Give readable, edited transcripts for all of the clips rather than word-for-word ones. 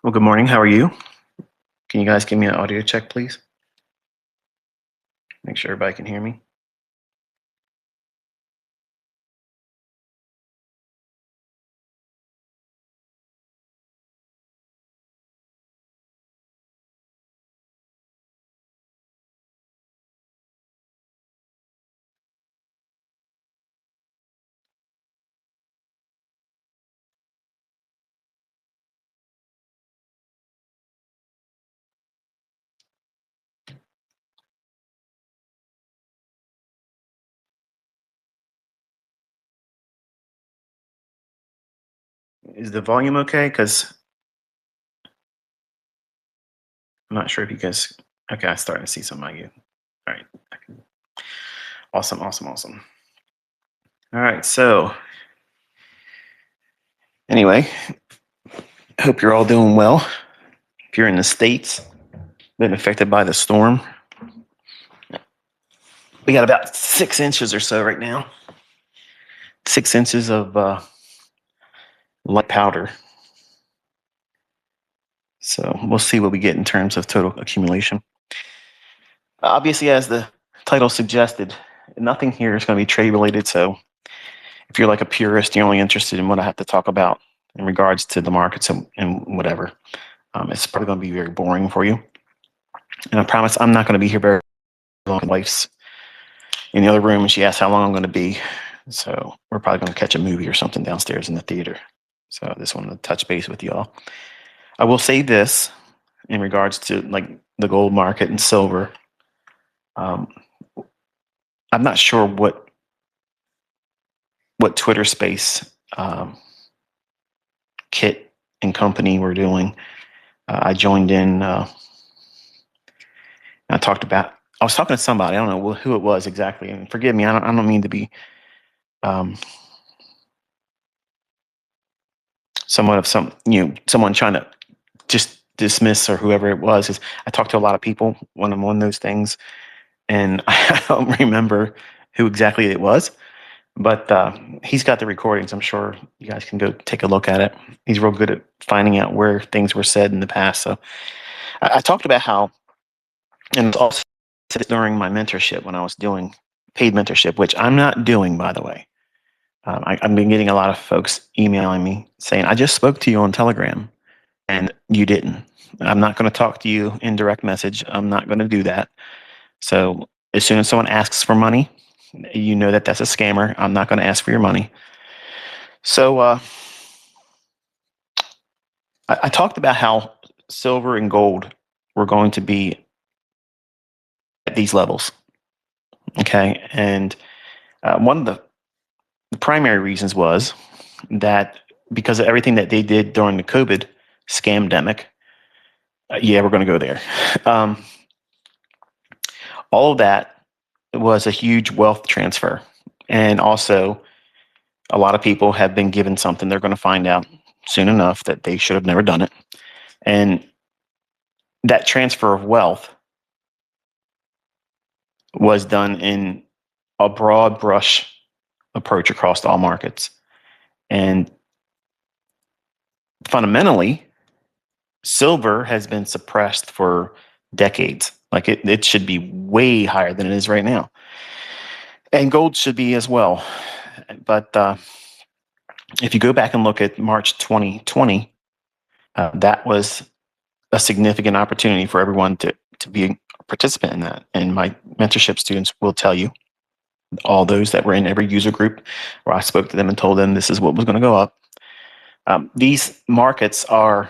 Well, good morning. How are you? Can you guys give me an audio check, please? Make sure everybody can hear me. Is the volume okay? Because I'm not sure if you guys. Okay, I'm starting to see some of you. All right. Awesome, awesome, awesome. All right. So, anyway, hope you're all doing well. If you're in the States, been affected by the storm, we got about 6 inches or so right now. 6 inches of light powder. So, we'll see what we get in terms of total accumulation. Obviously, as the title suggested, nothing here is going to be trade related. So, if you're like a purist, you're only interested in what I have to talk about in regards to the markets and whatever, it's probably going to be very boring for you. And I promise I'm not going to be here very long. My wife's in the other room and she asked how long I'm going to be. So we're probably going to catch a movie or something downstairs in the theater. So I just wanted to touch base with y'all. I will say this in regards to like the gold market and silver. Um, I'm not sure what Twitter space Kit and company were doing. I joined in. I talked about. I was talking to somebody. I don't know who it was exactly. And forgive me. I don't mean to be um, somewhat of someone trying to just dismiss or whoever it was. Is I talked to a lot of people when I'm on those things, and I don't remember who exactly it was. But he's got the recordings. I'm sure you guys can go take a look at it. He's real good at finding out where things were said in the past. So I talked about how, and also during my mentorship when I was doing paid mentorship, which I'm not doing, by the way. I've been getting a lot of folks emailing me saying, I just spoke to you on Telegram and you didn't. I'm not going to talk to you in direct message. I'm not going to do that. So as soon as someone asks for money, you know that that's a scammer. I'm not going to ask for your money. So I talked about how silver and gold were going to be at these levels. Okay. And one of the primary reasons was that because of everything that they did during the COVID scamdemic, yeah, we're going to go there. Um, all of that was a huge wealth transfer. And also, a lot of people have been given something they're going to find out soon enough that they should have never done it. And that transfer of wealth was done in a broad brush approach across all markets. And fundamentally, silver has been suppressed for decades. Like it should be way higher than it is right now. And gold should be as well. But if you go back and look at March 2020, that was a significant opportunity for everyone to be a participant in that. And my mentorship students will tell you, all those that were in every user group where I spoke to them and told them this is what was going to go up. These markets are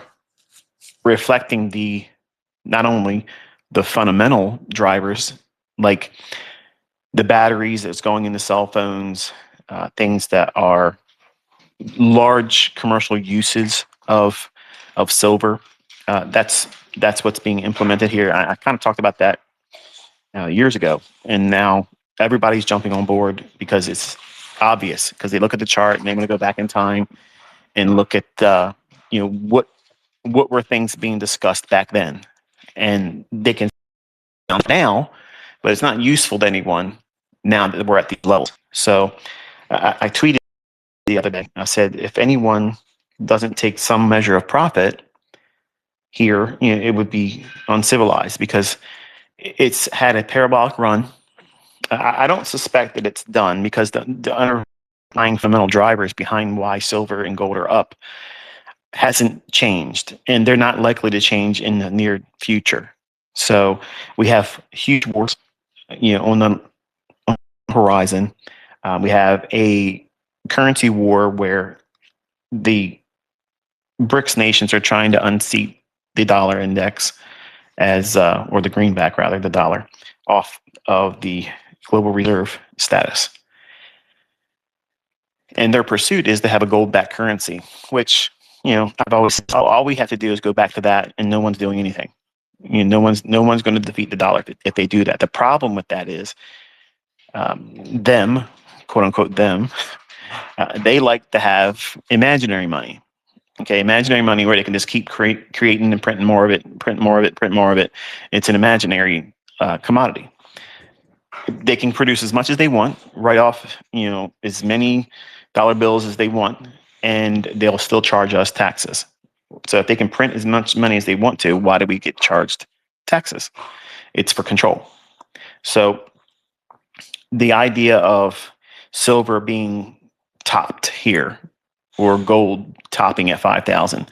reflecting not only the fundamental drivers like the batteries that's going into cell phones, things that are large commercial uses of silver. That's what's being implemented here. I kind of talked about that years ago, and now everybody's jumping on board because it's obvious. Because they look at the chart and they're going to go back in time and look at what were things being discussed back then, and they can now, but it's not useful to anyone now that we're at these levels. So I tweeted the other day. I said, if anyone doesn't take some measure of profit, here, it would be uncivilized because it's had a parabolic run. I don't suspect that it's done because the underlying fundamental drivers behind why silver and gold are up hasn't changed, and they're not likely to change in the near future. So we have huge wars, on the horizon. We have a currency war where the BRICS nations are trying to unseat the dollar index or the greenback rather, the dollar, off of the global reserve status. And their pursuit is to have a gold-backed currency, which, I've always said, all we have to do is go back to that, and no one's doing anything. No one's going to defeat the dollar if they do that. The problem with that is them, quote unquote, them. They like to have imaginary money. Okay, imaginary money where they can just keep creating and printing more of it, print more of it, print more of it. It's an imaginary commodity. They can produce as much as they want, write off, as many dollar bills as they want, and they'll still charge us taxes. So if they can print as much money as they want to, why do we get charged taxes? It's for control. So the idea of silver being topped here or gold topping at 5,000,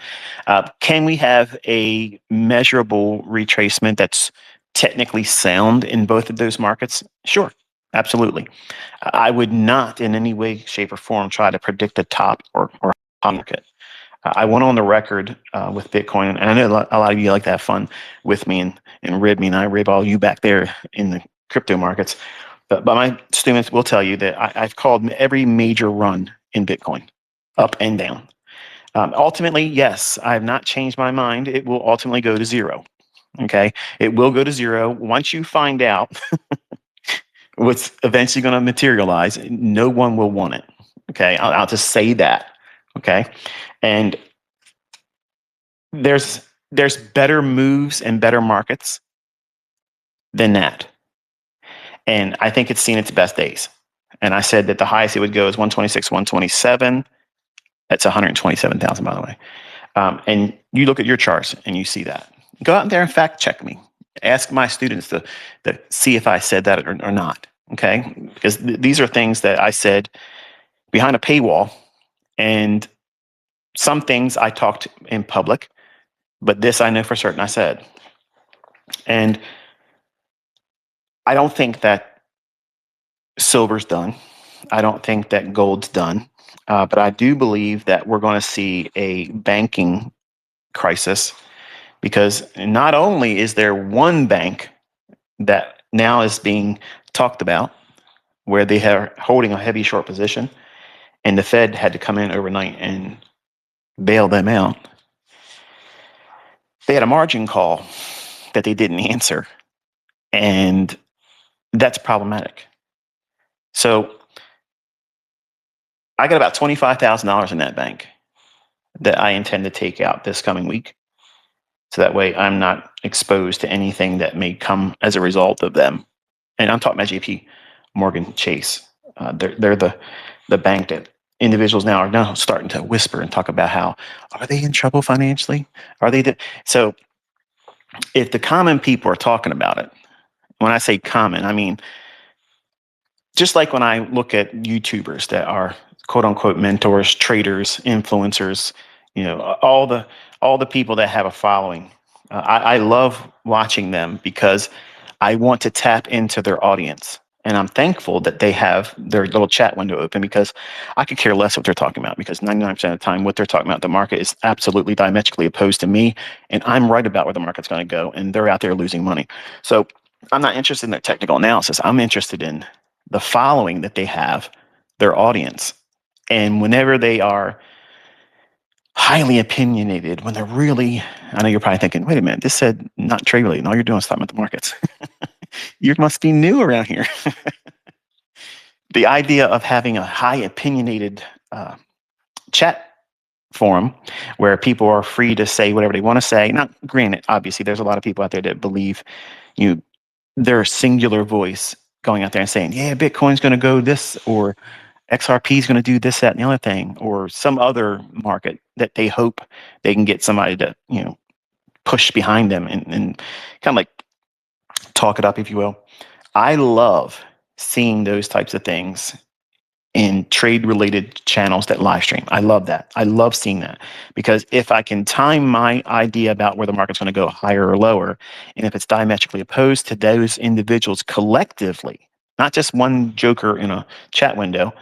can we have a measurable retracement that's technically sound in both of those markets? Sure, absolutely. I would not in any way, shape, or form try to predict a top or market. I went on the record with Bitcoin, and I know a lot of you like to have fun with me and rib me, and I rib all you back there in the crypto markets. But my students will tell you that I've called every major run in Bitcoin, up and down. Ultimately, yes, I have not changed my mind. It will ultimately go to zero. Okay, it will go to zero once you find out what's eventually going to materialize. No one will want it. Okay, I'll just say that. Okay, and there's better moves and better markets than that. And I think it's seen its best days. And I said that the highest it would go is 126, 127. That's 127,000, by the way. And you look at your charts and you see that. Go out there and fact check me. Ask my students to see if I said that or not. Okay, because these are things that I said behind a paywall, and some things I talked in public, but this I know for certain I said. And I don't think that silver's done. I don't think that gold's done. But I do believe that we're going to see a banking crisis, because not only is there one bank that now is being talked about where they are holding a heavy short position, and the Fed had to come in overnight and bail them out. They had a margin call that they didn't answer, and that's problematic. So I got about $25,000 in that bank that I intend to take out this coming week. So that way I'm not exposed to anything that may come as a result of them. And I'm talking about JP Morgan Chase. They're the bank that individuals now are now starting to whisper and talk about how, are they in trouble financially? Are they? So if the common people are talking about it, when I say common, I mean, just like when I look at YouTubers that are quote unquote mentors, traders, influencers, all the people that have a following. I love watching them because I want to tap into their audience. And I'm thankful that they have their little chat window open, because I could care less what they're talking about, because 99% of the time what they're talking about, the market is absolutely diametrically opposed to me. And I'm right about where the market's going to go. And they're out there losing money. So I'm not interested in their technical analysis. I'm interested in the following that they have, their audience. And whenever they are highly opinionated, when they're really, I know you're probably thinking, wait a minute, this said not trade related. All you're doing is talking about the markets. You must be new around here. The idea of having a high opinionated chat forum where people are free to say whatever they want to say. Now, granted, obviously, there's a lot of people out there that believe their singular voice going out there and saying, yeah, Bitcoin's going to go this, or XRP is going to do this, that, and the other thing, or some other market that they hope they can get somebody to, push behind them and kind of like talk it up, if you will. I love seeing those types of things in trade related channels that live stream. I love that. I love seeing that because if I can time my idea about where the market's going to go higher or lower, and if it's diametrically opposed to those individuals collectively, not just one joker in a chat window,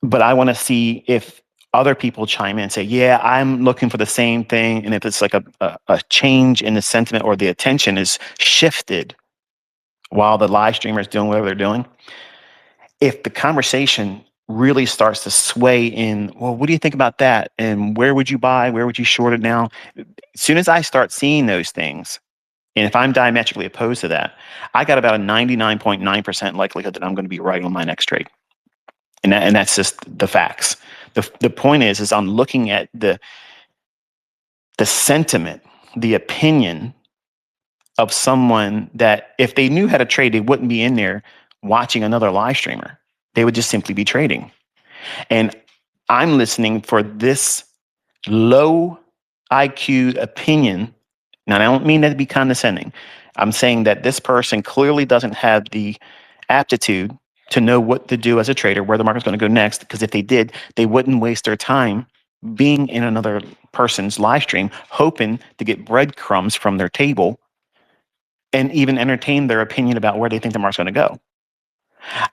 but I want to see if other people chime in and say, yeah, I'm looking for the same thing. And if it's like a change in the sentiment or the attention is shifted while the live streamer is doing whatever they're doing, if the conversation really starts to sway in, well, what do you think about that? And where would you buy? Where would you short it now? As soon as I start seeing those things, and if I'm diametrically opposed to that, I got about a 99.9% likelihood that I'm going to be right on my next trade. And that's just the facts. The point is I'm looking at the sentiment, the opinion of someone that if they knew how to trade, they wouldn't be in there watching another live streamer. They would just simply be trading. And I'm listening for this low IQ opinion. Now, I don't mean that to be condescending. I'm saying that this person clearly doesn't have the aptitude to know what to do as a trader, where the market's going to go next, because if they did, they wouldn't waste their time being in another person's live stream, hoping to get breadcrumbs from their table and even entertain their opinion about where they think the market's going to go.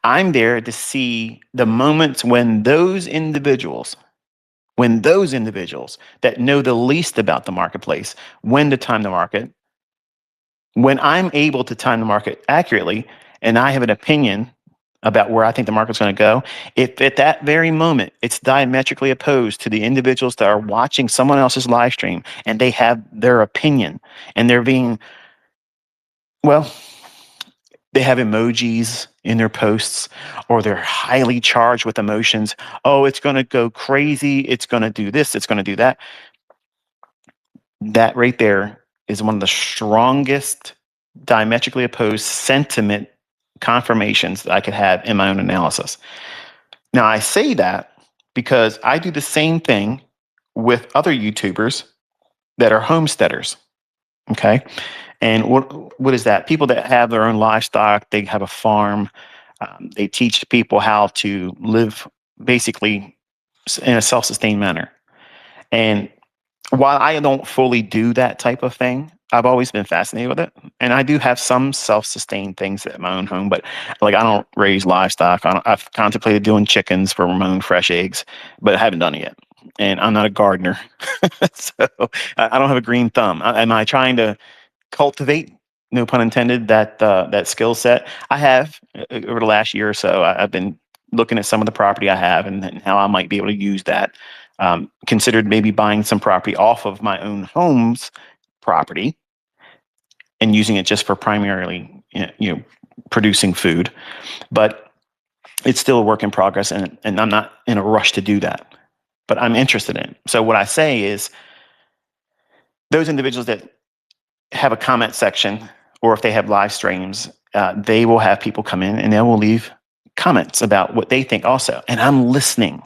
I'm there to see the moments when those individuals that know the least about the marketplace, when to time the market, when I'm able to time the market accurately and I have an opinion about where I think the market's going to go, if at that very moment it's diametrically opposed to the individuals that are watching someone else's live stream and they have their opinion and they're being, well, they have emojis in their posts or they're highly charged with emotions. Oh, it's going to go crazy. It's going to do this. It's going to do that. That right there is one of the strongest diametrically opposed sentiment confirmations that I could have in my own analysis. Now, I say that because I do the same thing with other YouTubers that are homesteaders. Okay. And what is that? People that have their own livestock, they have a farm, they teach people how to live basically in a self-sustained manner. And while I don't fully do that type of thing, I've always been fascinated with it. And I do have some self-sustained things at my own home, but like I don't raise livestock. I've contemplated doing chickens for my own fresh eggs, but I haven't done it yet. And I'm not a gardener. So I don't have a green thumb. Am I trying to cultivate, no pun intended, that skill set? I have over the last year or so. I've been looking at some of the property I have and how I might be able to use that. Considered maybe buying some property off of my own home's property and using it just for primarily, producing food. But it's still a work in progress, and I'm not in a rush to do that. But I'm interested in it. So what I say is, those individuals that have a comment section, or if they have live streams, they will have people come in and they will leave comments about what they think also. And I'm listening.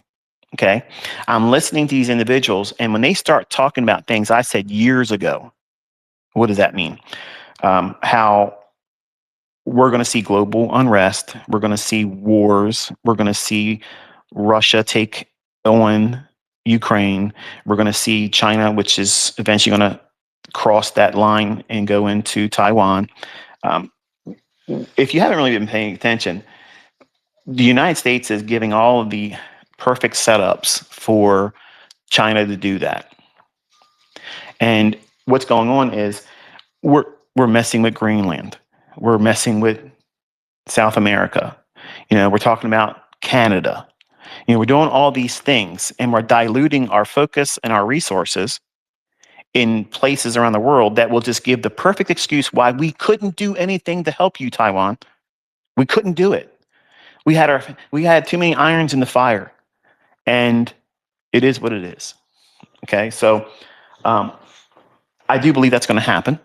Okay. I'm listening to these individuals. And when they start talking about things I said years ago, what does that mean? How we're going to see global unrest. We're going to see wars. We're going to see Russia take on Ukraine. We're going to see China, which is eventually going to cross that line and go into Taiwan. Um, if you haven't really been paying attention, the United States is giving all of the perfect setups for China to do that. And what's going on is we're messing with Greenland. We're messing with South America. We're talking about Canada. We're doing all these things and we're diluting our focus and our resources in places around the world that will just give the perfect excuse why we couldn't do anything to help you, Taiwan. We couldn't do it. We had too many irons in the fire, and it is what it is. Okay, so I do believe that's going to happen.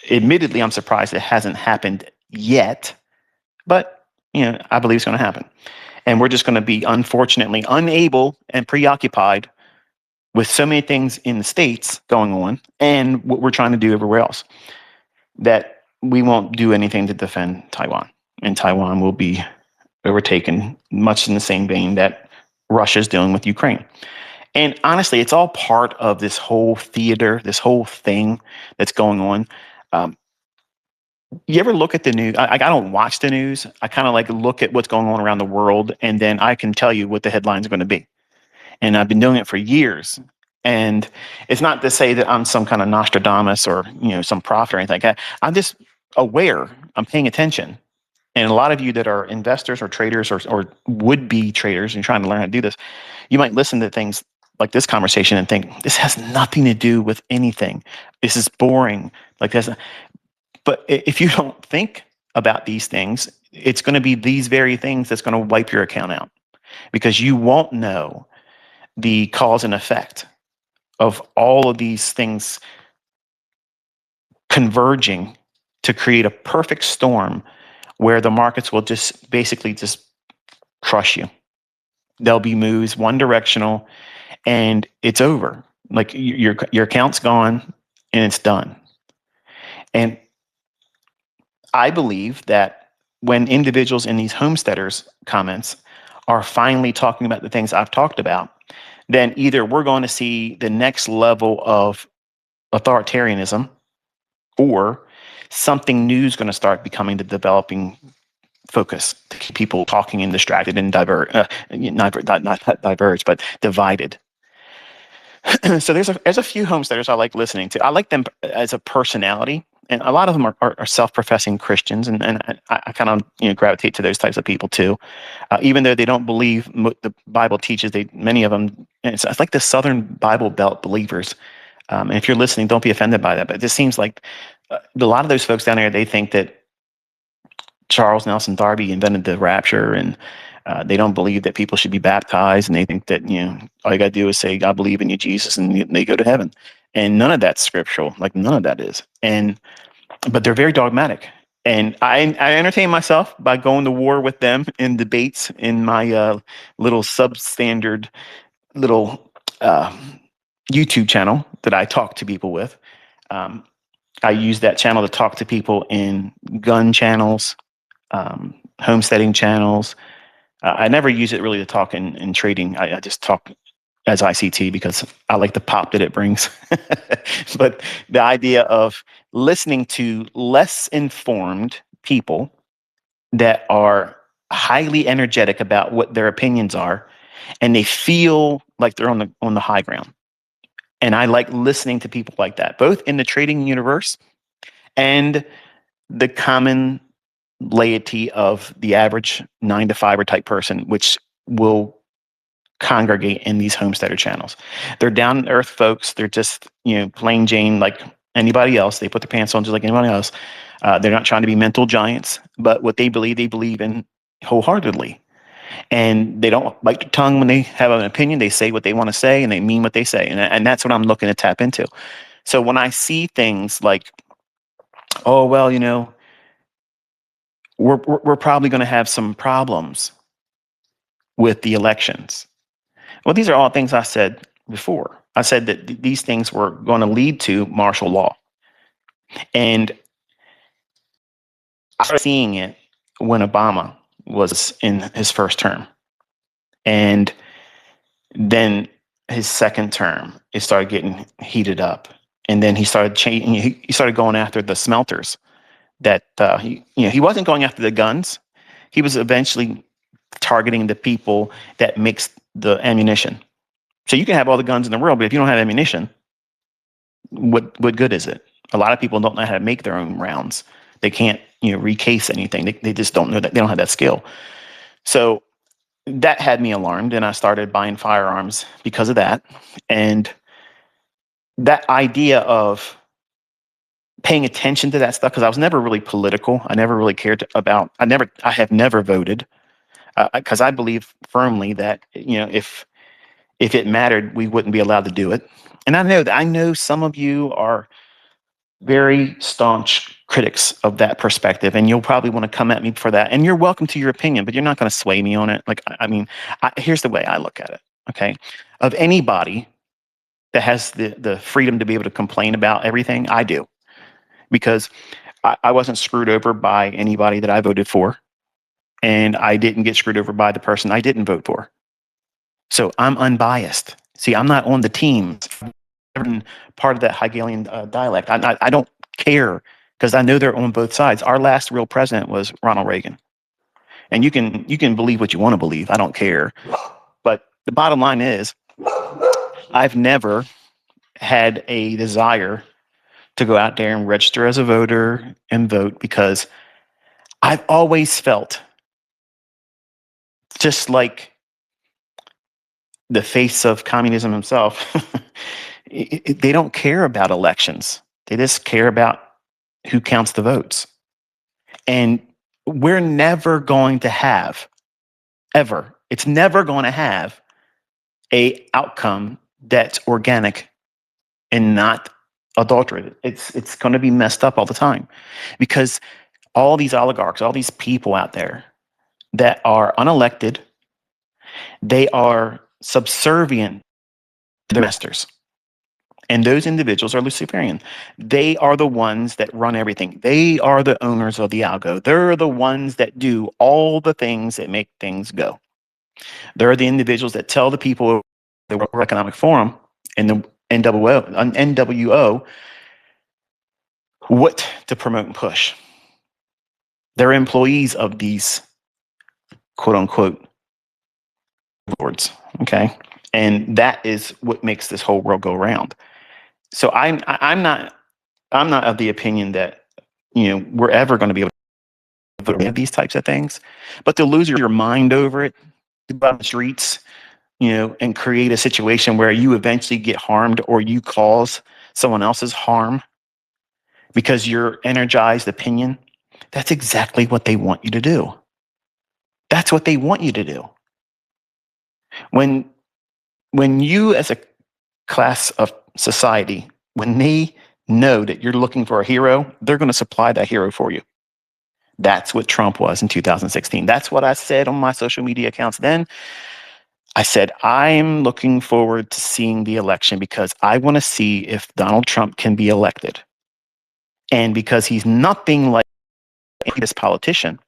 Admittedly, I'm surprised it hasn't happened yet, but I believe it's going to happen. And we're just going to be unfortunately unable and preoccupied with so many things in the States going on and what we're trying to do everywhere else, that we won't do anything to defend Taiwan. And Taiwan will be overtaken much in the same vein that Russia's doing with Ukraine. And honestly, it's all part of this whole theater, this whole thing that's going on. Um, you ever look at the news? I don't watch the news. I kind of like look at what's going on around the world, and then I can tell you what the headlines are going to be. And I've been doing it for years. And it's not to say that I'm some kind of Nostradamus or some prophet or anything like that. I'm just aware. I'm paying attention. And a lot of you that are investors or traders or would be traders and trying to learn how to do this, you might listen to things like this conversation and think this has nothing to do with anything. This is boring. Like this. But if you don't think about these things, it's going to be these very things that's going to wipe your account out, because you won't know the cause and effect of all of these things converging to create a perfect storm where the markets will just basically just crush you. They'll be moves one directional and it's over. Like your account's gone and it's done. And I believe that when individuals in these homesteaders comments are finally talking about the things I've talked about, then either we're going to see the next level of authoritarianism, or something new is going to start becoming the developing focus to keep people talking and distracted and not diverged, but divided. So there's a few homesteaders I like listening to. I like them as a personality, and a lot of them are self-professing Christians, and I kind of gravitate to those types of people too, even though they don't believe what the Bible teaches. Many of them, it's like the Southern Bible Belt believers. And if you're listening, don't be offended by that. But it just seems like a lot of those folks down there, they think that Charles Nelson Darby invented the rapture, and they don't believe that people should be baptized, and they think that all you got to do is say, "I believe in you, Jesus," and they go to heaven. And none of that's scriptural. Like none of that is. But they're very dogmatic. And I entertain myself by going to war with them in debates in my little substandard little uh, YouTube channel that I talk to people with. Um, I use that channel to talk to people in gun channels, homesteading channels. I never use it really to talk in trading. I just talk as ICT because I like the pop that it brings. But the idea of listening to less informed people that are highly energetic about what their opinions are, and they feel like they're on the high ground. And I like listening to people like that, both in the trading universe and the common laity of the average 9 to 5 type person, which will congregate in these homesteader channels. They're down to earth folks. They're just, plain Jane like anybody else. They put their pants on just like anybody else. They're not trying to be mental giants, but what they believe in wholeheartedly. And they don't bite their tongue when they have an opinion. They say what they want to say and they mean what they say. And that's what I'm looking to tap into. So when I see things like, oh, well, we're probably going to have some problems with the elections. Well, these are all things I said before. I said that these things were going to lead to martial law. And I started seeing it when Obama was in his first term. And then his second term, it started getting heated up. And then he started changing. He started going after the smelters. That he wasn't going after the guns. He was eventually targeting the people that makes the ammunition. So you can have all the guns in the world, but if you don't have ammunition, what good is it? A lot of people don't know how to make their own rounds. They can't recase anything. They just don't know that. They don't have that skill. So that had me alarmed, and I started buying firearms because of that. And that idea of paying attention to that stuff, because I was never really political. I never really cared about. I have never voted because I believe firmly that if it mattered, we wouldn't be allowed to do it. And I know some of you are very staunch critics of that perspective, and you'll probably want to come at me for that. And you're welcome to your opinion, but you're not going to sway me on it. Like, I mean, here's the way I look at it. Okay, of anybody that has the freedom to be able to complain about everything. I do, because I wasn't screwed over by anybody that I voted for, and I didn't get screwed over by the person I didn't vote for. So I'm unbiased. See, I'm not on the team. I'm part of that Hegelian dialect. I don't care because I know they're on both sides. Our last real president was Ronald Reagan, and you can believe what you want to believe. I don't care. But the bottom line is, I've never had a desire to go out there and register as a voter and vote, because I've always felt, just like the face of communism himself, they don't care about elections. They just care about who counts the votes. And we're never going to have, ever, it's never going to have a outcome that's organic and not adulterated. It's going to be messed up all the time, because all these oligarchs, all these people out there that are unelected, they are subservient to their masters. And those individuals are Luciferian. They are the ones that run everything. They are the owners of the algo. They're the ones that do all the things that make things go. They're the individuals that tell the people, the World Economic Forum and the NWO, what to promote and push. They're employees of these quote unquote lords. Okay. And that is what makes this whole world go round. So I'm not of the opinion that, we're ever going to be able to vote these types of things, but to lose your mind over it, to go out on the streets, and create a situation where you eventually get harmed or you cause someone else's harm because your energized opinion, that's exactly what they want you to do. That's what they want you to do. When you as a class of society, when they know that you're looking for a hero, they're going to supply that hero for you. That's what Trump was in 2016. That's what I said on my social media accounts then. I said, I'm looking forward to seeing the election because I want to see if Donald Trump can be elected. And because he's nothing like this politician,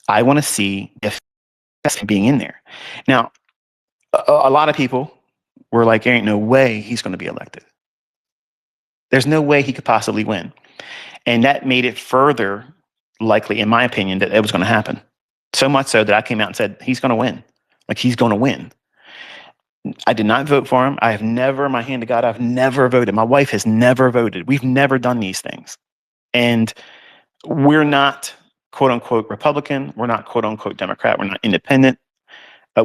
I want to see if that's being in there. Now, a lot of people were like, there ain't no way he's going to be elected. There's no way he could possibly win. And that made it further likely, in my opinion, that it was going to happen. So much so that I came out and said, he's going to win. Like, he's going to win. I did not vote for him. I have never, my hand to God, I've never voted. My wife has never voted. We've never done these things. And we're not quote unquote Republican. We're not quote unquote Democrat. We're not independent.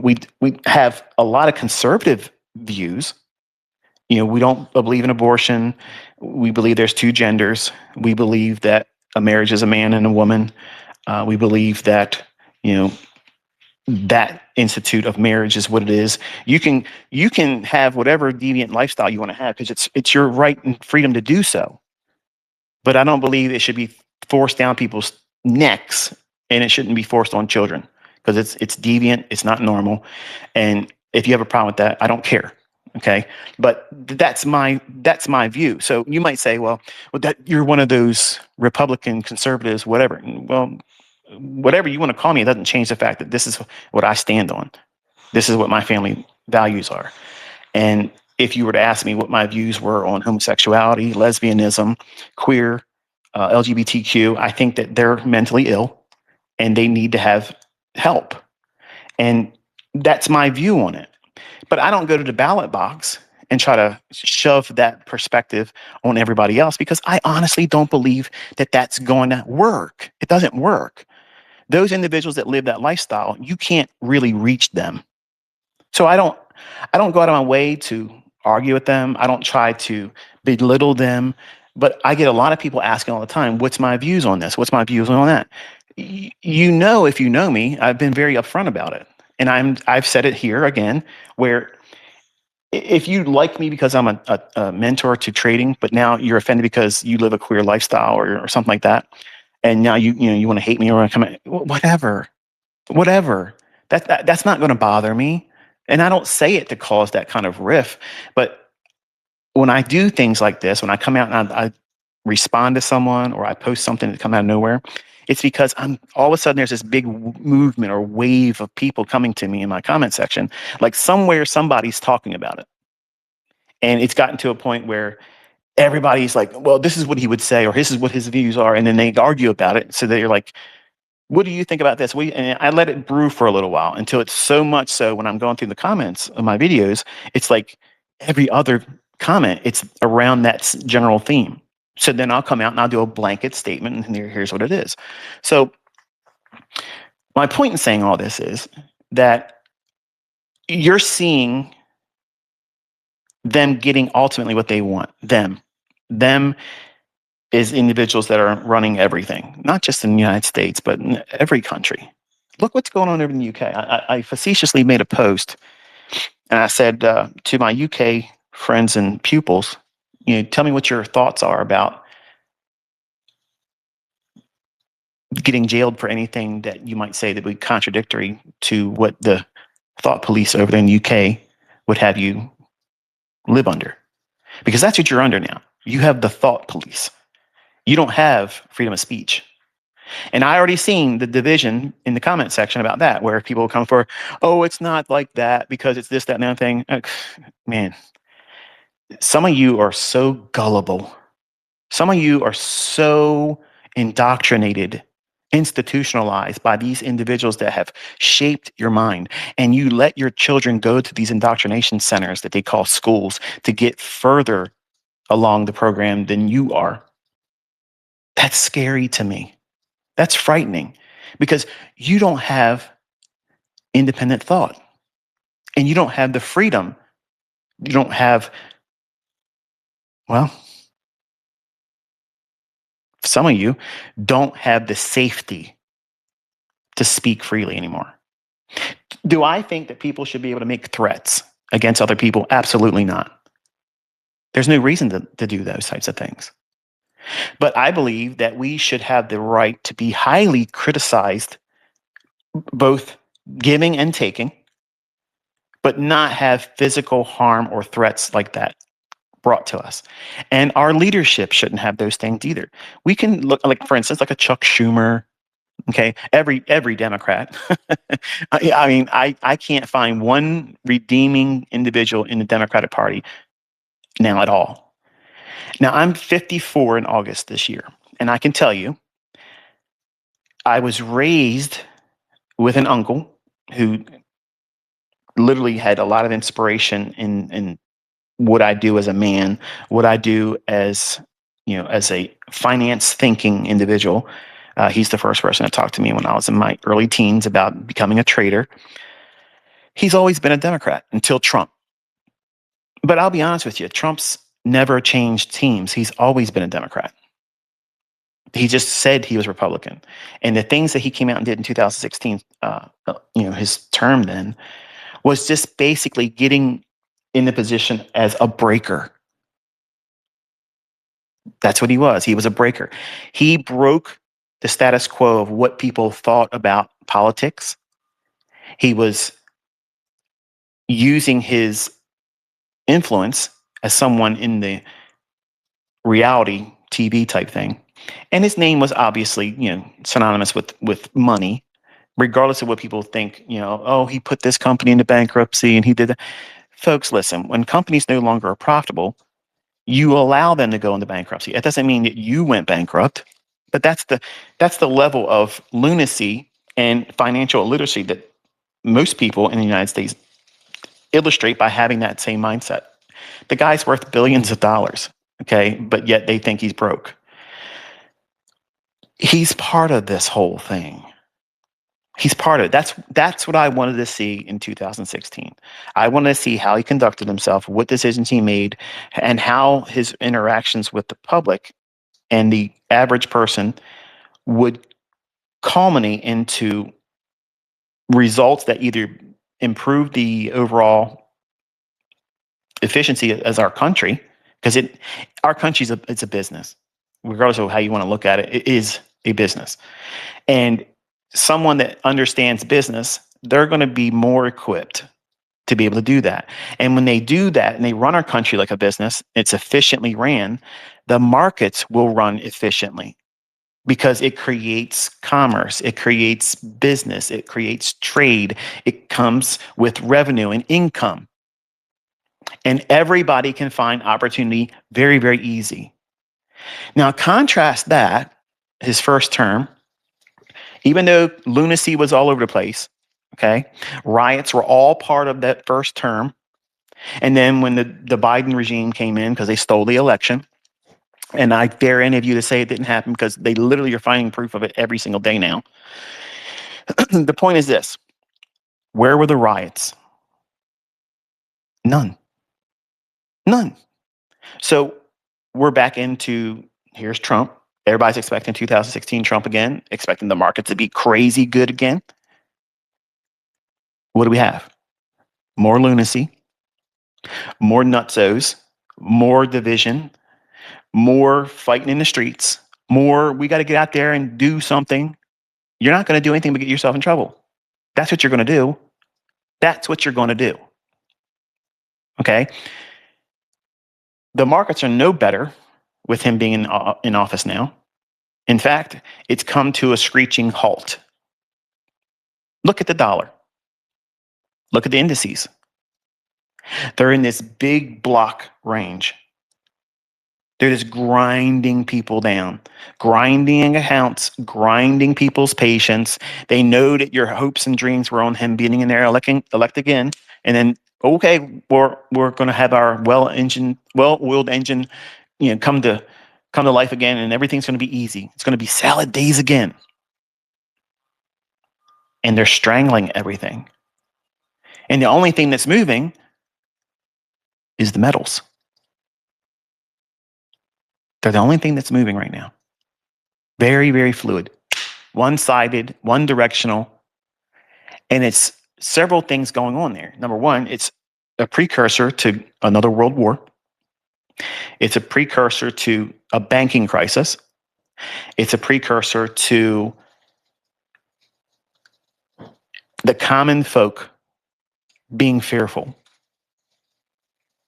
We have a lot of conservative views. We don't believe in abortion. We believe there's two genders. We believe that a marriage is a man and a woman. We believe that, that institute of marriage is what it is. You can have whatever deviant lifestyle you want to have because it's your right and freedom to do so. But I don't believe it should be forced down people's necks, and it shouldn't be forced on children because it's deviant, it's not normal. And if you have a problem with that, I don't care. Okay, but that's my view. So you might say, well, that you're one of those Republican conservatives, whatever. Well, whatever you want to call me, it doesn't change the fact that this is what I stand on. This is what my family values are. And if you were to ask me what my views were on homosexuality, lesbianism, queer, LGBTQ, I think that they're mentally ill and they need to have help. And that's my view on it. But I don't go to the ballot box and try to shove that perspective on everybody else because I honestly don't believe that that's going to work. It doesn't work. Those individuals that live that lifestyle, you can't really reach them. So I don't go out of my way to argue with them. I don't try to belittle them. But I get a lot of people asking all the time, what's my views on this? What's my views on that? If you know me, I've been very upfront about it. And I've said it here again, where if you like me because I'm a mentor to trading, but now you're offended because you live a queer lifestyle or something like that, and now you want to hate me or want to come in, whatever. That's not going to bother me. And I don't say it to cause that kind of riff, but when I do things like this, when I come out and I respond to someone or I post something that come out of nowhere, it's because I'm all of a sudden there's this big movement or wave of people coming to me in my comment section, like somewhere somebody's talking about it, and it's gotten to a point where everybody's like, "Well, this is what he would say," or "This is what his views are," and then they argue about it. So they're like, what do you think about this? And I let it brew for a little while until it's so much so when I'm going through the comments of my videos, it's like every other comment, it's around that general theme. So then I'll come out and I'll do a blanket statement, and here's what it is. So my point in saying all this is that you're seeing them getting ultimately what they want. Them is individuals that are running everything, not just in the United States, but in every country. Look what's going on over in the UK. I facetiously made a post, and I said to my UK friends and pupils, tell me what your thoughts are about getting jailed for anything that you might say that would be contradictory to what the thought police over there in the UK would have you live under. Because that's what you're under now. You have the thought police. You don't have freedom of speech. And I already seen the division in the comment section about that, where people come for, oh, it's not like that because it's this, that, and the other thing. Man, some of you are so gullible. Some of you are so indoctrinated, institutionalized by these individuals that have shaped your mind. And you let your children go to these indoctrination centers that they call schools to get further along the program than you are. That's scary to me. That's frightening because you don't have independent thought and you don't have the freedom. You don't have, well, some of you don't have the safety to speak freely anymore. Do I think that people should be able to make threats against other people? Absolutely not. There's no reason to do those types of things. But I believe that we should have the right to be highly criticized, both giving and taking, but not have physical harm or threats like that brought to us. And our leadership shouldn't have those things either. We can look, like, for instance, like a Chuck Schumer. Okay, every Democrat. I can't find one redeeming individual in the Democratic Party now at all. Now I'm 54 in August this year, and I can tell you, I was raised with an uncle who literally had a lot of inspiration in what I do as a man, what I do as as a finance thinking individual. He's the first person to talk to me when I was in my early teens about becoming a trader. He's always been a Democrat until Trump. But I'll be honest with you, Trump's never changed teams. He's always been a Democrat. He just said he was Republican. And the things that he came out and did in 2016, his term then, was just basically getting in the position as a breaker. That's what he was. He was a breaker. He broke the status quo of what people thought about politics. He was using his influence as someone in the reality TV type thing. And his name was obviously, synonymous with money, regardless of what people think, oh, he put this company into bankruptcy and he did that. Folks, listen, when companies no longer are profitable, you allow them to go into bankruptcy. It doesn't mean that you went bankrupt, but that's the level of lunacy and financial illiteracy that most people in the United States illustrate by having that same mindset. The guy's worth billions of dollars, okay, but yet they think he's broke. He's part of this whole thing. He's part of it. That's what I wanted to see in 2016. I wanted to see how he conducted himself, what decisions he made, and how his interactions with the public and the average person would culminate into results that either improve the overall efficiency as our country, because our country's it's a business, regardless of how you want to look at it. It is a business, and someone that understands business, they're going to be more equipped to be able to do that. And when they do that and they run our country like a business, it's efficiently ran, the markets will run efficiently because it creates commerce, it creates business, it creates trade, it comes with revenue and income. And everybody can find opportunity very, very easy. Now, contrast that, his first term, even though lunacy was all over the place, okay, riots were all part of that first term. And then when the Biden regime came in, because they stole the election, and I dare any of you to say it didn't happen because they literally are finding proof of it every single day now. The point is this: where were the riots? None. None. So we're back into here's Trump. Everybody's expecting 2016 Trump again, expecting the market to be crazy good again. What do we have? More lunacy, more nutsos, more division, more fighting in the streets, more we got to get out there and do something. You're not going to do anything but get yourself in trouble. That's what you're going to do. That's what you're going to do. Okay? The markets are no better with him being in office now. In fact, it's come to a screeching halt. Look at the dollar. Look at the indices. They're in this big block range. They're just grinding people down, grinding accounts, grinding people's patience. They know that your hopes and dreams were on him being in there elect again. And then, okay, we're going to have our well-oiled engine, come to life again, and everything's going to be easy. It's going to be salad days again. And they're strangling everything. And the only thing that's moving is the metals. They're the only thing that's moving right now. Very, very fluid, one-sided, one-directional. And it's several things going on there. Number one, it's a precursor to another world war. It's a precursor to a banking crisis. It's a precursor to the common folk being fearful.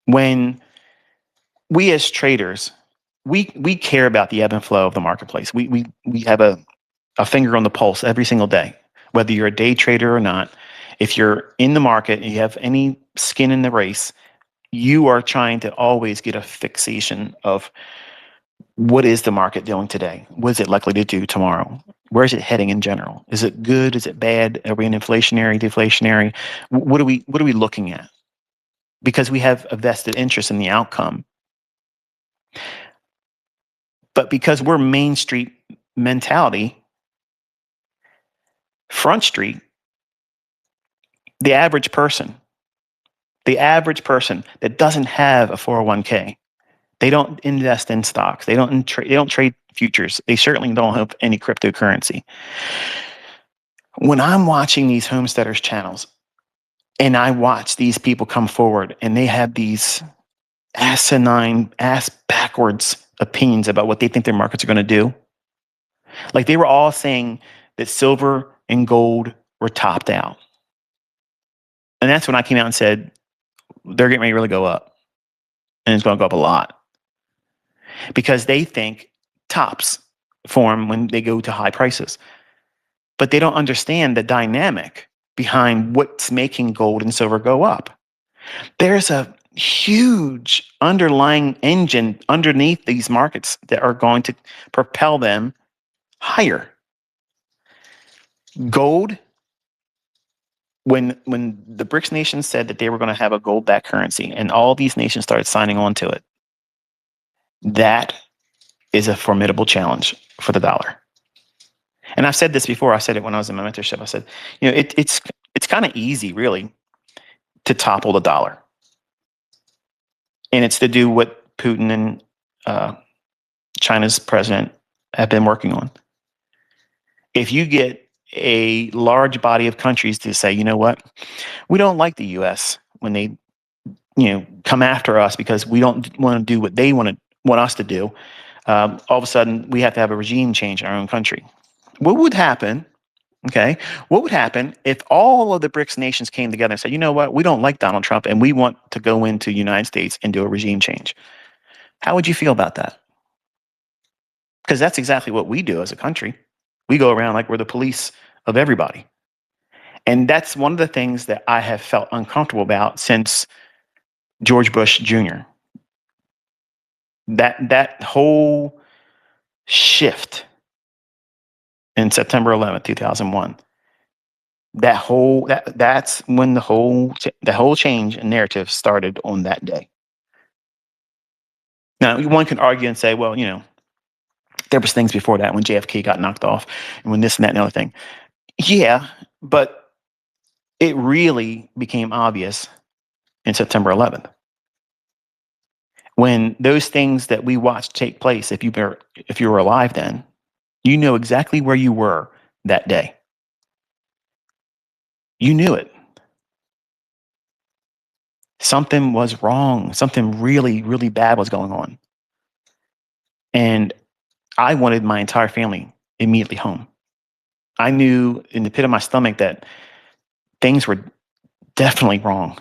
When we as traders, we care about the ebb and flow of the marketplace. We have a finger on the pulse every single day, whether you're a day trader or not. If you're in the market and you have any skin in the race, you are trying to always get a fixation of what is the market doing today? What is it likely to do tomorrow? Where is it heading in general? Is it good? Is it bad? Are we in inflationary, deflationary? What are we looking at? Because we have a vested interest in the outcome. But because we're Main Street mentality, Front Street, the average person that doesn't have a 401k, they don't invest in stocks. They don't trade futures. They certainly don't have any cryptocurrency. When I'm watching these homesteaders channels and I watch these people come forward and they have these asinine, ass backwards opinions about what they think their markets are going to do. Like they were all saying that silver and gold were topped out. And that's when I came out and said, they're getting ready to really go up. And it's going to go up a lot. Because they think tops form when they go to high prices. But they don't understand the dynamic behind what's making gold and silver go up. There's a huge underlying engine underneath these markets that are going to propel them higher. Gold, when the BRICS nations said that they were going to have a gold-backed currency and all these nations started signing on to it, that is a formidable challenge for the dollar. And I've said this before. I said it when I was in my mentorship. I said, it's kind of easy, really, to topple the dollar. And it's to do what Putin and China's president have been working on. If you get a large body of countries to say, you know what, we don't like the U.S. when they, come after us because we don't want to do what they want us to do. All of a sudden, we have to have a regime change in our own country. What would happen Okay. What would happen if all of the BRICS nations came together and said, you know what, we don't like Donald Trump and we want to go into the United States and do a regime change? How would you feel about that? Because that's exactly what we do as a country. We go around like we're the police of everybody. And that's one of the things that I have felt uncomfortable about since George Bush Jr. That whole shift in September 11th, 2001. That's when the whole change in narrative started on that day. Now, one can argue and say, well, there was things before that when JFK got knocked off and when this and that and the other thing. Yeah, but it really became obvious in September 11th when those things that we watched take place. If you were alive then, you know exactly where you were that day. You knew it. Something was wrong. Something really, really bad was going on. And I wanted my entire family immediately home. I knew in the pit of my stomach that things were definitely wrong.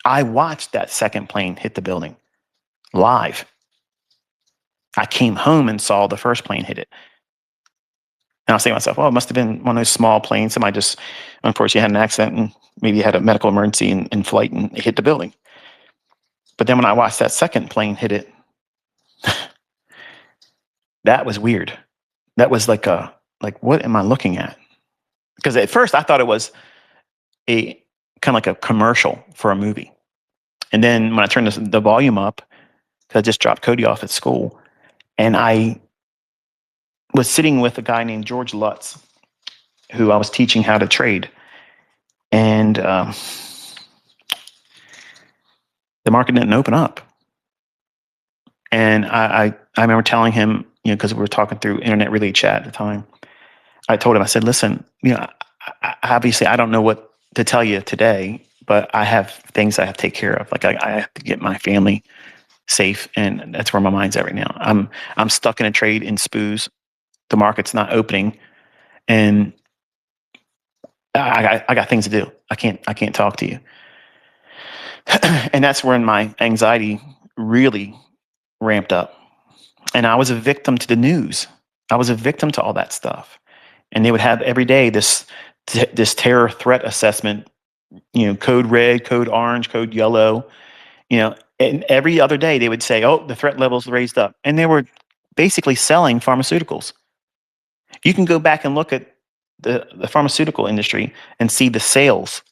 I watched that second plane hit the building live. I came home and saw the first plane hit it. And I was saying to myself, well, it must have been one of those small planes. Somebody just, unfortunately, had an accident and maybe had a medical emergency in flight and it hit the building. But then when I watched that second plane hit it, that was weird. That was like, what am I looking at? Because at first I thought it was a kind of like a commercial for a movie. And then when I turned the volume up, because I just dropped Cody off at school, and I was sitting with a guy named George Lutz, who I was teaching how to trade. And the market didn't open up. And I remember telling him, because we were talking through internet relay chat at the time, I told him, I said, listen, obviously I don't know what to tell you today, but I have things I have to take care of. Like I have to get my family safe, and that's where my mind's at right now. I'm stuck in a trade in SPOOs. The market's not opening, and I got things to do. I can't talk to you. And that's when my anxiety really ramped up. And I was a victim to the news. I was a victim to all that stuff. And they would have every day this terror threat assessment, code red, code orange, code yellow, and every other day they would say, oh, the threat level's raised up. And they were basically selling pharmaceuticals. You can go back and look at the pharmaceutical industry and see the sales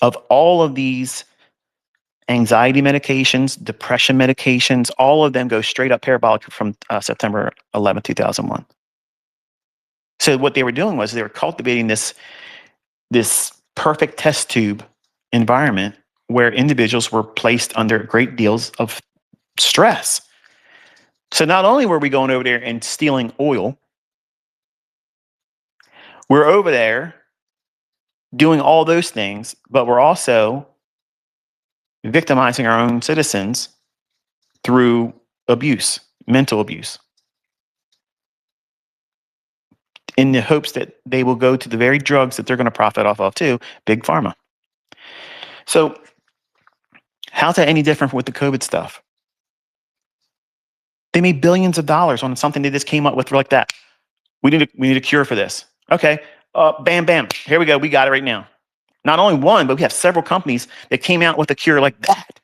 of all of these anxiety medications, depression medications. All of them go straight up parabolic from September 11th, 2001. So what they were doing was they were cultivating this perfect test tube environment where individuals were placed under great deals of stress. So not only were we going over there and stealing oil, we're over there doing all those things, but we're also victimizing our own citizens through abuse, mental abuse, in the hopes that they will go to the very drugs that they're going to profit off of too, big pharma. So how's that any different with the COVID stuff? They made billions of dollars on something they just came up with like that. We need a cure for this. Okay, bam, bam, here we go. We got it right now. Not only one, but we have several companies that came out with a cure like that.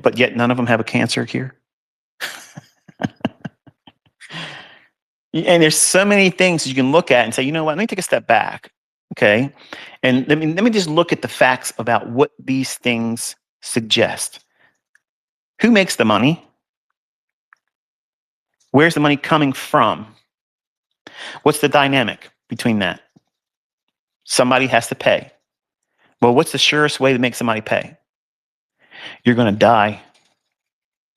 But yet none of them have a cancer cure. And there's so many things you can look at and say, you know what, let me take a step back. Okay. And let me just look at the facts about what these things suggest. Who makes the money? Where's the money coming from? What's the dynamic between that? Somebody has to pay. Well, what's the surest way to make somebody pay? You're going to die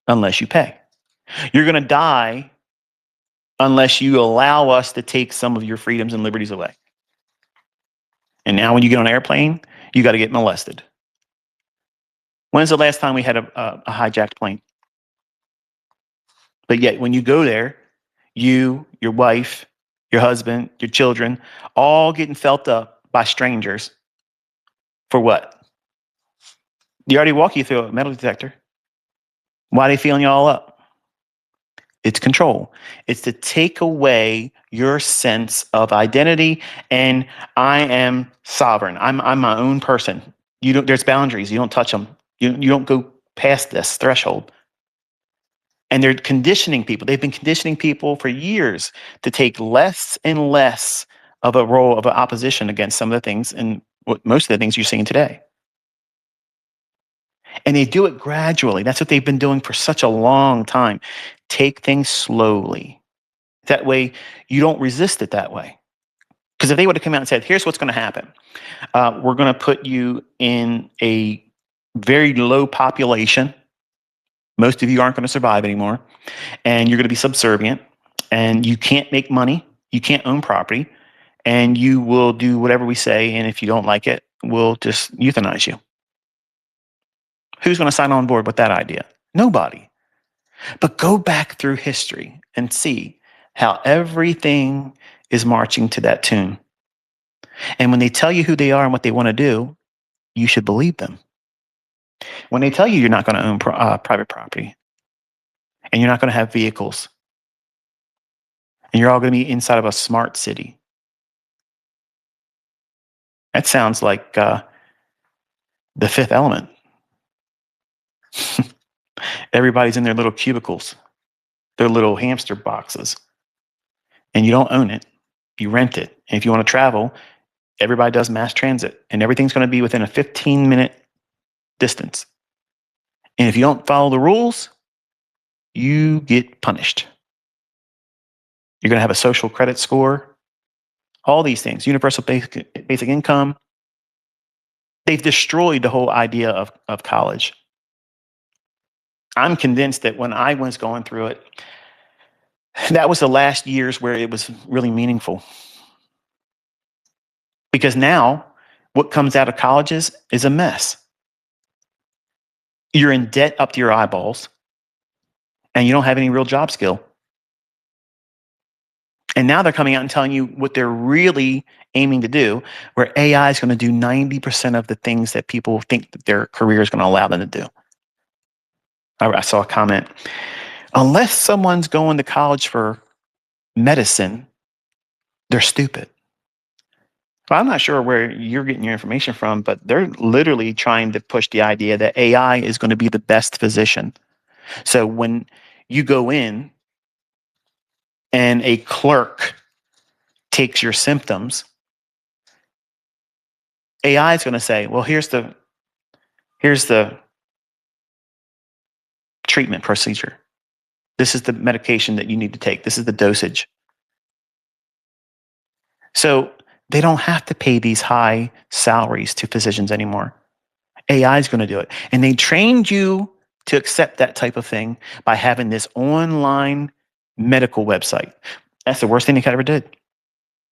unless you pay. You're going to die unless you allow us to take some of your freedoms and liberties away. And now when you get on an airplane, you got to get molested. When's the last time we had a hijacked plane? But yet, when you go there, you, your wife, your husband, your children, all getting felt up by strangers for what? You already walk you through a metal detector. Why are they feeling you all up? It's control. It's to take away your sense of identity and I am sovereign. I'm my own person. You don't. There's boundaries. You don't touch them. You don't go past this threshold. And they're conditioning people. They've been conditioning people for years to take less and less of a role of an opposition against some of the things and most of the things you're seeing today. And they do it gradually. That's what they've been doing for such a long time. Take things slowly. That way, you don't resist it that way. Because if they would have come out and said, here's what's going to happen, we're going to put you in a very low population. Most of you aren't going to survive anymore. And you're going to be subservient. And you can't make money. You can't own property. And you will do whatever we say. And if you don't like it, we'll just euthanize you. Who's going to sign on board with that idea? Nobody. But go back through history and see how everything is marching to that tune. And when they tell you who they are and what they want to do, you should believe them. When they tell you you're not going to own private property and you're not going to have vehicles and you're all going to be inside of a smart city, that sounds like the Fifth Element. Everybody's in their little cubicles, their little hamster boxes, and you don't own it. You rent it. And if you want to travel, everybody does mass transit, and everything's going to be within a 15-minute distance. And if you don't follow the rules, you get punished. You're going to have a social credit score, all these things, universal basic income. They've destroyed the whole idea of college. I'm convinced that when I was going through it, that was the last years where it was really meaningful. Because now what comes out of colleges is a mess. You're in debt up to your eyeballs and you don't have any real job skill. And now they're coming out and telling you what they're really aiming to do, where AI is going to do 90% of the things that people think that their career is going to allow them to do. I saw a comment. Unless someone's going to college for medicine, they're stupid. Well, I'm not sure where you're getting your information from, but they're literally trying to push the idea that AI is going to be the best physician. So when you go in and a clerk takes your symptoms, AI is going to say, well, here's the treatment procedure. This is the medication that you need to take. This is the dosage. So they don't have to pay these high salaries to physicians anymore. AI is going to do it. And they trained you to accept that type of thing by having this online medical website. That's the worst thing they ever did.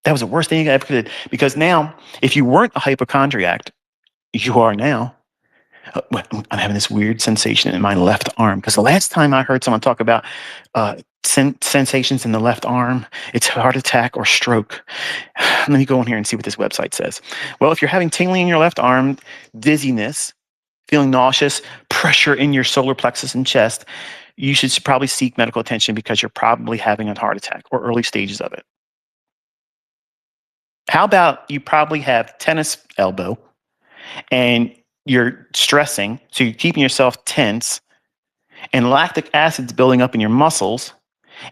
That was the worst thing they ever did. Because now, if you weren't a hypochondriac, you are now. I'm having this weird sensation in my left arm. Because the last time I heard someone talk about sensations in the left arm, it's heart attack or stroke. Let me go in here and see what this website says. Well, if you're having tingling in your left arm, dizziness, feeling nauseous, pressure in your solar plexus and chest, you should probably seek medical attention because you're probably having a heart attack or early stages of it. How about you probably have tennis elbow and you're stressing, so you're keeping yourself tense, and lactic acid's building up in your muscles,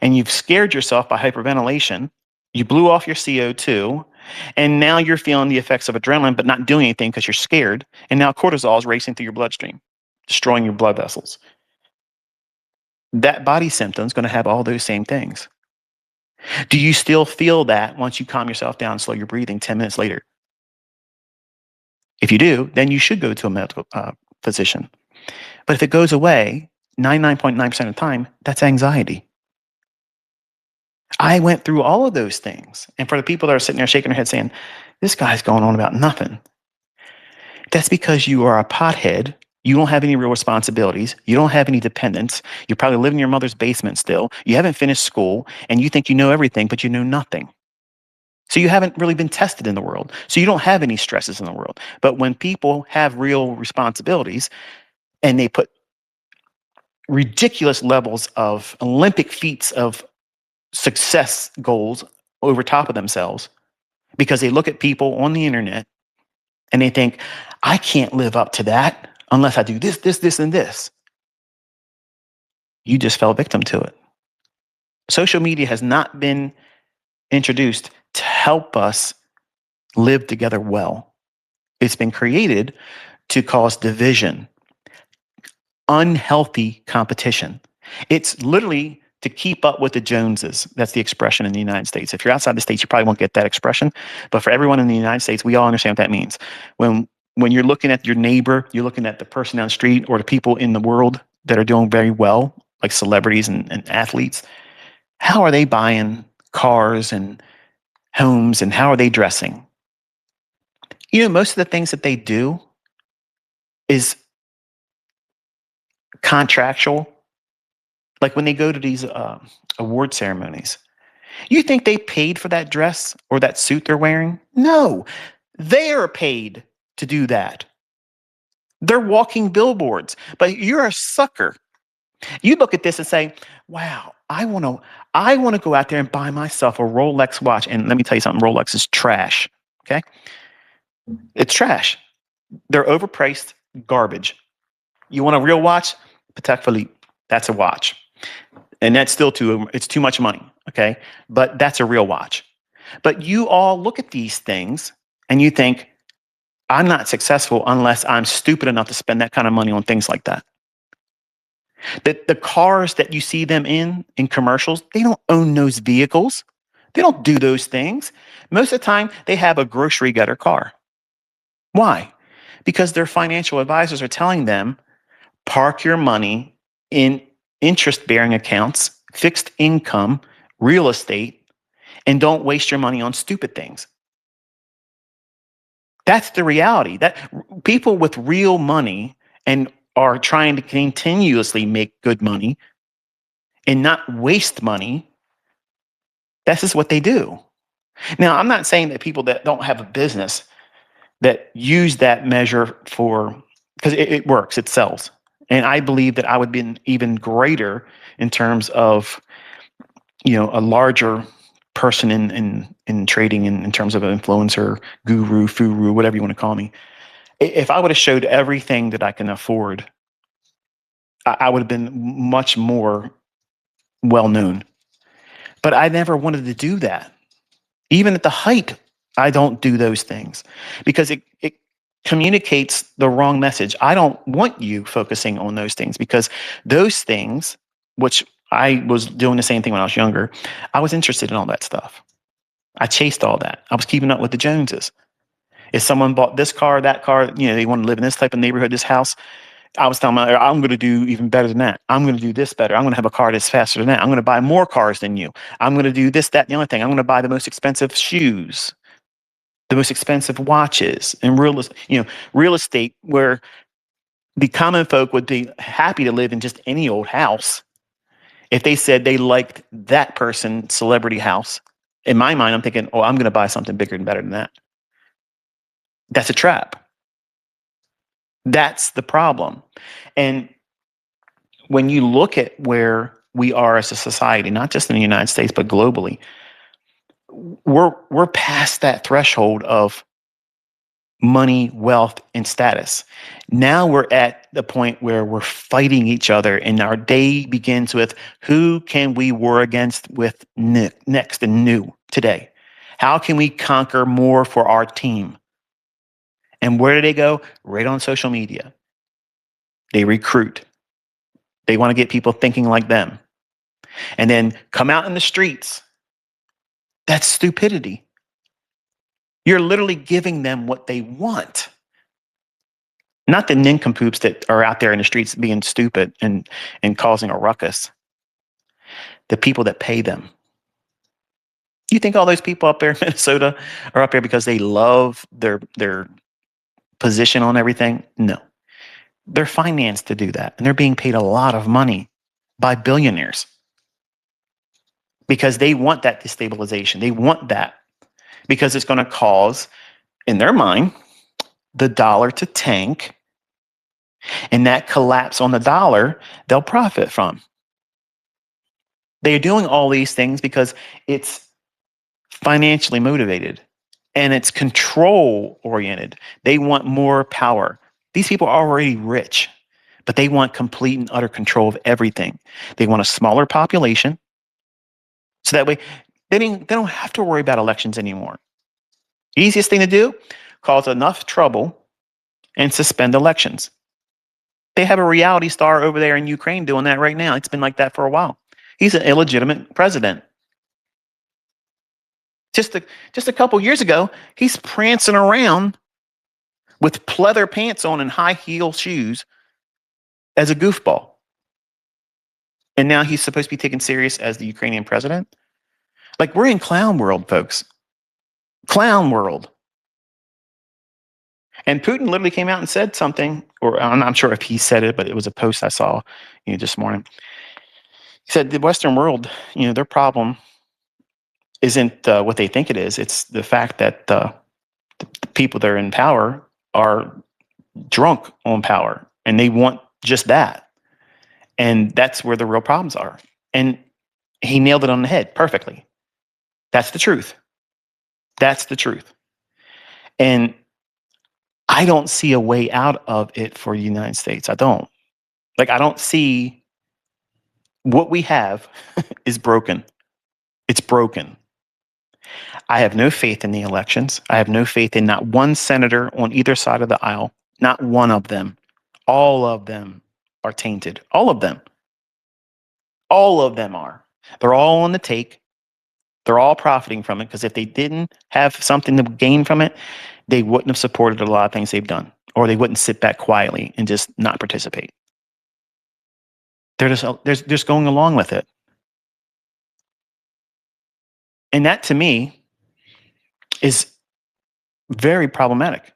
and you've scared yourself by hyperventilation. You blew off your CO2, and now you're feeling the effects of adrenaline, but not doing anything because you're scared. And now cortisol is racing through your bloodstream, destroying your blood vessels. That body symptom is going to have all those same things. Do you still feel that once you calm yourself down, slow your breathing 10 minutes later? If you do, then you should go to a medical physician. But if it goes away 99.9% of the time, that's anxiety. I went through all of those things. And for the people that are sitting there shaking their head saying, this guy's going on about nothing, that's because you are a pothead You don't have any real responsibilities. You don't have any dependents. You probably live in your mother's basement still. You haven't finished school and you think you know everything, but you know nothing. So you haven't really been tested in the world. So you don't have any stresses in the world. But when people have real responsibilities and they put ridiculous levels of Olympic feats of success goals over top of themselves because they look at people on the internet and they think, I can't live up to that unless I do this, this, this, and this. You just fell victim to it. Social media has not been introduced to help us live together well. It's been created to cause division, unhealthy competition. It's literally to keep up with the Joneses. That's the expression in the United States. If you're outside the States, you probably won't get that expression. But for everyone in the United States, we all understand what that means. When you're looking at your neighbor, you're looking at the person down the street or the people in the world that are doing very well, like celebrities and athletes. How are they buying cars and homes and how are they dressing? Most of the things that they do is contractual. Like when they go to these award ceremonies, you think they paid for that dress or that suit they're wearing? No, they are paid to do that. They're walking billboards, but you're a sucker. You look at this and say, wow, I want to go out there and buy myself a Rolex watch. And let me tell you something, Rolex is trash. Okay? It's trash. They're overpriced garbage. You want a real watch? Patek Philippe. That's a watch. And that's still it's too much money. Okay. But that's a real watch. But you all look at these things and you think, I'm not successful unless I'm stupid enough to spend that kind of money on things like that. The cars that you see them in commercials, they don't own those vehicles. They don't do those things. Most of the time, they have a grocery getter car. Why? Because their financial advisors are telling them, park your money in interest bearing accounts, fixed income, real estate, and don't waste your money on stupid things. That's the reality. That people with real money and are trying to continuously make good money and not waste money, that's just what they do. Now, I'm not saying that people that don't have a business that use that measure for, because it works, it sells. And I believe that I would be even greater in terms of, a larger person in trading in terms of an influencer, guru, furu, whatever you want to call me. If I would have showed everything that I can afford, I would have been much more well known. But I never wanted to do that. Even at the height, I don't do those things because it communicates the wrong message. I don't want you focusing on those things because those things, which I was doing the same thing when I was younger, I was interested in all that stuff. I chased all that. I was keeping up with the Joneses. If someone bought this car, that car, they want to live in this type of neighborhood, this house, I was telling them, I'm going to do even better than that. I'm going to do this better. I'm going to have a car that's faster than that. I'm going to buy more cars than you. I'm going to do this, that, and the other thing. I'm going to buy the most expensive shoes, the most expensive watches, and real estate where the common folk would be happy to live in just any old house if they said they liked that person's celebrity house. In my mind, I'm thinking, oh, I'm going to buy something bigger and better than that. That's a trap. That's the problem. And when you look at where we are as a society, not just in the United States, but globally, we're past that threshold of money, wealth, and status. Now we're at the point where we're fighting each other, and our day begins with who can we war against with next and new today? How can we conquer more for our team? And where do they go? Right on social media. They recruit. They want to get people thinking like them. And then come out in the streets. That's stupidity. You're literally giving them what they want. Not the nincompoops that are out there in the streets being stupid and causing a ruckus. The people that pay them. You think all those people up there in Minnesota are up there because they love their position on everything? No. They're financed to do that, and they're being paid a lot of money by billionaires because they want that destabilization. They want that because it's going to cause, in their mind, the dollar to tank, and that collapse on the dollar they'll profit from. They're doing all these things because it's financially motivated and it's control oriented. They want more power. These people are already rich, but they want complete and utter control of everything. They want a smaller population so that way they don't have to worry about elections anymore. Easiest thing to do, cause enough trouble and suspend elections. They have a reality star over there in Ukraine doing that right now. It's been like that for a while. He's an illegitimate president. Just a couple years ago, he's prancing around with pleather pants on and high heel shoes as a goofball. And now he's supposed to be taken serious as the Ukrainian president. Like, we're in clown world, folks. Clown world. And Putin literally came out and said something, or I'm not sure if he said it, but it was a post I saw, this morning. He said the Western world, their problem isn't what they think it is. It's the fact that the people that are in power are drunk on power, and they want just that. And that's where the real problems are. And he nailed it on the head perfectly. That's the truth. That's the truth. And I don't see a way out of it for the United States. I don't. I don't see what we have is broken. It's broken. I have no faith in the elections. I have no faith in not one senator on either side of the aisle. Not one of them. All of them are tainted. All of them. All of them are. They're all on the take. They're all profiting from it because if they didn't have something to gain from it, they wouldn't have supported a lot of things they've done, or they wouldn't sit back quietly and just not participate. They're just going along with it. And that, to me, is very problematic.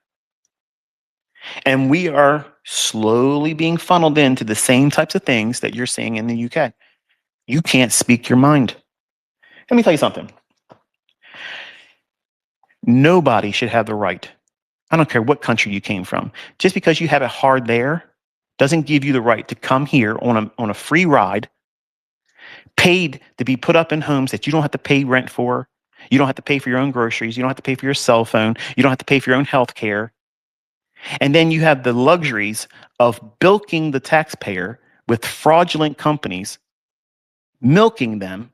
And we are slowly being funneled into the same types of things that you're seeing in the UK. You can't speak your mind. Let me tell you something. Nobody should have the right, I don't care what country you came from, just because you have it hard there doesn't give you the right to come here on a free ride, paid to be put up in homes that you don't have to pay rent for. You don't have to pay for your own groceries. You don't have to pay for your cell phone. You don't have to pay for your own health care. And then you have the luxuries of bilking the taxpayer with fraudulent companies, milking them,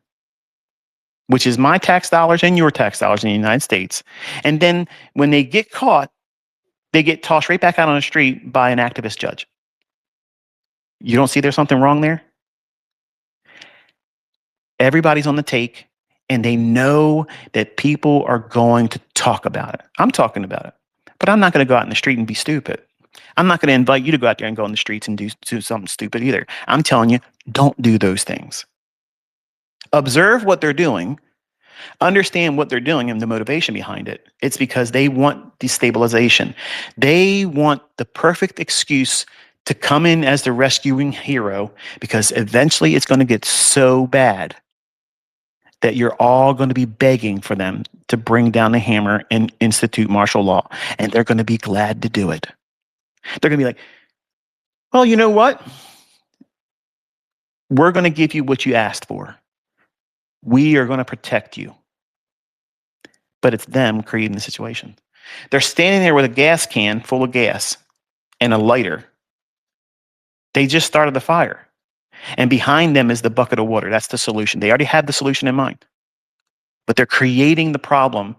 which is my tax dollars and your tax dollars in the United States. And then when they get caught, they get tossed right back out on the street by an activist judge. You don't see there's something wrong there? Everybody's on the take, and they know that people are going to talk about it. I'm talking about it, but I'm not going to go out in the street and be stupid. I'm not going to invite you to go out there and go in the streets and do something stupid either. I'm telling you, don't do those things. Observe what they're doing, understand what they're doing and the motivation behind it. It's because they want destabilization. They want the perfect excuse to come in as the rescuing hero, because eventually it's going to get so bad that you're all going to be begging for them to bring down the hammer and institute martial law. And they're going to be glad to do it. They're going to be like, well, you know what? We're going to give you what you asked for. We are going to protect you. But it's them creating the situation. They're standing there with a gas can full of gas and a lighter. They just started the fire. And behind them is the bucket of water. That's the solution. They already had the solution in mind. But they're creating the problem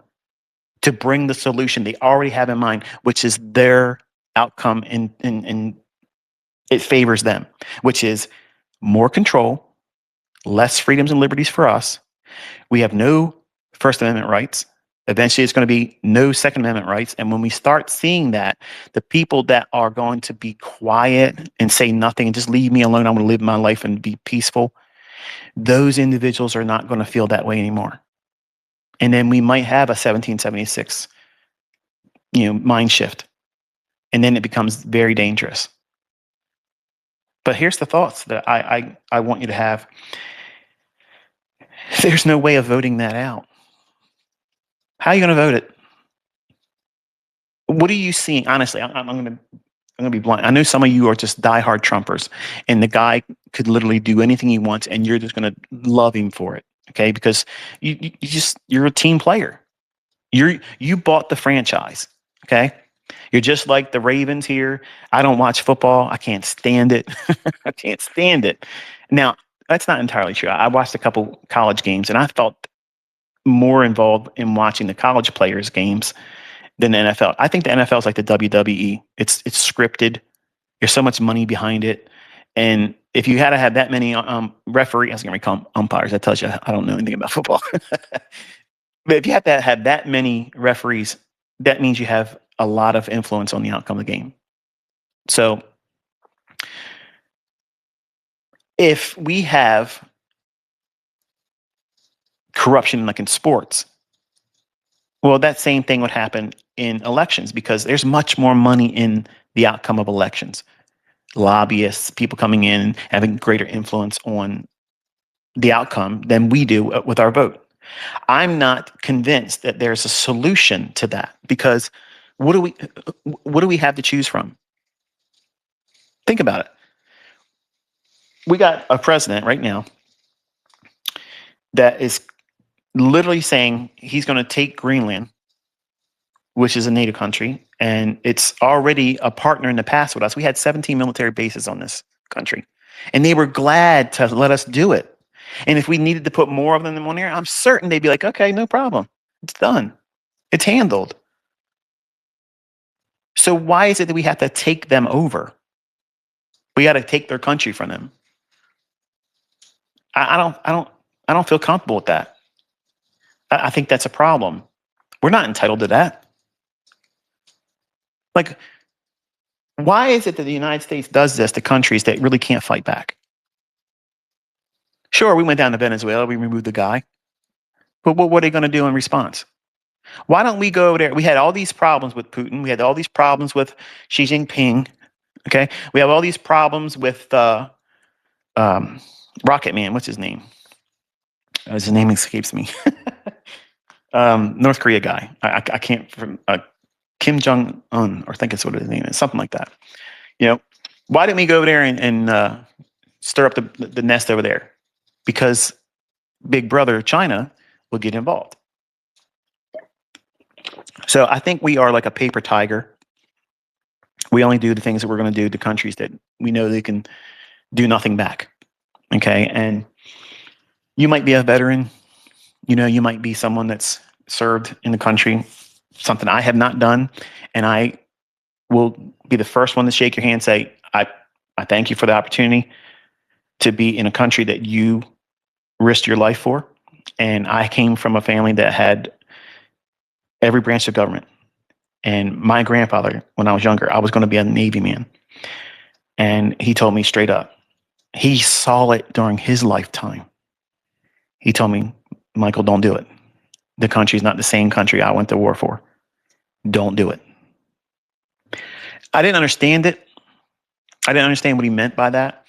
to bring the solution they already have in mind, which is their outcome, and it favors them, which is more control, less freedoms and liberties for us. We have no First Amendment rights. Eventually, it's going to be no Second Amendment rights. And when we start seeing that, the people that are going to be quiet and say nothing and just leave me alone, I'm going to live my life and be peaceful, those individuals are not going to feel that way anymore. And then we might have a 1776, mind shift. And then it becomes very dangerous. But here's the thoughts that I want you to have. There's no way of voting that out. How are you going to vote it? What are you seeing? Honestly, I'm going to be blunt. I know some of you are just diehard Trumpers, and the guy could literally do anything he wants, and you're just going to love him for it. Okay, because you're a team player. You bought the franchise. Okay, you're just like the Ravens here. I don't watch football. I can't stand it. I can't stand it. Now, that's not entirely true. I watched a couple college games, and I felt more involved in watching the college players' games than the NFL. I think the NFL is like the WWE. It's scripted. There's so much money behind it, and if you had to have that many referee, I was going to call them umpires. That tells you I don't know anything about football. But if you have to have that many referees, that means you have a lot of influence on the outcome of the game. So if we have corruption like in sports, well, that same thing would happen in elections because there's much more money in the outcome of elections. Lobbyists, people coming in and having greater influence on the outcome than we do with our vote. I'm not convinced that there's a solution to that because what do we have to choose from? Think about it. We got a president right now that is literally saying he's going to take Greenland, which is a NATO country, and it's already a partner in the past with us. We had 17 military bases on this country, and they were glad to let us do it. And if we needed to put more of them on there, I'm certain they'd be like, okay, no problem. It's done. It's handled. So why is it that we have to take them over? We got to take their country from them. I don't feel comfortable with that. I think that's a problem. We're not entitled to that. Like, why is it that the United States does this to countries that really can't fight back? Sure, we went down to Venezuela, we removed the guy. But what are they going to do in response? Why don't we go there? We had all these problems with Putin. We had all these problems with Xi Jinping. Okay. We have all these problems with Rocket Man. What's his name? His name escapes me. North Korea guy. I can't. Kim Jong Un, or I think it's what his name is. Something like that. You know, why didn't we go over there and stir up the nest over there? Because Big Brother China will get involved. So I think we are like a paper tiger. We only do the things that we're going to do to countries that we know they can do nothing back. Okay. And you might be a veteran. You might be someone that's served in the country, something I have not done. And I will be the first one to shake your hand and say, I thank you for the opportunity to be in a country that you risked your life for. And I came from a family that had every branch of government. And my grandfather, when I was younger, I was going to be a Navy man. And he told me straight up, he saw it during his lifetime. He told me, Michael, don't do it. The country's not the same country I went to war for. Don't do it. I didn't understand it. I didn't understand what he meant by that.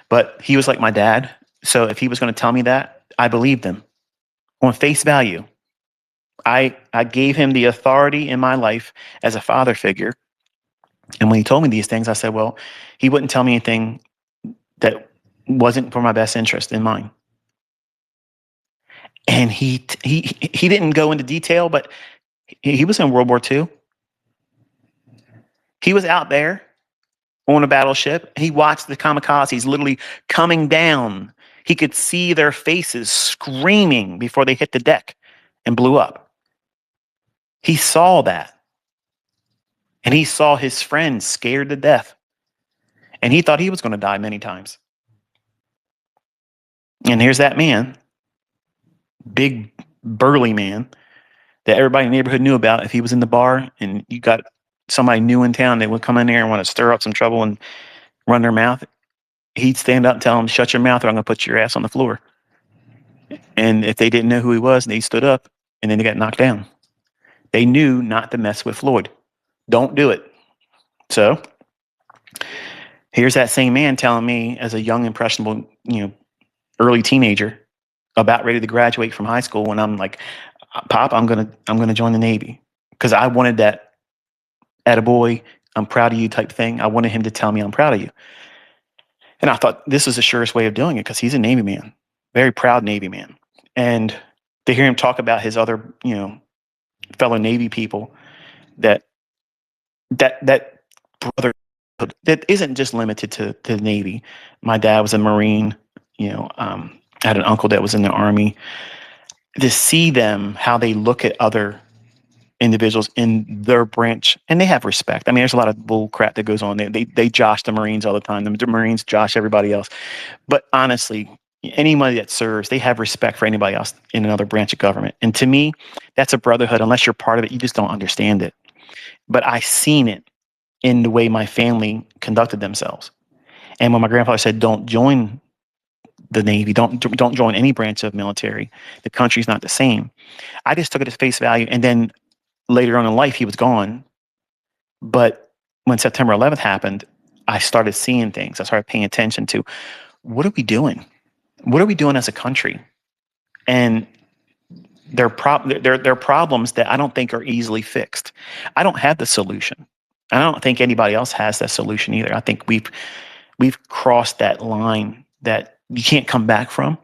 But he was like my dad. So if he was going to tell me that, I believed him. On face value, I gave him the authority in my life as a father figure. And when he told me these things, I said, well, he wouldn't tell me anything that wasn't for my best interest in mind. And he didn't go into detail, but he was in World War II. He was out there on a battleship. He watched the kamikazes literally coming down. He could see their faces screaming before they hit the deck and blew up. He saw that. And he saw his friends scared to death. And he thought he was going to die many times. And here's that man, big, burly man, that everybody in the neighborhood knew about. If he was in the bar and you got somebody new in town that would come in there and want to stir up some trouble and run their mouth, he'd stand up and tell them, shut your mouth or I'm going to put your ass on the floor. And if they didn't know who he was, they stood up and then they got knocked down. They knew not to mess with Floyd. Don't do it. So Here's that same man telling me as a young, impressionable, early teenager, about ready to graduate from high school, when I'm like, Pop, I'm gonna join the Navy because I wanted that attaboy, I'm proud of you type thing. I wanted him to tell me I'm proud of you. And I thought this was the surest way of doing it because he's a Navy man, very proud Navy man. And to hear him talk about his other, fellow Navy people, that that brotherhood that isn't just limited to the Navy. My dad was a Marine. I had an uncle that was in the Army. To see them, how they look at other individuals in their branch, and they have respect. I mean, there's a lot of bull crap that goes on. They josh the Marines all the time. The Marines josh everybody else. But honestly, anybody that serves, they have respect for anybody else in another branch of government. And to me, that's a brotherhood. Unless you're part of it, you just don't understand it. But I seen it in the way my family conducted themselves. And when my grandfather said, "Don't join the Navy, don't join any branch of military. The country's not the same." I just took it as face value. And then later on in life, he was gone. But when September 11th happened, I started seeing things. I started paying attention to, what are we doing? What are we doing as a country? And they're problems that I don't think are easily fixed. I don't have the solution. I don't think anybody else has that solution either. I think we've crossed that line that you can't come back from,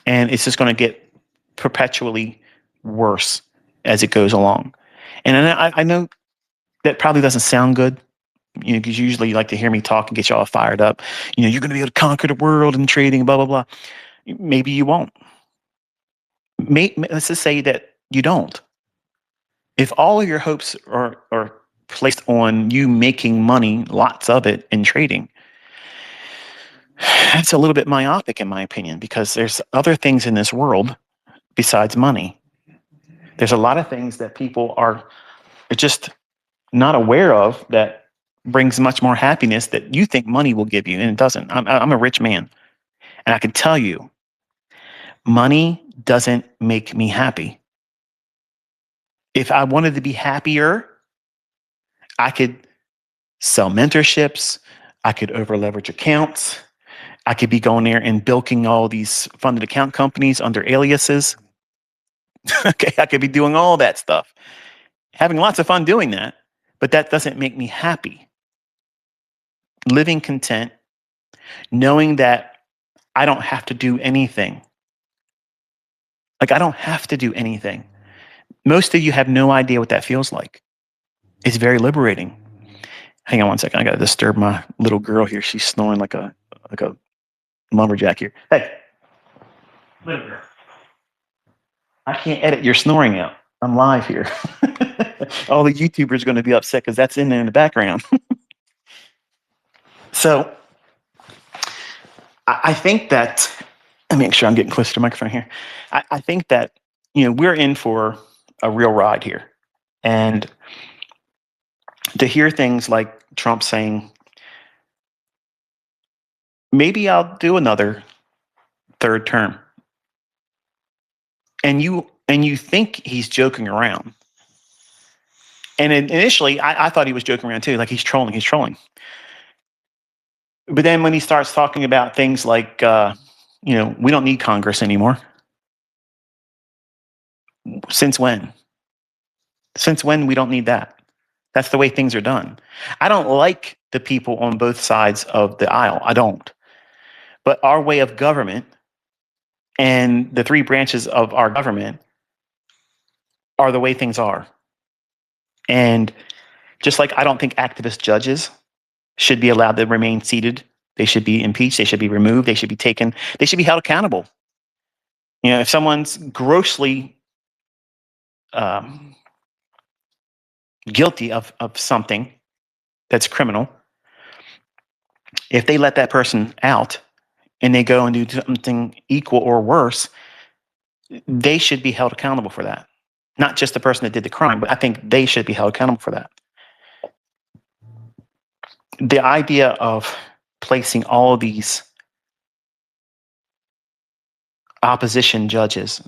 and it's just going to get perpetually worse as it goes along. And I know that probably doesn't sound good, because usually you like to hear me talk and get you all fired up. You're going to be able to conquer the world in trading, blah blah blah. Maybe you won't. Let's just say that you don't. If all of your hopes are placed on you making money, lots of it, in trading, that's a little bit myopic in my opinion, because there's other things in this world besides money. There's a lot of things that people are just not aware of that brings much more happiness that you think money will give you, and it doesn't. I'm a rich man, and I can tell you, money doesn't make me happy. If I wanted to be happier, I could sell mentorships. I could over leverage accounts. I could be going there and bilking all these funded account companies under aliases. Okay, I could be doing all that stuff, having lots of fun doing that, but that doesn't make me happy. Living content, knowing that I don't have to do anything. Like, I don't have to do anything. Most of you have no idea what that feels like. It's very liberating. Hang on one second. I got to disturb my little girl here. She's snoring like a lumberjack here. Hey, little girl. I can't edit your snoring out. I'm live here. All the YouTubers are going to be upset because that's in there in the background. So I think that, let me make sure I'm getting close to the microphone here. I think that, we're in for a real ride here. And to hear things like Trump saying, maybe I'll do another third term. And you think he's joking around. And initially, I thought he was joking around too, like he's trolling. But then when he starts talking about things like, we don't need Congress anymore. Since when? Since when we don't need that? That's the way things are done. I don't like the people on both sides of the aisle. I don't. But our way of government and the three branches of our government are the way things are. And just like I don't think activist judges should be allowed to remain seated, they should be impeached, they should be removed, they should be taken, they should be held accountable. If someone's grossly guilty of something that's criminal, if they let that person out and they go and do something equal or worse, they should be held accountable for that. Not just the person that did the crime, but I think they should be held accountable for that. The idea of placing all of these opposition judges,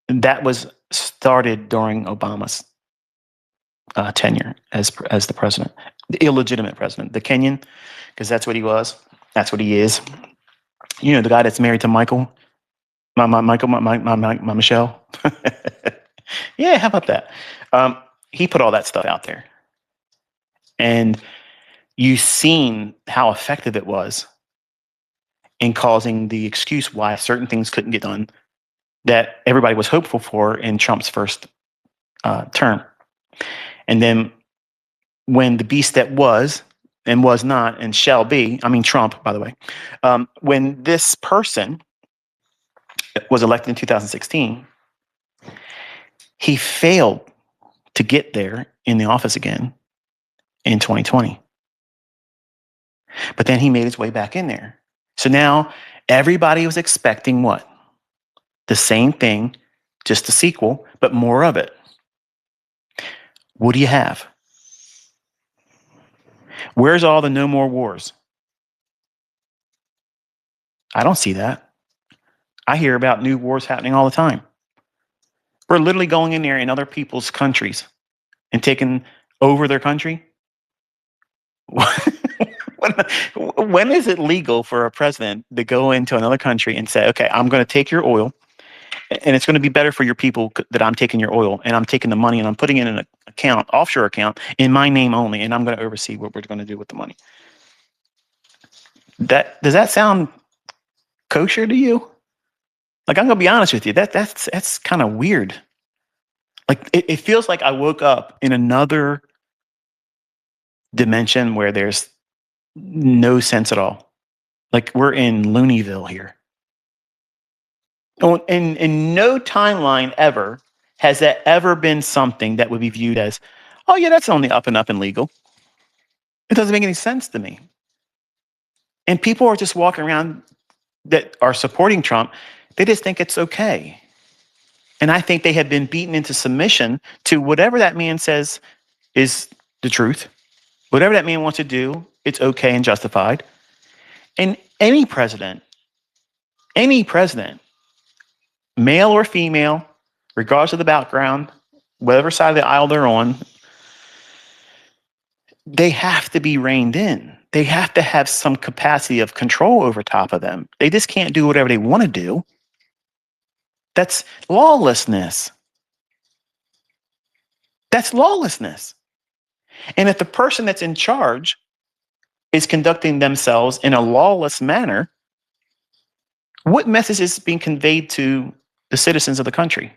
that was started during Obama's tenure as the president. the illegitimate president, the Kenyan, because that's what he was. That's what he is. You know, the guy that's married to Michael, my Michelle. Yeah, how about that? Um, he put all that stuff out there, and you've seen how effective it was in causing the excuse why certain things couldn't get done that everybody was hopeful for in Trump's first term. And then when the beast that was and was not and shall be, I mean, Trump, by the way, when this person was elected in 2016, he failed to get there in the office again in 2020. But then he made his way back in there. So now everybody was expecting what? The same thing, just a sequel, but more of it. What do you have? Where's all the no more wars? I don't see that. I hear about new wars happening all the time. We're literally going in there in other people's countries and taking over their country. When is it legal for a president to go into another country and say, okay, I'm going to take your oil and it's going to be better for your people that I'm taking your oil and I'm taking the money and I'm putting it in an account, offshore account, in my name only, and I'm going to oversee what we're going to do with the money. Does that sound kosher to you? Like, I'm going to be honest with you, that's kind of weird. Like, it feels like I woke up in another dimension where there's no sense at all. Like, we're in Looneyville here. In no timeline ever has that ever been something that would be viewed as, oh yeah, that's only up and legal. It doesn't make any sense to me. And people are just walking around that are supporting Trump. They just think it's okay. And I think they have been beaten into submission to whatever that man says is the truth. Whatever that man wants to do, it's okay and justified. And any president, male or female, regardless of the background, whatever side of the aisle they're on, they have to be reined in. They have to have some capacity of control over top of them. They just can't do whatever they want to do. That's lawlessness. That's lawlessness. And if the person that's in charge is conducting themselves in a lawless manner, what message is being conveyed to the citizens of the country?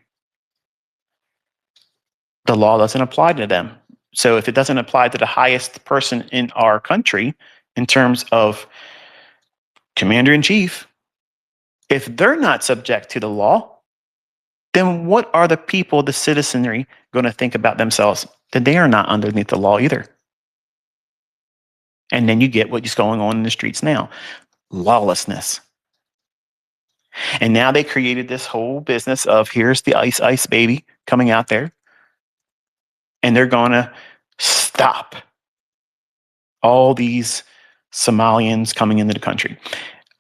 The law doesn't apply to them. So if it doesn't apply to the highest person in our country in terms of commander in chief, if they're not subject to the law, then what are the people, the citizenry, going to think about themselves? That they are not underneath the law either. And then you get what is going on in the streets now. Lawlessness. And now they created this whole business of here's the ice baby coming out there. And they're going to stop all these Somalians coming into the country.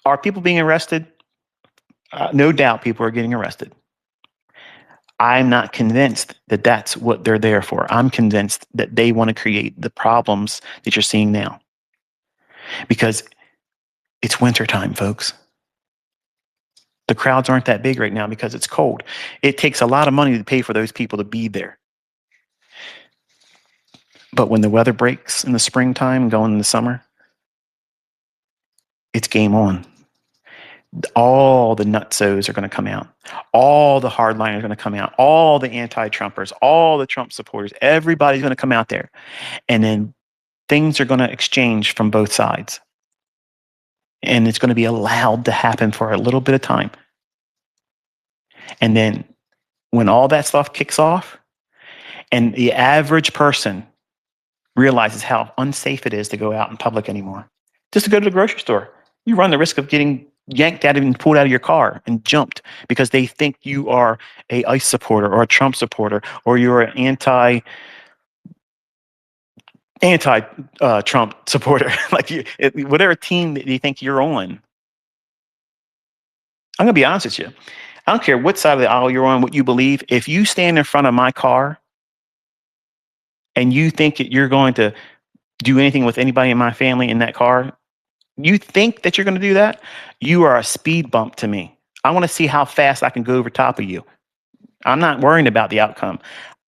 Are people being arrested? No doubt people are getting arrested. I'm not convinced that that's what they're there for. I'm convinced that they want to create the problems that you're seeing now. Because it's wintertime, folks. The crowds aren't that big right now because it's cold. It takes a lot of money to pay for those people to be there. But when the weather breaks in the springtime and going in the summer, it's game on. All the nutsos are going to come out. All the hardliners are going to come out. All the anti-Trumpers, all the Trump supporters, everybody's going to come out there. And then things are going to exchange from both sides. And it's going to be allowed to happen for a little bit of time. And then when all that stuff kicks off and the average person realizes how unsafe it is to go out in public anymore, just to go to the grocery store, you run the risk of getting yanked out and pulled out of your car and jumped because they think you are a ICE supporter or a Trump supporter or you're an anti-Trump supporter, like whatever team that you think you're on. I'm going to be honest with you. I don't care what side of the aisle you're on, what you believe. If you stand in front of my car and you think that you're going to do anything with anybody in my family in that car, you think that you're going to do that? You are a speed bump to me. I want to see how fast I can go over top of you. I'm not worrying about the outcome.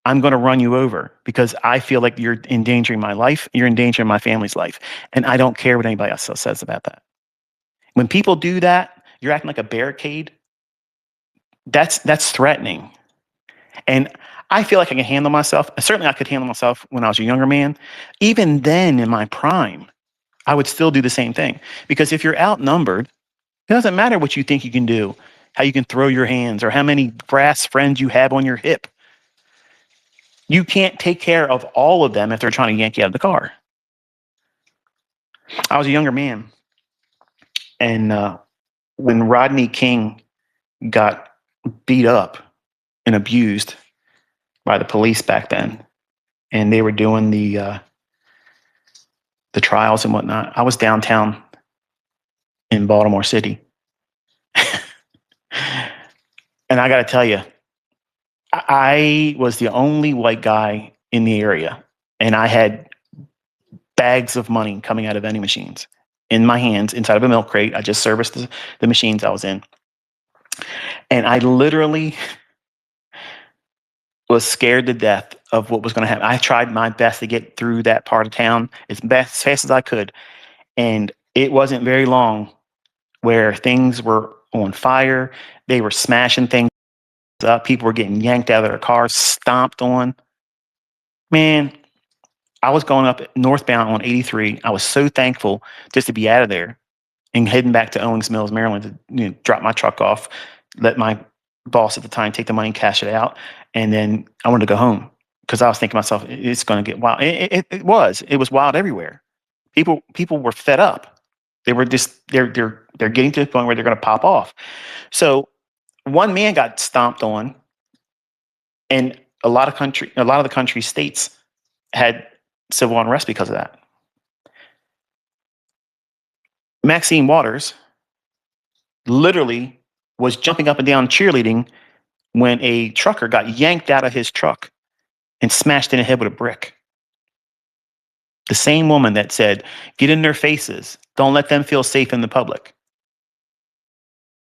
I'm going to run you over because I feel like you're endangering my life. You're endangering my family's life. And I don't care what anybody else says about that. When people do that, you're acting like a barricade. That's threatening. And I feel like I can handle myself. Certainly, I could handle myself when I was a younger man. Even then, in my prime, I would still do the same thing. Because if you're outnumbered, it doesn't matter what you think you can do, how you can throw your hands, or how many brass friends you have on your hip. You can't take care of all of them if they're trying to yank you out of the car. I was a younger man, and when Rodney King got beat up and abused by the police back then, and they were doing the trials and whatnot, I was downtown in Baltimore City, and I got to tell you, I was the only white guy in the area, and I had bags of money coming out of vending machines in my hands inside of a milk crate. I just serviced the machines I was in. And I literally was scared to death of what was going to happen. I tried my best to get through that part of town as fast as I could. And it wasn't very long where things were on fire. They were smashing things up. People were getting yanked out of their cars, stomped on. Man, I was going up northbound on 83. I was so thankful just to be out of there and heading back to Owings Mills, Maryland to drop my truck off, let my boss at the time take the money, cash it out, and then I wanted to go home because I was thinking to myself, it's going to get wild. It was. It was wild everywhere. People were fed up. They were just they're getting to the point where they're going to pop off. So one man got stomped on, and a lot of the country states had civil unrest because of that. Maxine Waters literally was jumping up and down cheerleading when a trucker got yanked out of his truck and smashed in the head with a brick. The same woman that said, get in their faces, don't let them feel safe in the public.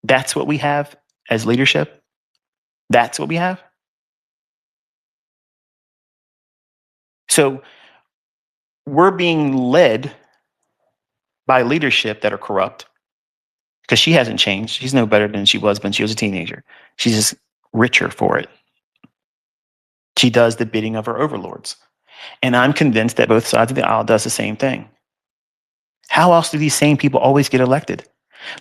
That's what we have as leadership. That's what we have. So we're being led by leadership that are corrupt because she hasn't changed. She's no better than she was when she was a teenager. She's just richer for it. She does the bidding of her overlords. And I'm convinced that both sides of the aisle does the same thing. How else do these same people always get elected?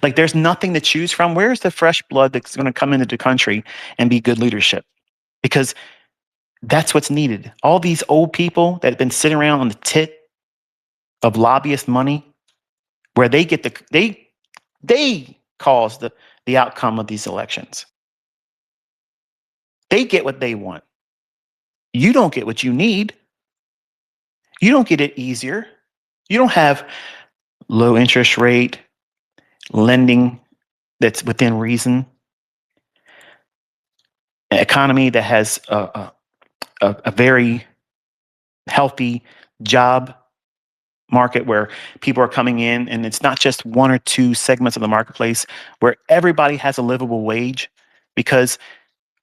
Like there's nothing to choose from. Where's the fresh blood that's going to come into the country and be good leadership? Because that's what's needed. All these old people that have been sitting around on the tit of lobbyist money, where they get they cause the outcome of these elections. They get what they want. You don't get what you need. You don't get it easier. You don't have low interest rate lending that's within reason, an economy that has a very healthy job market where people are coming in and it's not just one or two segments of the marketplace where everybody has a livable wage because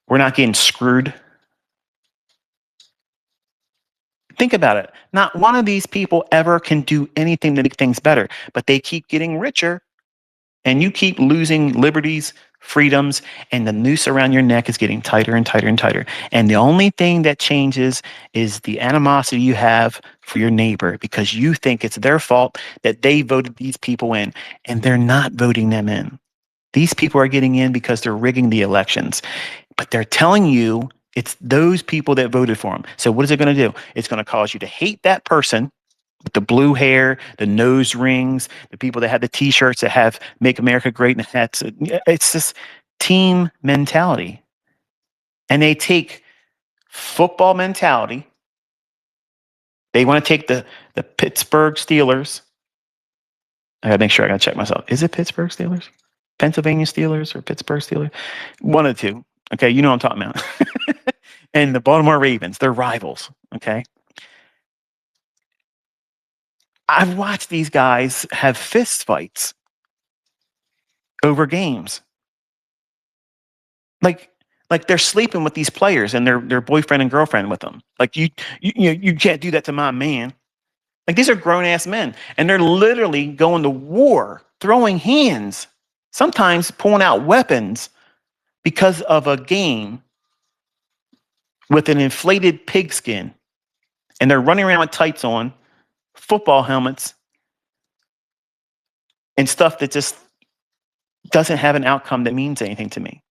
we're not getting screwed. Think about it. Not one of these people ever can do anything to make things better, but they keep getting richer and you keep losing liberties, freedoms, and the noose around your neck is getting tighter and tighter and tighter. And the only thing that changes is the animosity you have for your neighbor because you think it's their fault that they voted these people in, and they're not voting them in. These people are getting in because they're rigging the elections, but they're telling you it's those people that voted for them. So what is it going to do? It's going to cause you to hate that person with the blue hair, the nose rings, the people that have the T-shirts that have "Make America Great" and hats. It's this team mentality, and they take football mentality. They want to take the Pittsburgh Steelers. I gotta make sure. I gotta check myself. Is it Pittsburgh Steelers, Pennsylvania Steelers, or Pittsburgh Steelers? One of the two. Okay, you know what I'm talking about. And the Baltimore Ravens. They're rivals. Okay. I've watched these guys have fist fights over games. Like, like they're sleeping with these players and their boyfriend and girlfriend with them. Like you can't do that to my man. Like these are grown ass men, and they're literally going to war, throwing hands, sometimes pulling out weapons because of a game with an inflated pigskin, and they're running around with tights on, football helmets, and stuff that just doesn't have an outcome that means anything to me.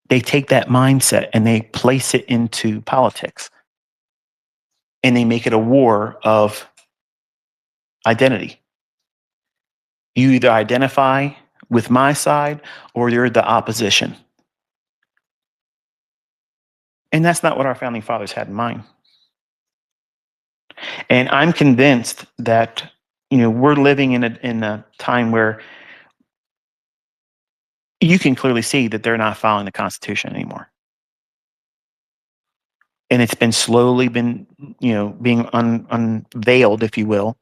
They take that mindset and they place it into politics, and they make it a war of identity. You either identify with my side or you're the opposition. And that's not what our founding fathers had in mind. And I'm convinced that we're living in a time where you can clearly see that they're not following the Constitution anymore. And it's been slowly been being unveiled, if you will,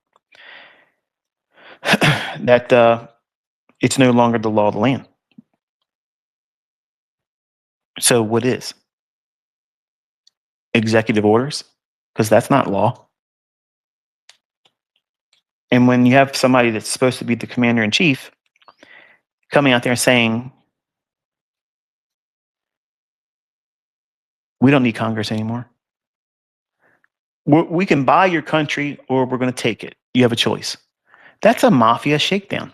that it's no longer the law of the land. So what is? Executive orders? Because that's not law. And when you have somebody that's supposed to be the commander in chief coming out there saying, we don't need Congress anymore. We can buy your country or we're going to take it. You have a choice. That's a mafia shakedown.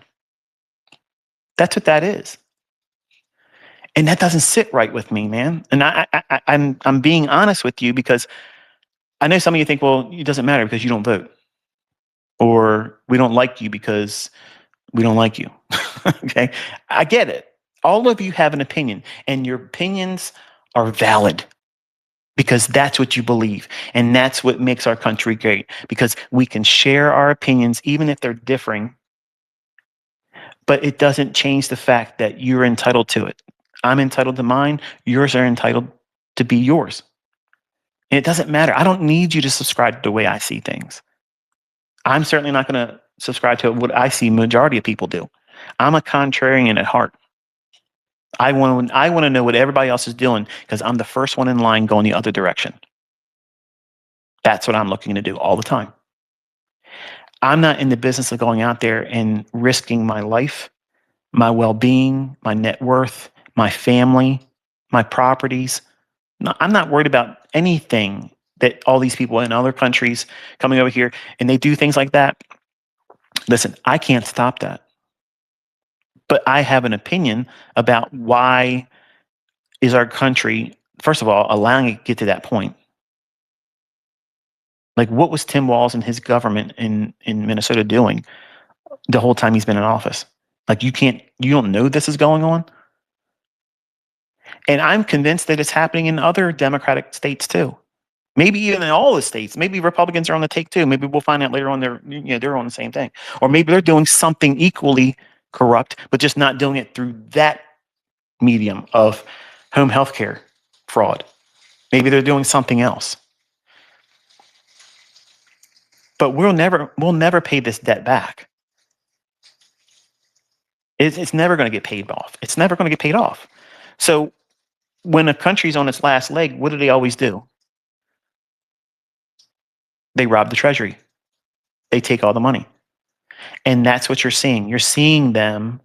That's what that is. And that doesn't sit right with me, man. And I'm being honest with you because I know some of you think, well, it doesn't matter because you don't vote. Or we don't like you because we don't like you. Okay? I get it. All of you have an opinion, and your opinions are valid because that's what you believe. And that's what makes our country great, because we can share our opinions even if they're differing, but it doesn't change the fact that you're entitled to it. I'm entitled to mine. Yours are entitled to be yours. And it doesn't matter. I don't need you to subscribe to the way I see things. I'm certainly not going to subscribe to what I see majority of people do. I'm a contrarian at heart. I want to know what everybody else is doing because I'm the first one in line going the other direction. That's what I'm looking to do all the time. I'm not in the business of going out there and risking my life, my well-being, my net worth, my family, my properties. No, I'm not worried about anything that all these people in other countries coming over here and they do things like that. Listen, I can't stop that. But I have an opinion about why is our country, first of all, allowing it to get to that point. Like, what was Tim Walz and his government in Minnesota doing the whole time he's been in office? Like, you don't know this is going on? And I'm convinced that it's happening in other Democratic states too. Maybe even in all the states. Maybe Republicans are on the take too. Maybe we'll find out later on they're on the same thing. Or maybe they're doing something equally corrupt, but just not doing it through that medium of home health care fraud. Maybe they're doing something else. But we'll never pay this debt back. It's never going to get paid off. It's never going to get paid off. So when a country's on its last leg, what do they always do? They rob the treasury. They take all the money. And that's what you're seeing. You're seeing them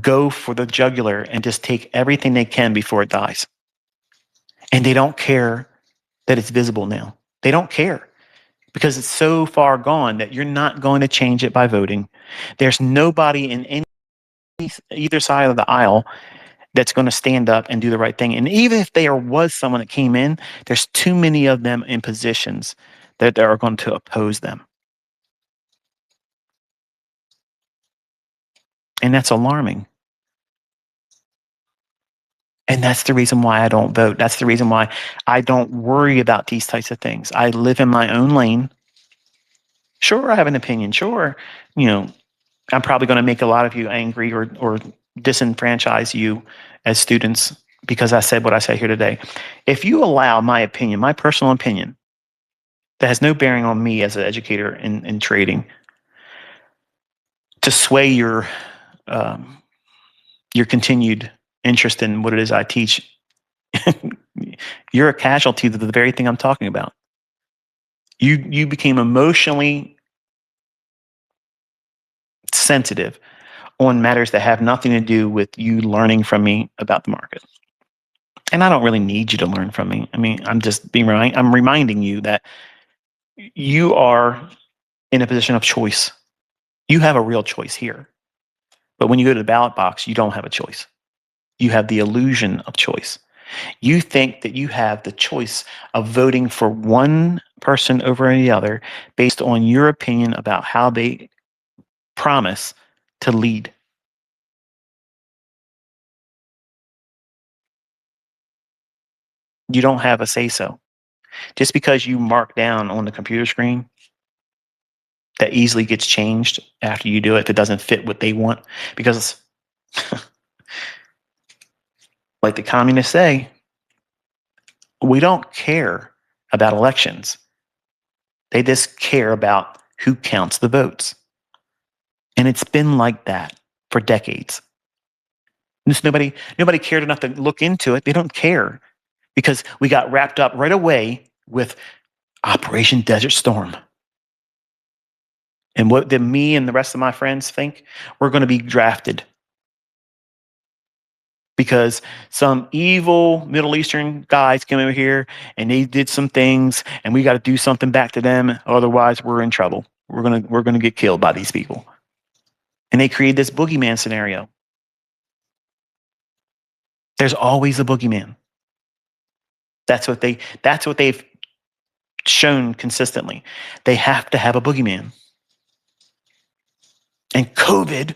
go for the jugular and just take everything they can before it dies. And they don't care that it's visible now. They don't care because it's so far gone that you're not going to change it by voting. There's nobody in either side of the aisle that's going to stand up and do the right thing. And even if there was someone that came in, there's too many of them in positions that are going to oppose them. And that's alarming. And that's the reason why I don't vote. That's the reason why I don't worry about these types of things. I live in my own lane. Sure, I have an opinion. Sure, I'm probably going to make a lot of you angry or disenfranchise you as students because I said what I say here today. If you allow my opinion, my personal opinion, that has no bearing on me as an educator in trading to sway um, your continued interest in what it is I teach. You're a casualty to the very thing I'm talking about. You became emotionally sensitive on matters that have nothing to do with you learning from me about the market. And I don't really need you to learn from me. I mean, I'm reminding you that you are in a position of choice. You have a real choice here. But when you go to the ballot box, you don't have a choice. You have the illusion of choice. You think that you have the choice of voting for one person over any other based on your opinion about how they promise to lead. You don't have a say so. Just because you mark down on the computer screen that easily gets changed after you do it, that doesn't fit what they want. Because, like the communists say, we don't care about elections. They just care about who counts the votes. And it's been like that for decades. Just nobody cared enough to look into it. They don't care because we got wrapped up right away with Operation Desert Storm. And what did me and the rest of my friends think? We're going to be drafted because some evil Middle Eastern guys came over here and they did some things and we got to do something back to them. Otherwise, we're in trouble. We're gonna get killed by these people. And they created this boogeyman scenario. There's always a boogeyman. That's what they've shown consistently. They have to have a boogeyman. And COVID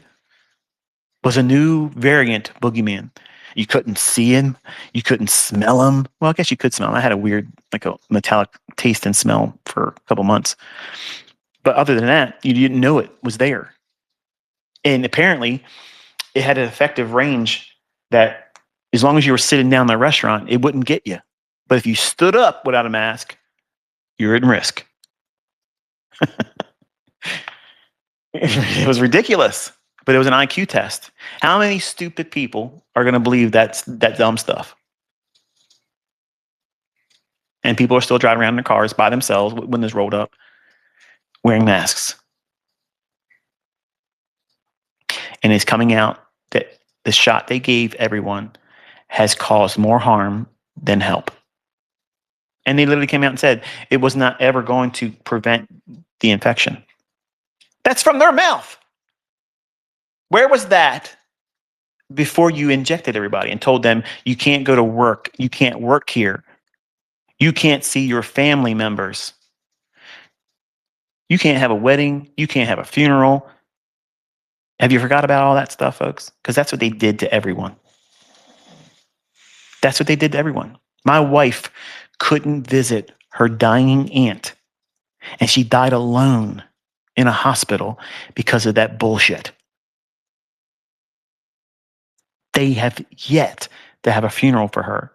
was a new variant boogeyman. You couldn't see him. You couldn't smell him. Well, I guess you could smell him. I had a weird, like a metallic taste and smell for a couple months. But other than that, you didn't know it was there. And apparently, it had an effective range that as long as you were sitting down in the restaurant, it wouldn't get you. But if you stood up without a mask, you're at risk. It was ridiculous, but it was an IQ test. How many stupid people are going to believe that dumb stuff? And people are still driving around in their cars by themselves with windows rolled up, wearing masks. And it's coming out that the shot they gave everyone has caused more harm than help. And they literally came out and said it was not ever going to prevent the infection. That's from their mouth. Where was that before you injected everybody and told them you can't go to work, you can't work here, you can't see your family members, you can't have a wedding, you can't have a funeral? Have you forgot about all that stuff, folks? Because that's what they did to everyone. That's what they did to everyone. My wife couldn't visit her dying aunt, and she died alone in a hospital because of that bullshit. They have yet to have a funeral for her,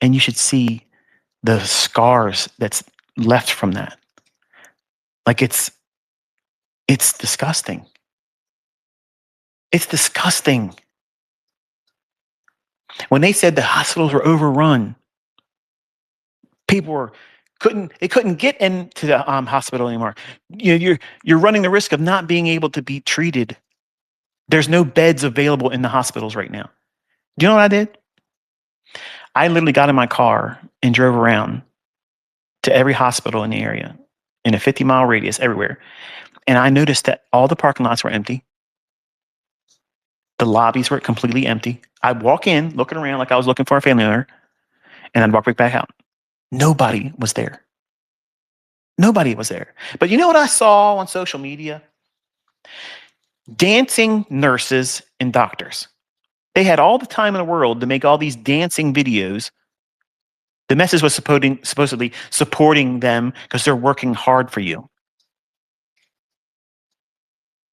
and you should see the scars that's left from that. Like it's disgusting. It's disgusting. When they said the hospitals were overrun, people were couldn't get into the hospital anymore. You're running the risk of not being able to be treated. There's no beds available in the hospitals right now. Do you know what I did? I literally got in my car and drove around to every hospital in the area in a 50-mile radius everywhere. And I noticed that all the parking lots were empty. The lobbies were completely empty. I'd walk in looking around like I was looking for a family member, and I'd walk right back out. Nobody was there. Nobody was there. But you know what I saw on social media? Dancing nurses and doctors. They had all the time in the world to make all these dancing videos. The message was supposedly supporting them because they're working hard for you.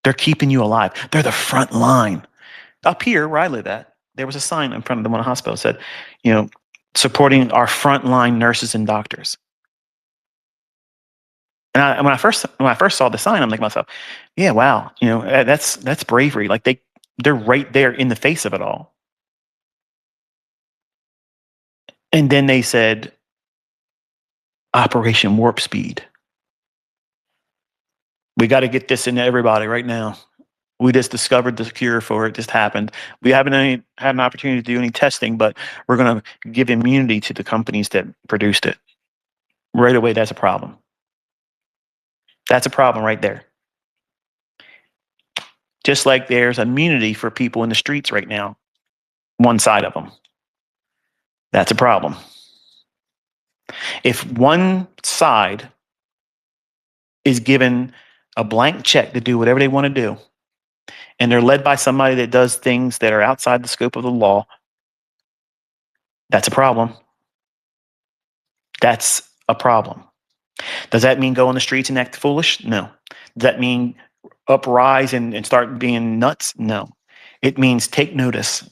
They're keeping you alive. They're the front line. Up here where I live at, there was a sign in front of the one hospital that said, supporting our frontline nurses and doctors. And when I first saw the sign, I'm like to myself, yeah, wow, that's bravery. Like they're right there in the face of it all. And then they said Operation Warp Speed. We got to get this into everybody right now. We just discovered the cure for it. Just happened. We haven't had an opportunity to do any testing, but we're going to give immunity to the companies that produced it. Right away, that's a problem. That's a problem right there. Just like there's immunity for people in the streets right now, one side of them. That's a problem. If one side is given a blank check to do whatever they want to do, and they're led by somebody that does things that are outside the scope of the law, that's a problem. That's a problem. Does that mean go on the streets and act foolish? No. Does that mean uprise and start being nuts? No. It means take notice.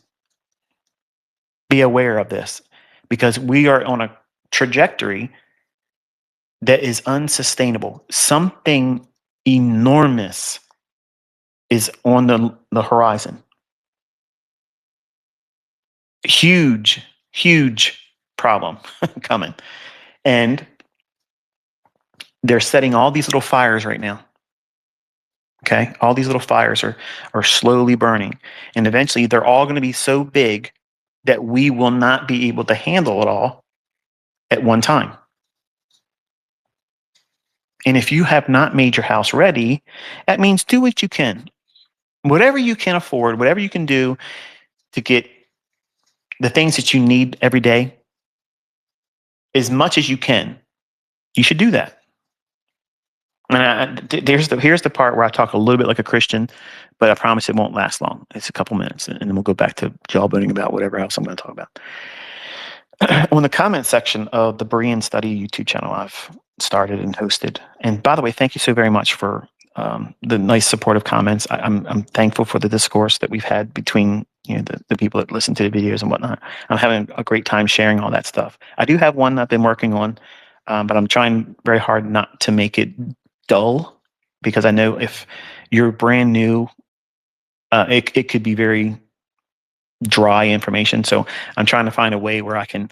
Be aware of this because we are on a trajectory that is unsustainable. Something enormous is on the horizon. Huge, huge problem coming. And they're setting all these little fires right now. Okay. All these little fires are slowly burning. And eventually they're all going to be so big that we will not be able to handle it all at one time. And if you have not made your house ready, that means do what you can. Whatever you can afford, whatever you can do to get the things that you need every day, as much as you can, you should do that. And here's the part where I talk a little bit like a Christian, but I promise it won't last long. It's a couple minutes, and then we'll go back to jawboning about whatever else I'm going to talk about. On the comment section of the Berean Study YouTube channel I've started and hosted, and by the way, thank you so very much for the nice supportive comments. I'm thankful for the discourse that we've had between the people that listen to the videos and whatnot. I'm having a great time sharing all that stuff. I do have one I've been working on, but I'm trying very hard not to make it dull because I know if you're brand new, it could be very dry information. So I'm trying to find a way where I can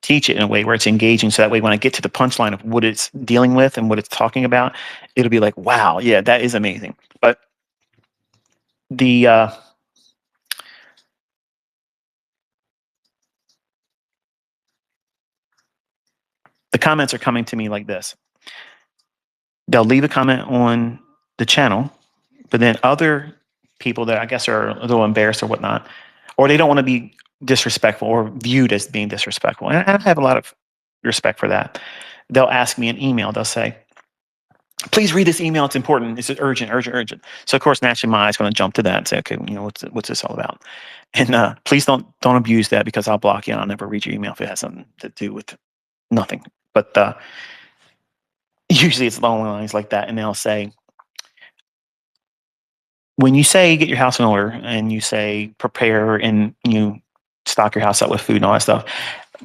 teach it in a way where it's engaging. So that way, when I get to the punchline of what it's dealing with and what it's talking about, it'll be like, wow, yeah, that is amazing. But the comments are coming to me like this. They'll leave a comment on the channel, but then other people that I guess are a little embarrassed or whatnot, or they don't want to be disrespectful or viewed as being disrespectful. And I have a lot of respect for that. They'll ask me an email. They'll say, please read this email. It's important. It's urgent, urgent, urgent. So of course, naturally, my eyes going to jump to that and say, okay, what's this all about? And please don't abuse that because I'll block you and I'll never read your email if it has something to do with nothing. But usually it's along lines like that, and they'll say, when you say get your house in order and you say prepare and you stock your house up with food and all that stuff,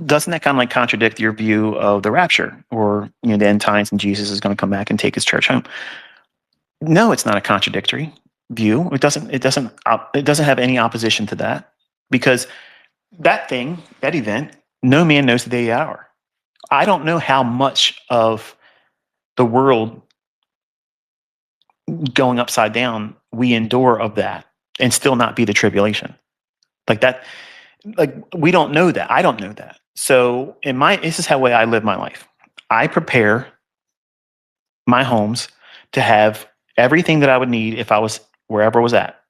doesn't that kind of like contradict your view of the rapture or the end times and Jesus is going to come back and take his church home? No, it's not a contradictory view. It doesn't have any opposition to that because that event, no man knows the day or hour. I don't know how much of the world going upside down we endure of that and still not be the tribulation. Like that, like we don't know that. I don't know that. So this is how way I live my life. I prepare my homes to have everything that I would need if I was wherever I was at.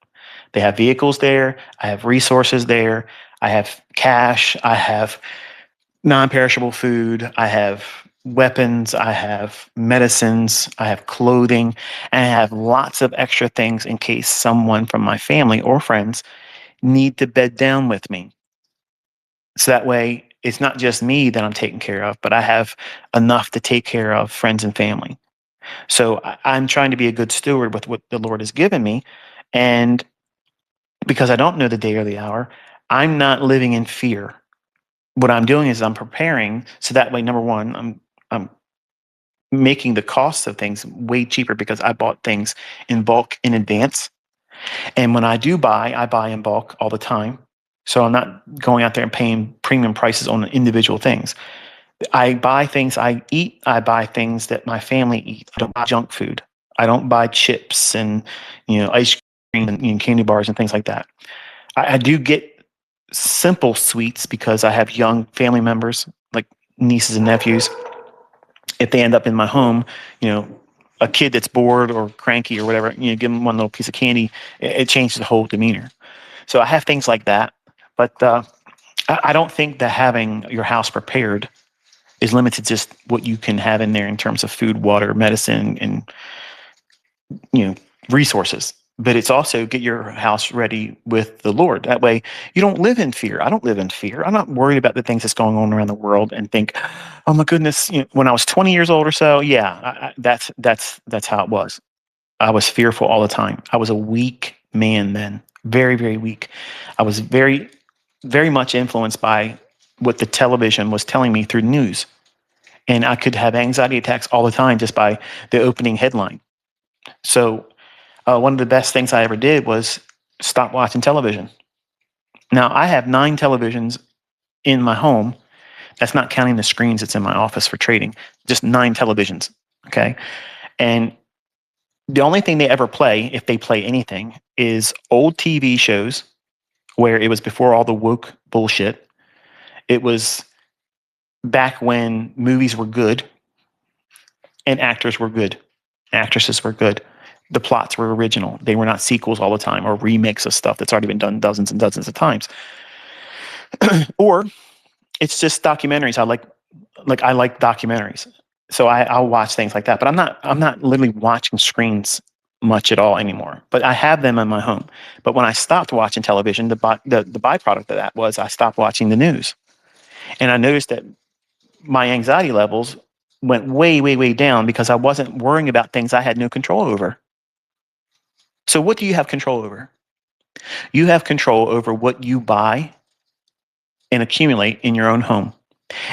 They have vehicles there. I have resources there. I have cash. I have non-perishable food. I have weapons. I have medicines. I have clothing. And I have lots of extra things in case someone from my family or friends need to bed down with me. So that way, it's not just me that I'm taking care of, but I have enough to take care of friends and family. So I'm trying to be a good steward with what the Lord has given me. And because I don't know the day or the hour, I'm not living in fear. What I'm doing is I'm preparing so that way, number one, I'm making the cost of things way cheaper because I bought things in bulk in advance. And when I do buy, I buy in bulk all the time. So I'm not going out there and paying premium prices on individual things. I buy things I eat. I buy things that my family eats. I don't buy junk food. I don't buy chips and ice cream and candy bars and things like that. I do get simple sweets because I have young family members like nieces and nephews. If they end up in my home, you know, a kid that's bored or cranky or whatever, give them one little piece of candy, it changes the whole demeanor. So I have things like that, but I don't think that having your house prepared is limited to just what you can have in there in terms of food, water, medicine, and you know resources. But it's also get your house ready with the Lord. That way, you don't live in fear. I don't live in fear. I'm not worried about the things that's going on around the world and think, "Oh my goodness!" When I was 20 years old or so, yeah, that's how it was. I was fearful all the time. I was a weak man then, very very weak. I was very much influenced by what the television was telling me through news, and I could have anxiety attacks all the time just by the opening headline. So one of the best things I ever did was stop watching television. Now I have 9 televisions in my home. That's not counting the screens that's in my office for trading. Just 9 televisions. Okay, and the only thing they ever play, if they play anything, is old TV shows where it was before all the woke bullshit. It was back when movies were good and actors were good, actresses were good. The plots were original. They were not sequels all the time or remakes of stuff that's already been done dozens and dozens of times. Or it's just documentaries. I like documentaries. So I'll watch things like that. But I'm not literally watching screens much at all anymore. But I have them in my home. But when I stopped watching television, the byproduct of that was I stopped watching the news. And I noticed that my anxiety levels went way, way, way down because I wasn't worrying about things I had no control over. So what do you have control over? You have control over what you buy and accumulate in your own home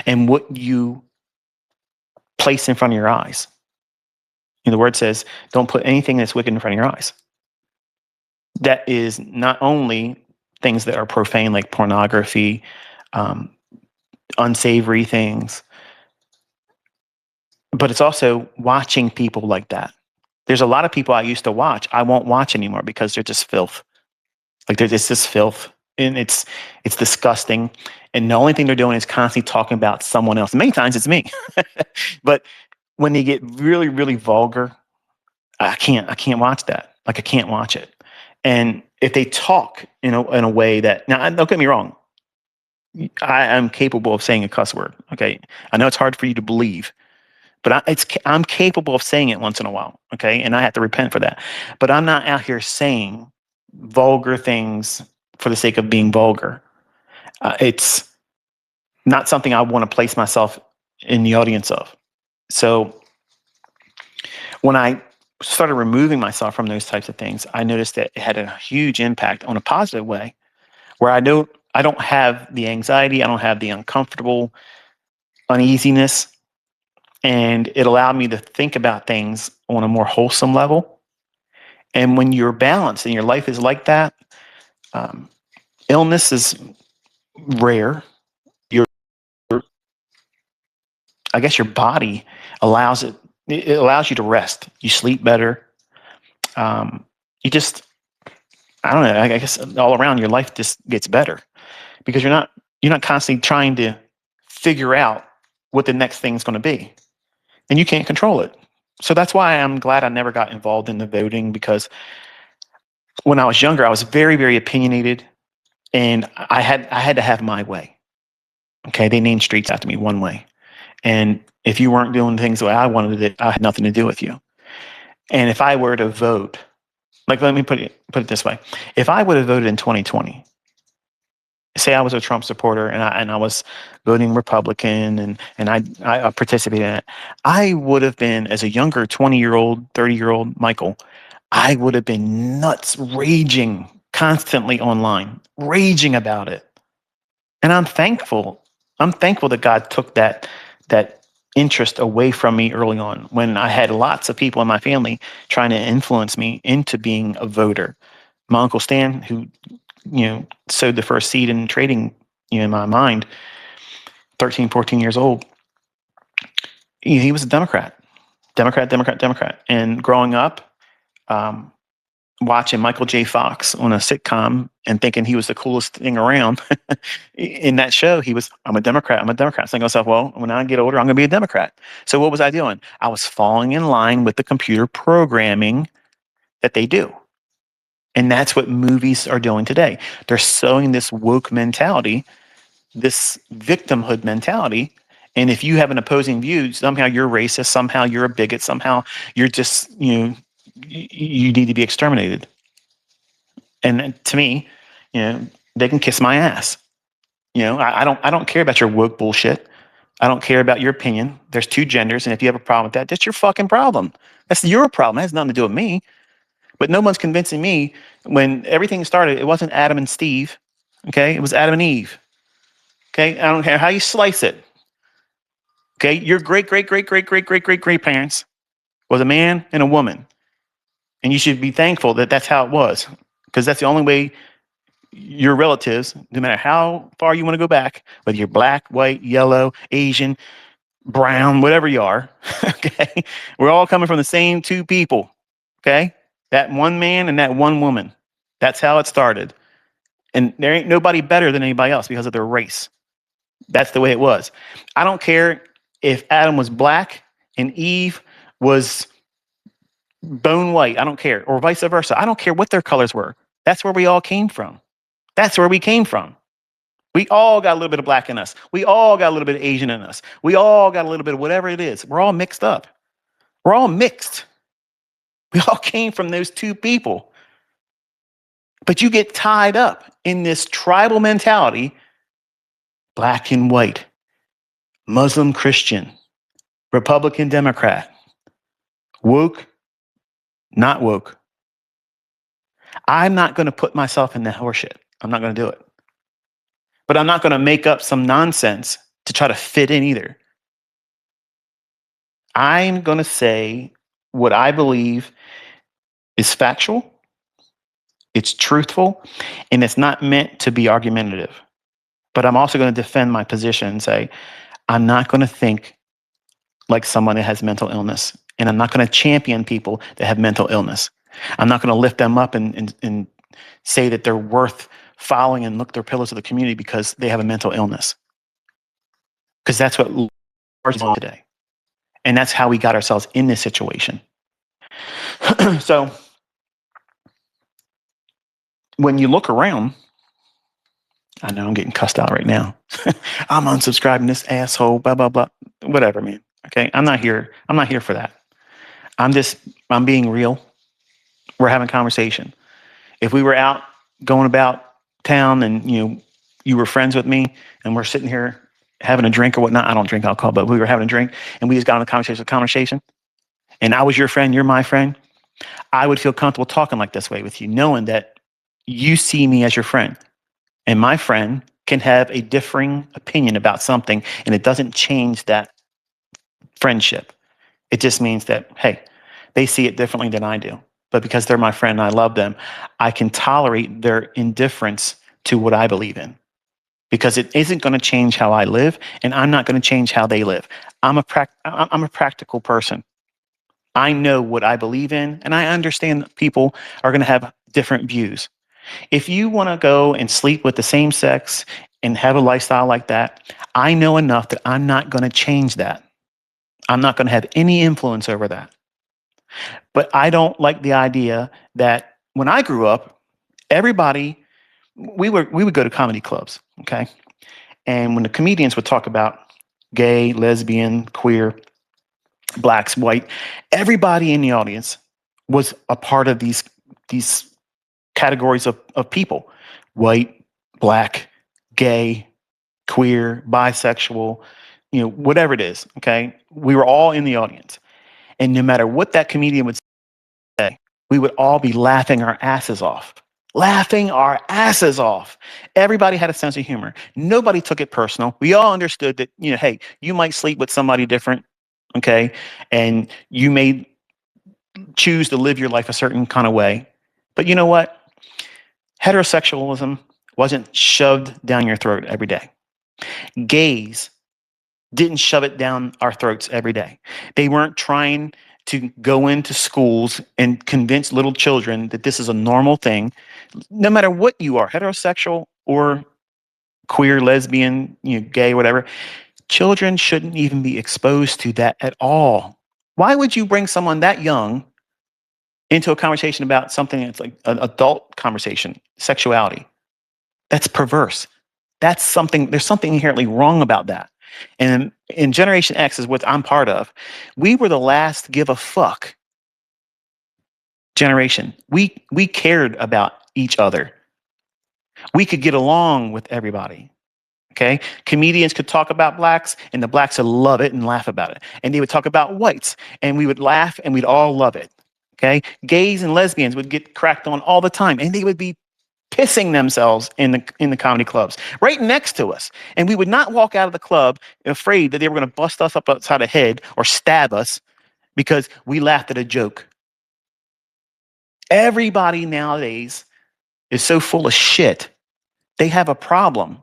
and what you place in front of your eyes. And the word says, don't put anything that's wicked in front of your eyes. That is not only things that are profane, like pornography, um, unsavory things, but it's also watching people like that. There's a lot of people I used to watch I won't watch anymore because they're just filth. Like it's just filth, and it's disgusting. And the only thing they're doing is constantly talking about someone else. Many times it's me, but when they get really really vulgar, I can't watch that. Like I can't watch it. And if they talk in a way that now don't get me wrong, I am capable of saying a cuss word. Okay, I know it's hard for you to believe, but I'm capable of saying it once in a while. Okay, and I have to repent for that. But I'm not out here saying vulgar things for the sake of being vulgar. It's not something I want to place myself in the audience of. So when I started removing myself from those types of things, I noticed that it had a huge impact on a positive way, where I don't have the anxiety, I don't have the uncomfortable uneasiness, and it allowed me to think about things on a more wholesome level. And when you're balanced and your life is like that, um, illness is rare. Your, I guess your body allows it. It allows you to rest. You sleep better. You just, I don't know. I guess all around your life just gets better because you're not constantly trying to figure out what the next thing's going to be, and you can't control it. So that's why I'm glad I never got involved in the voting, because when I was younger, I was very, very opinionated, and I had to have my way. Okay, they named streets after me one way, and if you weren't doing things the way I wanted it, I had nothing to do with you. And if I were to vote, like let me put it this way: if I would have voted in 2020, say I was a Trump supporter and I was voting Republican and I participated in it, I would have been, as a younger 20-year-old, 30-year-old Michael, I would have been nuts, raging constantly online, raging about it. And I'm thankful. I'm thankful that God took that interest away from me early on when I had lots of people in my family trying to influence me into being a voter. My uncle Stan, who sowed the first seed in trading in my mind, 13, 14 years old, he was a Democrat, Democrat, Democrat, Democrat. And growing up, um, watching Michael J. Fox on a sitcom and thinking he was the coolest thing around. In that show, he was, I'm a Democrat, I'm a Democrat. Thinking to myself, well, when I get older, I'm going to be a Democrat. So what was I doing? I was falling in line with the computer programming that they do. And that's what movies are doing today. They're sowing this woke mentality, this victimhood mentality. And if you have an opposing view, somehow you're racist, somehow you're a bigot, somehow you're just, you need to be exterminated. And to me, they can kiss my ass. I don't care about your woke bullshit. I don't care about your opinion. There's two genders, and if you have a problem with that, that's your fucking problem. That's your problem. It has nothing to do with me. But no one's convincing me. When everything started, it wasn't Adam and Steve. Okay, it was Adam and Eve. Okay, I don't care how you slice it. Okay, your great great great great great great great great parents was a man and a woman, and you should be thankful that that's how it was, because that's the only way your relatives, no matter how far you want to go back, whether you're black, white, yellow, Asian, brown, whatever you are, okay, we're all coming from the same two people. Okay, that one man and that one woman. That's how it started. And there ain't nobody better than anybody else because of their race. That's the way it was. I don't care if Adam was black and Eve was bone white. I don't care. Or vice versa. I don't care what their colors were. That's where we all came from. That's where we came from. We all got a little bit of black in us. We all got a little bit of Asian in us. We all got a little bit of whatever it is. We're all mixed up. We're all mixed. We all came from those two people. But you get tied up in this tribal mentality, black and white, Muslim, Christian, Republican, Democrat, woke, not woke. I'm not going to put myself in that horseshit. I'm not going to do it. But I'm not going to make up some nonsense to try to fit in either. I'm going to say what I believe is factual, it's truthful, and it's not meant to be argumentative. But I'm also going to defend my position and say, I'm not going to think like someone that has mental illness. And I'm not going to champion people that have mental illness. I'm not going to lift them up and say that they're worth following and look their pillars of the community because they have a mental illness. Because that's what is on today. And that's how we got ourselves in this situation. So when you look around, I know I'm getting cussed out right now. I'm unsubscribing this asshole, blah, blah, blah. Whatever, man. Okay. I'm not here for that. I'm being real. We're having conversation. If we were out going about town and you were friends with me and we're sitting here having a drink or whatnot, I don't drink alcohol, but we were having a drink and we just got on a conversation, and I was your friend, you're my friend, I would feel comfortable talking like this way with you, knowing that you see me as your friend, and my friend can have a differing opinion about something, and it doesn't change that friendship. It just means that, hey, they see it differently than I do. But because they're my friend and I love them, I can tolerate their indifference to what I believe in. Because it isn't going to change how I live, and I'm not going to change how they live. I'm a practical person. I know what I believe in, and I understand that people are going to have different views. If you want to go and sleep with the same sex and have a lifestyle like that, I know enough that I'm not going to change that. I'm not going to have any influence over that. But I don't like the idea that when I grew up, everybody, we would go to comedy clubs, okay? And when the comedians would talk about gay, lesbian, queer, blacks, white, everybody in the audience was a part of these categories of people: white, black, gay, queer, bisexual, whatever it is, okay? We were all in the audience. And no matter what that comedian would say, we would all be laughing our asses off. laughing our asses off. Everybody had a sense of humor. Nobody took it personal. We all understood that, hey, you might sleep with somebody different, okay? And you may choose to live your life a certain kind of way. But you know what? Heterosexualism wasn't shoved down your throat every day. Gays didn't shove it down our throats every day. They weren't trying to go into schools and convince little children that this is a normal thing, no matter what you are, heterosexual or queer, lesbian, gay, whatever. Children shouldn't even be exposed to that at all. Why would you bring someone that young into a conversation about something that's like an adult conversation, sexuality? That's perverse. There's something inherently wrong about that. And in Generation X is what I'm part of. We were the last give a fuck generation. We cared about each other. We could get along with everybody. Okay. Comedians could talk about blacks and the blacks would love it and laugh about it. And they would talk about whites and we would laugh and we'd all love it. Okay. Gays and lesbians would get cracked on all the time and they would be pissing themselves in the comedy clubs right next to us. And we would not walk out of the club afraid that they were going to bust us up outside the head or stab us because we laughed at a joke. Everybody nowadays is so full of shit. They have a problem.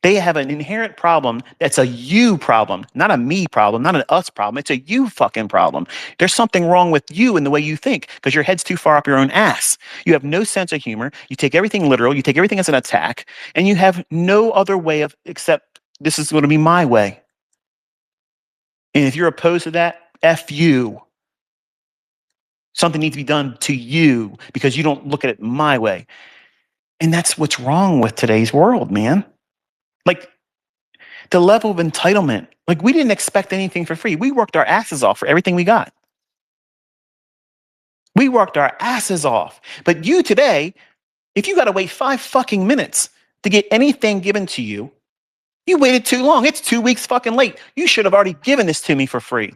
They have an inherent problem that's a you problem, not a me problem, not an us problem. It's a you fucking problem. There's something wrong with you in the way you think because your head's too far up your own ass. You have no sense of humor. You take everything literal. You take everything as an attack, and you have no other way of except this is going to be my way. And if you're opposed to that, F you. Something needs to be done to you because you don't look at it my way. And that's what's wrong with today's world, man. Like, the level of entitlement, like we didn't expect anything for free. We worked our asses off for everything we got. We worked our asses off. But you today, if you got to wait 5 fucking minutes to get anything given to you, you waited too long. It's 2 weeks fucking late. You should have already given this to me for free.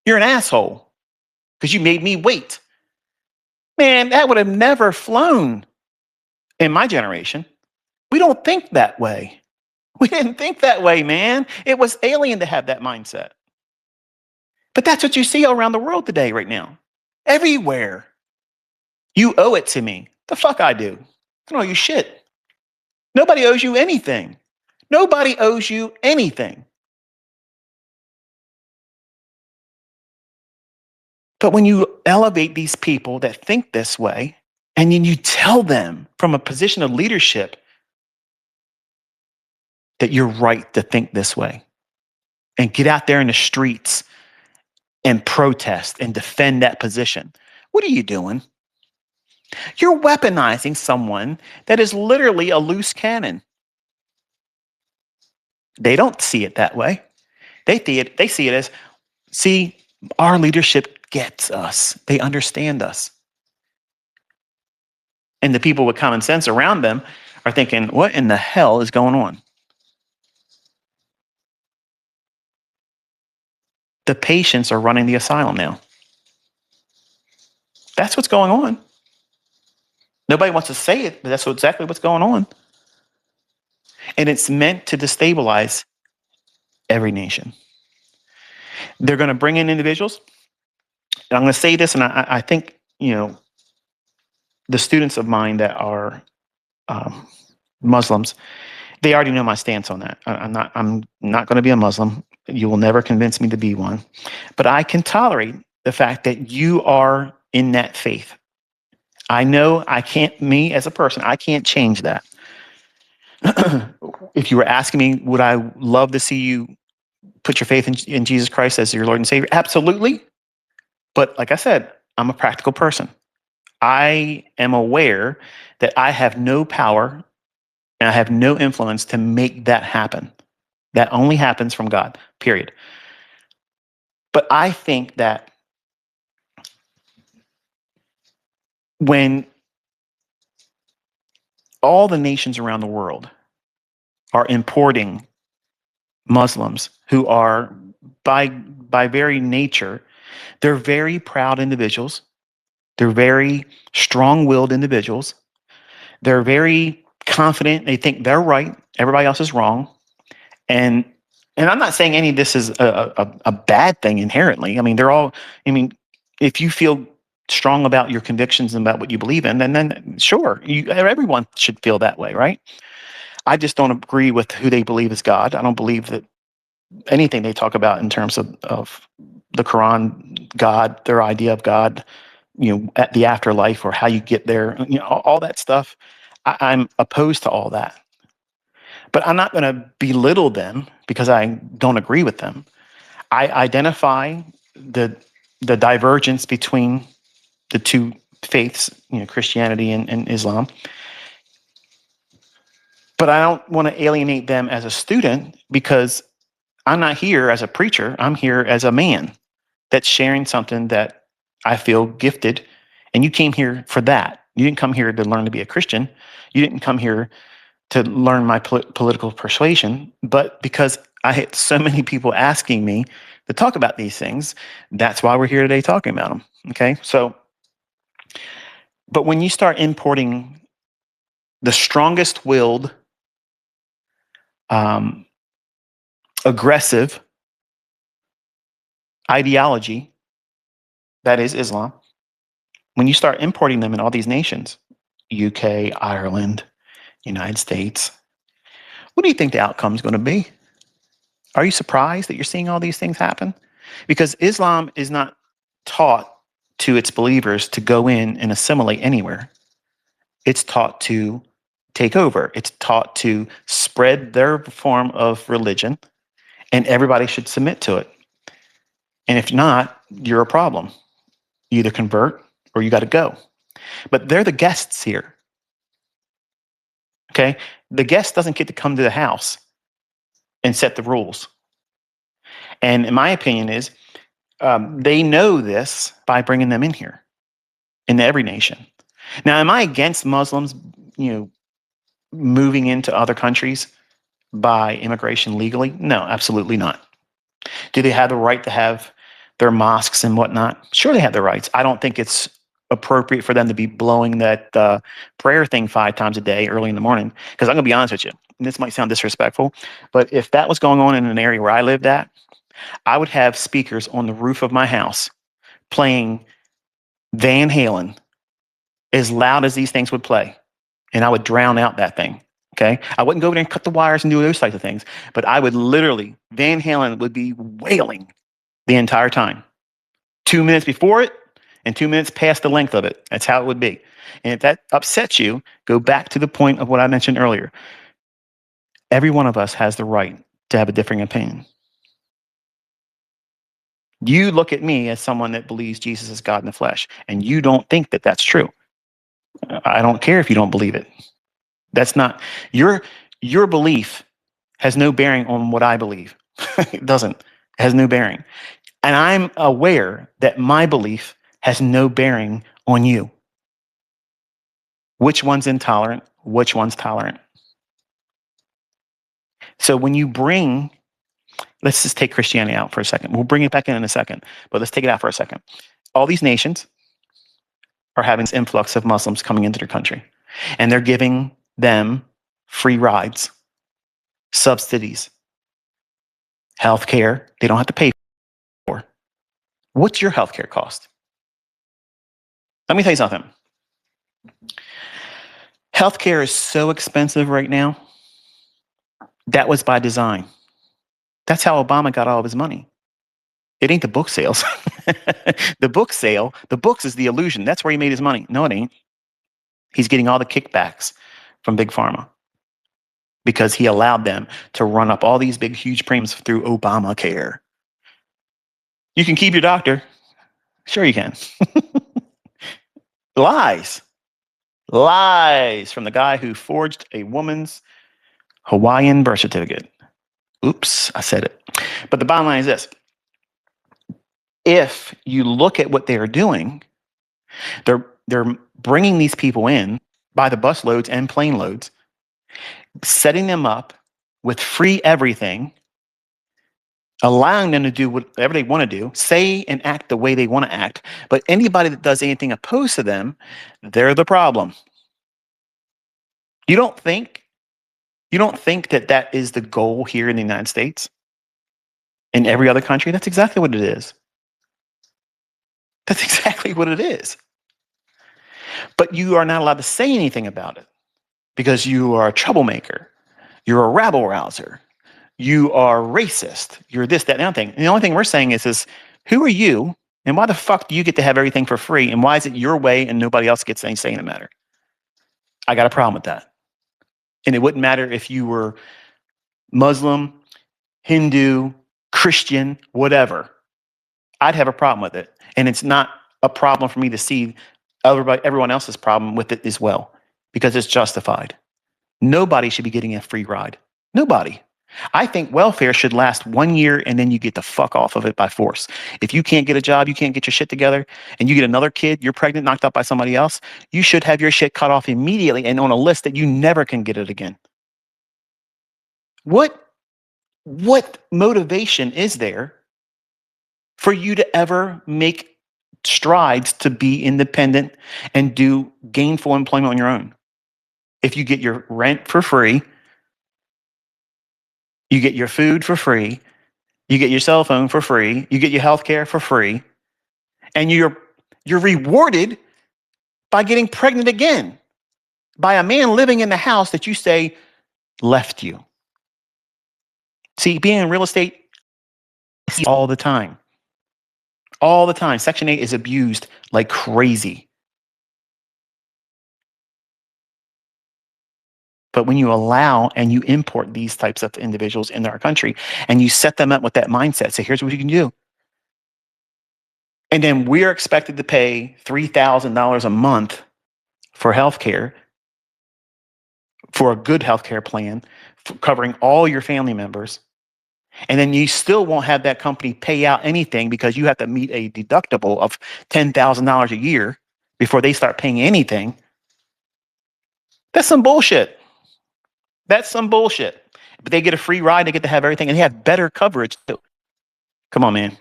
You're an asshole because you made me wait. Man, that would have never flown in my generation. We don't think that way. We didn't think that way, man. It was alien to have that mindset. But that's what you see around the world today, right now. Everywhere. You owe it to me. The fuck I do. I don't owe you shit. Nobody owes you anything. Nobody owes you anything. But when you elevate these people that think this way, and then you tell them from a position of leadership that you're right to think this way, and get out there in the streets and protest and defend that position, what are you doing? You're weaponizing someone that is literally a loose cannon. They don't see it that way. They see it as, see, our leadership gets us. They understand us. And the people with common sense around them are thinking, what in the hell is going on? The patients are running the asylum now. That's what's going on. Nobody wants to say it, but that's exactly what's going on. And it's meant to destabilize every nation. They're going to bring in individuals. And I'm going to say this, and I think, the students of mine that are Muslims, they already know my stance on that. I'm not going to be a Muslim. You will never convince me to be one. But I can tolerate the fact that you are in that faith. I know I can't, me as a person, I can't change that. If you were asking me, would I love to see you put your faith in Jesus Christ as your Lord and Savior? Absolutely. But like I said, I'm a practical person. I am aware that I have no power and I have no influence to make that happen. That only happens from God, period. But I think that when all the nations around the world are importing Muslims who are by very nature, they're very proud individuals. They're very strong-willed individuals. They're very confident. They think they're right. Everybody else is wrong. And I'm not saying any of this is a bad thing inherently. I mean, they're all. I mean, if you feel strong about your convictions and about what you believe in, then sure, everyone should feel that way, right? I just don't agree with who they believe is God. I don't believe that anything they talk about in terms of the Quran, God, their idea of God, at the afterlife or how you get there, all that stuff. I'm opposed to all that. But I'm not going to belittle them because I don't agree with them. I identify the divergence between the two faiths, Christianity and Islam. But I don't want to alienate them as a student because I'm not here as a preacher. I'm here as a man that's sharing something that I feel gifted. And you came here for that. You didn't come here to learn to be a Christian. You didn't come here to learn my political persuasion. But because I had so many people asking me to talk about these things, that's why we're here today talking about them. Okay. So, but when you start importing the strongest willed, um, aggressive ideology that is Islam, when you start importing them in all these nations, UK, Ireland, United States, what do you think the outcome is going to be? Are you surprised that you're seeing all these things happen? Because Islam is not taught to its believers to go in and assimilate anywhere. It's taught to take over. It's taught to spread their form of religion, and everybody should submit to it. And if not, you're a problem. You either convert or you got to go. But they're the guests here. Okay? The guest doesn't get to come to the house and set the rules. And in my opinion is they know this by bringing them in here, in every nation. Now, am I against Muslims, moving into other countries by immigration legally? No, absolutely not. Do they have the right to have their mosques and whatnot? Sure, they have the rights. I don't think it's appropriate for them to be blowing that prayer thing 5 times a day early in the morning. Because I'm going to be honest with you, and this might sound disrespectful, but if that was going on in an area where I lived at, I would have speakers on the roof of my house playing Van Halen as loud as these things would play. And I would drown out that thing. Okay. I wouldn't go over there and cut the wires and do those types of things, but I would literally, Van Halen would be wailing the entire time. 2 minutes before it and 2 minutes past the length of it. That's how it would be. And if that upsets you, go back to the point of what I mentioned earlier. Every one of us has the right to have a differing opinion. You look at me as someone that believes Jesus is God in the flesh, and you don't think that that's true. I don't care if you don't believe it. That's not your belief has no bearing on what I believe. It doesn't. It has no bearing. And I'm aware that my belief has no bearing on you. Which one's intolerant? Which one's tolerant? So when you bring, let's just take Christianity out for a second. We'll bring it back in a second, but let's take it out for a second. All these nations are having this influx of Muslims coming into their country, and they're giving them free rides, subsidies, health care they don't have to pay for. What's your health care cost? Let me tell you something. Healthcare is so expensive right now. That was by design. That's how Obama got all of his money. It ain't the book sales. The book sale, the books is the illusion. That's where he made his money. No, it ain't. He's getting all the kickbacks from Big Pharma because he allowed them to run up all these big, huge premiums through Obamacare. You can keep your doctor. Sure you can. Lies. Lies from the guy who forged a woman's Hawaiian birth certificate. Oops, I said it. But the bottom line is this. If you look at what they are doing, they're bringing these people in by the bus loads and plane loads, setting them up with free everything, allowing them to do whatever they want to do, say and act the way they want to act. But anybody that does anything opposed to them, they're the problem. You don't think you don't think that that is the goal here in the United States? In every other country? That's exactly what it is. That's exactly what it is. But you are not allowed to say anything about it because you are a troublemaker. You're a rabble rouser. You are racist. You're this, that, and the other thing. And the only thing we're saying is who are you and why the fuck do you get to have everything for free? And why is it your way and nobody else gets any say in the matter? I got a problem with that. And it wouldn't matter if you were Muslim, Hindu, Christian, whatever. I'd have a problem with it. And it's not a problem for me to see everyone else's problem with it as well, because it's justified. Nobody should be getting a free ride. Nobody. I think welfare should last 1 year and then you get the fuck off of it by force. If you can't get a job, you can't get your shit together, and you get another kid, you're pregnant, knocked up by somebody else, you should have your shit cut off immediately and on a list that you never can get it again. What motivation is there for you to ever make strides to be independent and do gainful employment on your own? If you get your rent for free, you get your food for free, you get your cell phone for free, you get your health care for free, and you're rewarded by getting pregnant again by a man living in the house that you say left you. See, being in real estate all the time. All the time. Section 8 is abused like crazy. But when you allow and you import these types of individuals into our country and you set them up with that mindset, say, here's what you can do. And then we're expected to pay $3,000 a month for healthcare, for a good healthcare plan, covering all your family members. And then you still won't have that company pay out anything because you have to meet a deductible of $10,000 a year before they start paying anything. That's some bullshit. That's some bullshit. But they get a free ride, they get to have everything, and they have better coverage too. Come on, man.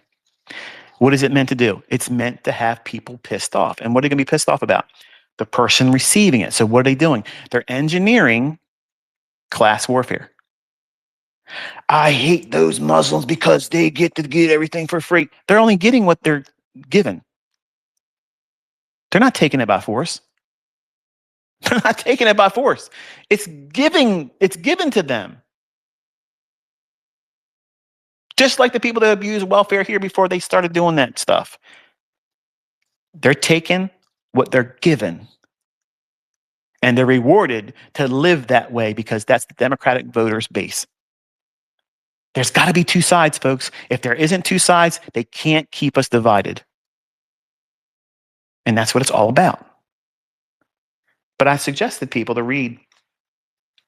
What is it meant to do? It's meant to have people pissed off. And what are they going to be pissed off about? The person receiving it. So what are they doing? They're engineering class warfare. I hate those Muslims because they get to get everything for free. They're only getting what they're given. They're not taking it by force. They're not taking it by force. It's given to them. Just like the people that abuse welfare here before they started doing that stuff. They're taking what they're given. And they're rewarded to live that way because that's the Democratic voters' base. There's got to be two sides, folks. If there isn't two sides, they can't keep us divided. And that's what it's all about. But I suggested people to read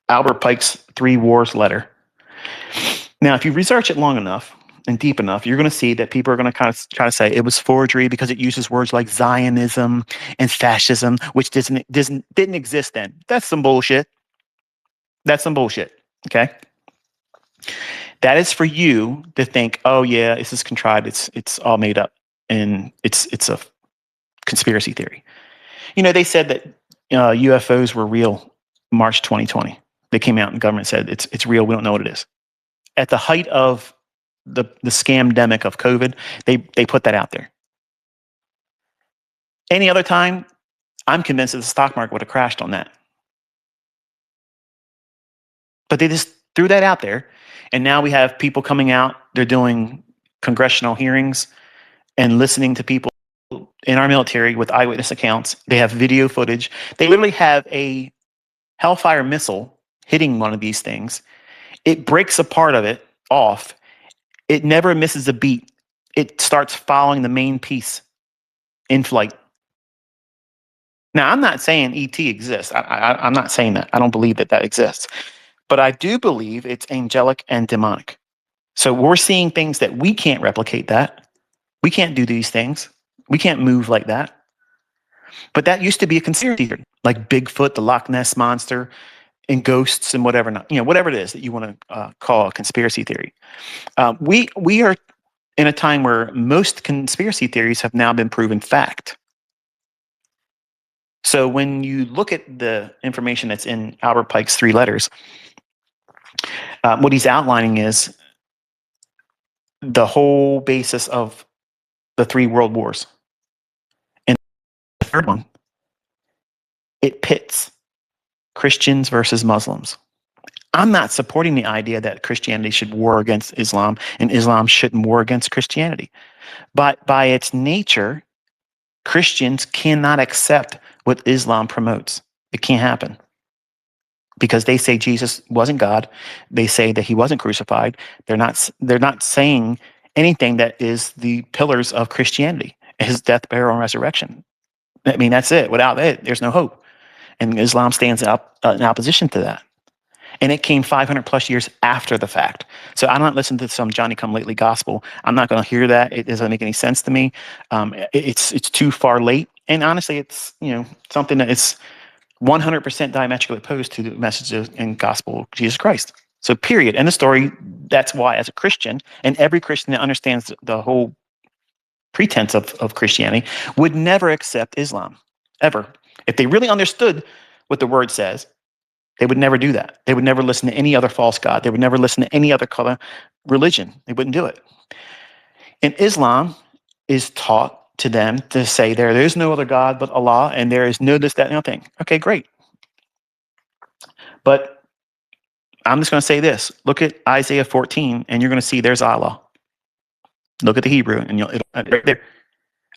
Albert Pike's Three Wars letter. Now, if you research it long enough and deep enough, you're going to see that people are going to kind of try to say it was forgery because it uses words like Zionism and fascism, which didn't exist then. That's some bullshit. That's some bullshit. Okay. That is for you to think, oh yeah, this is contrived. It's all made up, and it's a conspiracy theory. You know, they said that UFOs were real March 2020. They came out and the government said it's real. We don't know what it is. At the height of the scamdemic of COVID, they put that out there. Any other time, I'm convinced that the stock market would have crashed on that. But they just threw that out there. And now we have people coming out. They're doing congressional hearings and listening to people in our military with eyewitness accounts. They have video footage. They literally have a Hellfire missile hitting one of these things. It breaks a part of it off. It never misses a beat. It starts following the main piece in flight. Now, I'm not saying ET exists. I'm not saying that. I don't believe that exists. But I do believe it's angelic and demonic. So we're seeing things that we can't replicate that. We can't do these things. We can't move like that. But that used to be a conspiracy theory, like Bigfoot, the Loch Ness Monster, and ghosts and whatever, not, whatever it is that you want to call a conspiracy theory. We are in a time where most conspiracy theories have now been proven fact. So when you look at the information that's in Albert Pike's three letters, what he's outlining is the whole basis of the three world wars. And the third one, it pits Christians versus Muslims. I'm not supporting the idea that Christianity should war against Islam and Islam shouldn't war against Christianity. But by its nature, Christians cannot accept what Islam promotes. It can't happen because they say Jesus wasn't God. They say that he wasn't crucified. They're not saying anything that is the pillars of Christianity, his death, burial, and resurrection. I mean, that's it. Without it, there's no hope. And Islam stands up in opposition to that. And it came 500 plus years after the fact. So I'm not listening to some Johnny come lately gospel. I'm not going to hear that. It doesn't make any sense to me. It's too far late. And honestly, it's something that is 100% diametrically opposed to the message and gospel of Jesus Christ. So period. End of story. That's why, as a Christian, and every Christian that understands the whole pretense of Christianity, would never accept Islam, ever. If they really understood what the word says, they would never do that. They would never listen to any other false god. They would never listen to any other color religion. They wouldn't do it. And Islam is taught to them to say there is no other God but Allah, and there is no this, that, and other thing. Okay, great. But I'm just going to say this. Look at Isaiah 14, and you're going to see there's Allah. Look at the Hebrew, and it'll right there.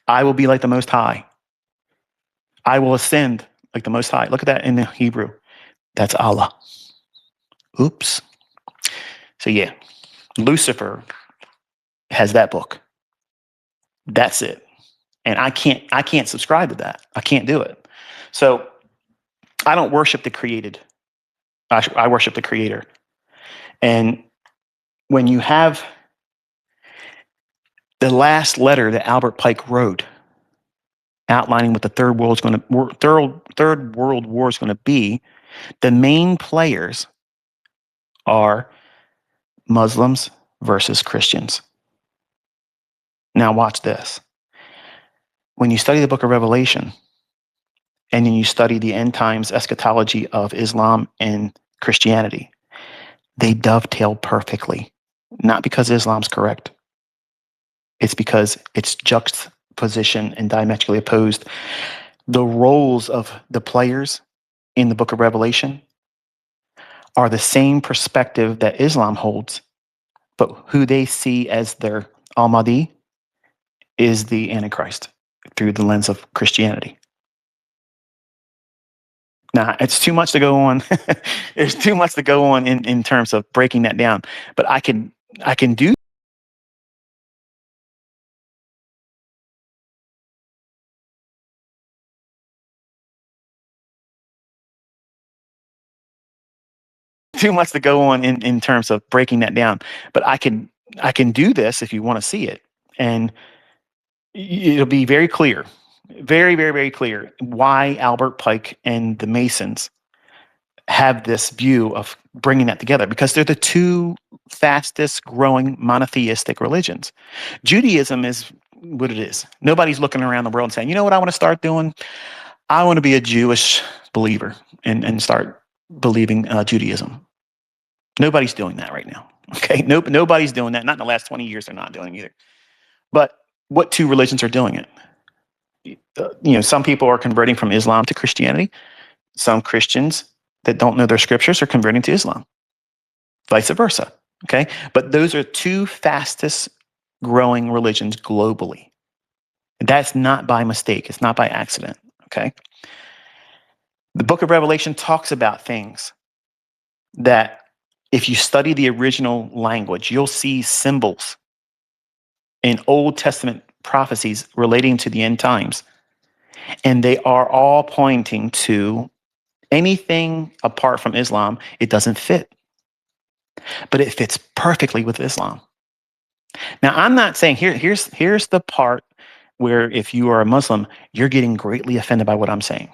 I will be like the Most High. I will ascend like the Most High. Look at that in the Hebrew. That's Allah. Oops. So yeah, Lucifer has that book. That's it. And I can't subscribe to that. I can't do it. So I don't worship the created. I worship the creator. And when you have the last letter that Albert Pike wrote outlining what the third world war is going to be, the main players are Muslims versus Christians. Now watch this. When you study the book of Revelation and then you study the end times eschatology of Islam and Christianity, they dovetail perfectly. Not because Islam's correct. It's because it's juxtaposition and diametrically opposed. The roles of the players in the book of Revelation are the same perspective that Islam holds, but who they see as their Al-Mahdi is the Antichrist through the lens of Christianity. Now, it's too much to go on. There's too much to go on in terms of breaking that down. But I can do too much to go on in terms of breaking that down. But I can do this if you want to see it. And it'll be very clear, very, very, very clear why Albert Pike and the Masons have this view of bringing that together, because they're the two fastest growing monotheistic religions. Judaism is what it is. Nobody's looking around the world and saying, you know what I want to start doing? I want to be a Jewish believer and start believing Judaism. Nobody's doing that right now. Okay, nobody's doing that. Not in the last 20 years, they're not doing it either. But what two religions are doing it? Some people are converting from Islam to Christianity. Some Christians that don't know their scriptures are converting to Islam. Vice versa. Okay, but those are two fastest growing religions globally. That's not by mistake. It's not by accident. Okay. The book of Revelation talks about things that if you study the original language, you'll see symbols in Old Testament prophecies relating to the end times. And they are all pointing to anything apart from Islam. It doesn't fit. But it fits perfectly with Islam. Now, I'm not saying here's the part where if you are a Muslim, you're getting greatly offended by what I'm saying.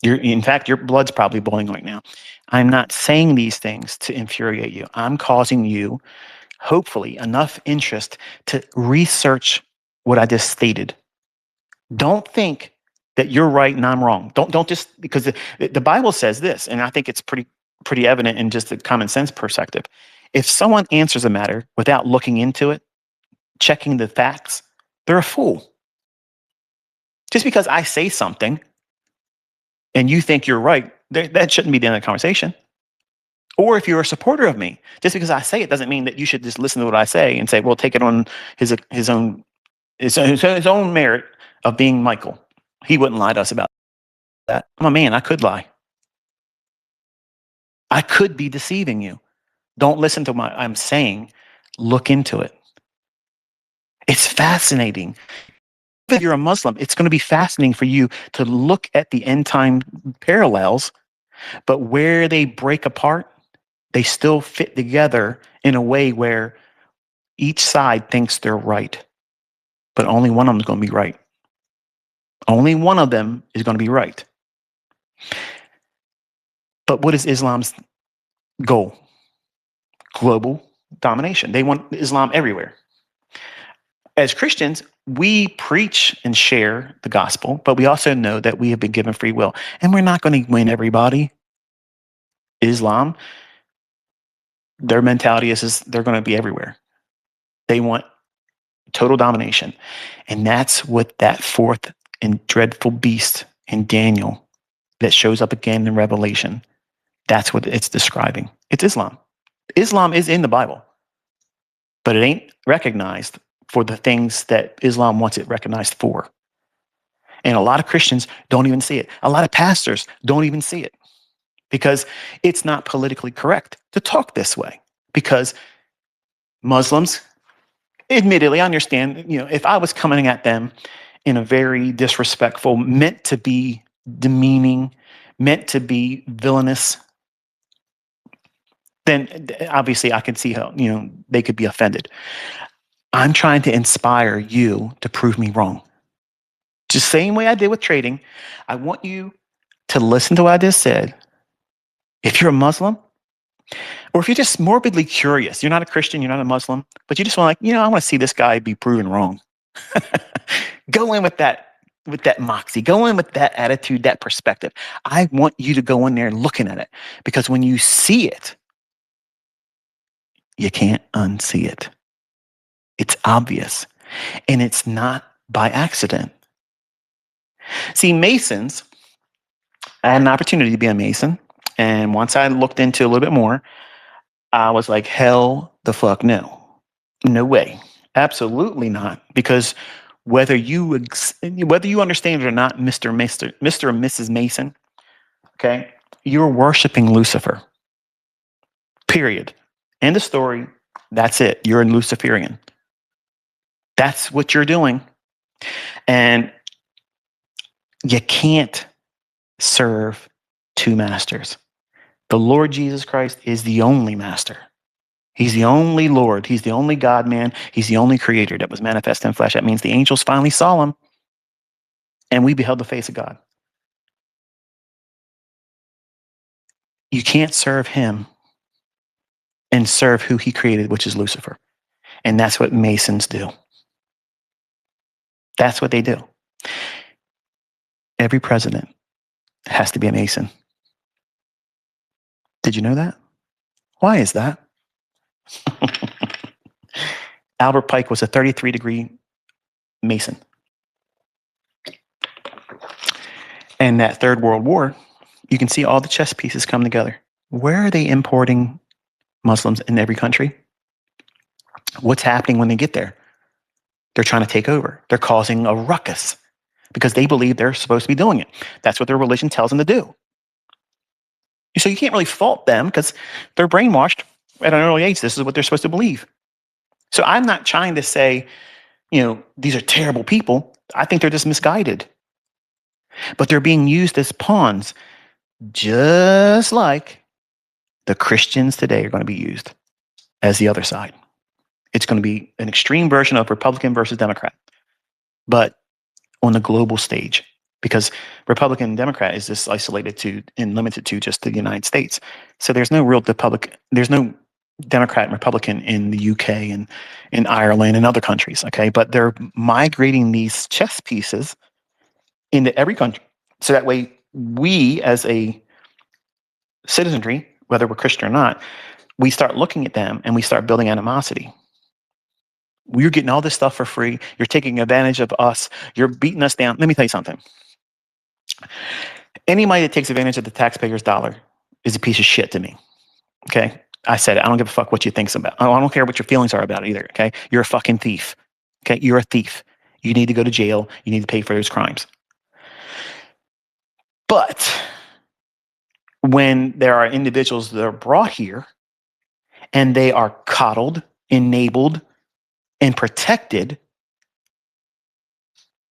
In fact, your blood's probably boiling right now. I'm not saying these things to infuriate you. I'm causing you, hopefully, enough interest to research what I just stated. Don't think that you're right and I'm wrong. Don't just because the Bible says this, and I think it's pretty evident in just the common sense perspective. If someone answers a matter without looking into it, checking the facts, they're a fool. Just because I say something and you think you're right, that shouldn't be the end of the conversation. Or if you're a supporter of me, just because I say it doesn't mean that you should just listen to what I say and say, well, take it on his own merit of being Michael. He wouldn't lie to us about that. I'm a man. I could lie. I could be deceiving you. Don't listen to what I'm saying. Look into it. It's fascinating. If you're a Muslim, it's going to be fascinating for you to look at the end time parallels, but where they break apart, they still fit together in a way where each side thinks they're right, but only one of them is going to be right. Only one of them is going to be right. But what is Islam's goal? Global domination. They want Islam everywhere. As Christians, we preach and share the gospel, but we also know that we have been given free will, and we're not going to win everybody. Islam, their mentality is they're going to be everywhere. They want total domination. And that's what that fourth and dreadful beast in Daniel that shows up again in Revelation, that's what it's describing. It's Islam. Islam is in the Bible, but it ain't recognized for the things that Islam wants it recognized for. And a lot of Christians don't even see it. A lot of pastors don't even see it because it's not politically correct to talk this way. Because Muslims, admittedly, I understand, if I was coming at them in a very disrespectful, meant to be demeaning, meant to be villainous, then obviously I can see how, they could be offended. I'm trying to inspire you to prove me wrong. Just same way I did with trading. I want you to listen to what I just said. If you're a Muslim, or if you're just morbidly curious, you're not a Christian, you're not a Muslim, but you just want I want to see this guy be proven wrong. Go in with that moxie. Go in with that attitude, that perspective. I want you to go in there looking at it, because when you see it, you can't unsee it. It's obvious, and it's not by accident. See, Masons, I had an opportunity to be a Mason, and once I looked into a little bit more, I was like, hell the fuck no. No way. Absolutely not. Because whether you understand it or not, Mr. and Mrs. Mason, okay, you're worshiping Lucifer. Period. End of story. That's it. You're a Luciferian. That's what you're doing. And you can't serve two masters. The Lord Jesus Christ is the only master. He's the only Lord. He's the only God-man. He's the only creator that was manifest in flesh. That means the angels finally saw him, and we beheld the face of God. You can't serve him and serve who he created, which is Lucifer. And that's what Masons do. That's what they do. Every president has to be a Mason. Did you know that? Why is that? Albert Pike was a 33-degree Mason. And that Third World War, you can see all the chess pieces come together. Where are they importing Muslims in every country? What's happening when they get there? They're trying to take over. They're causing a ruckus because they believe they're supposed to be doing it. That's what their religion tells them to do. So you can't really fault them because they're brainwashed at an early age. This is what they're supposed to believe. So I'm not trying to say, these are terrible people. I think they're just misguided. But they're being used as pawns, just like the Christians today are going to be used as the other side. It's going to be an extreme version of Republican versus Democrat, but on the global stage, because Republican and Democrat is just isolated to and limited to just the United States. So there's no real there's no Democrat and Republican in the UK and in Ireland and other countries. Okay. But they're migrating these chess pieces into every country. So that way, we as a citizenry, whether we're Christian or not, we start looking at them and we start building animosity. You're getting all this stuff for free. You're taking advantage of us. You're beating us down. Let me tell you something. Anybody that takes advantage of the taxpayer's dollar is a piece of shit to me. Okay. I said it. I don't give a fuck what you think about. I don't care what your feelings are about it either. Okay. You're a fucking thief. Okay. You're a thief. You need to go to jail. You need to pay for those crimes. But when there are individuals that are brought here and they are coddled, enabled, and protected,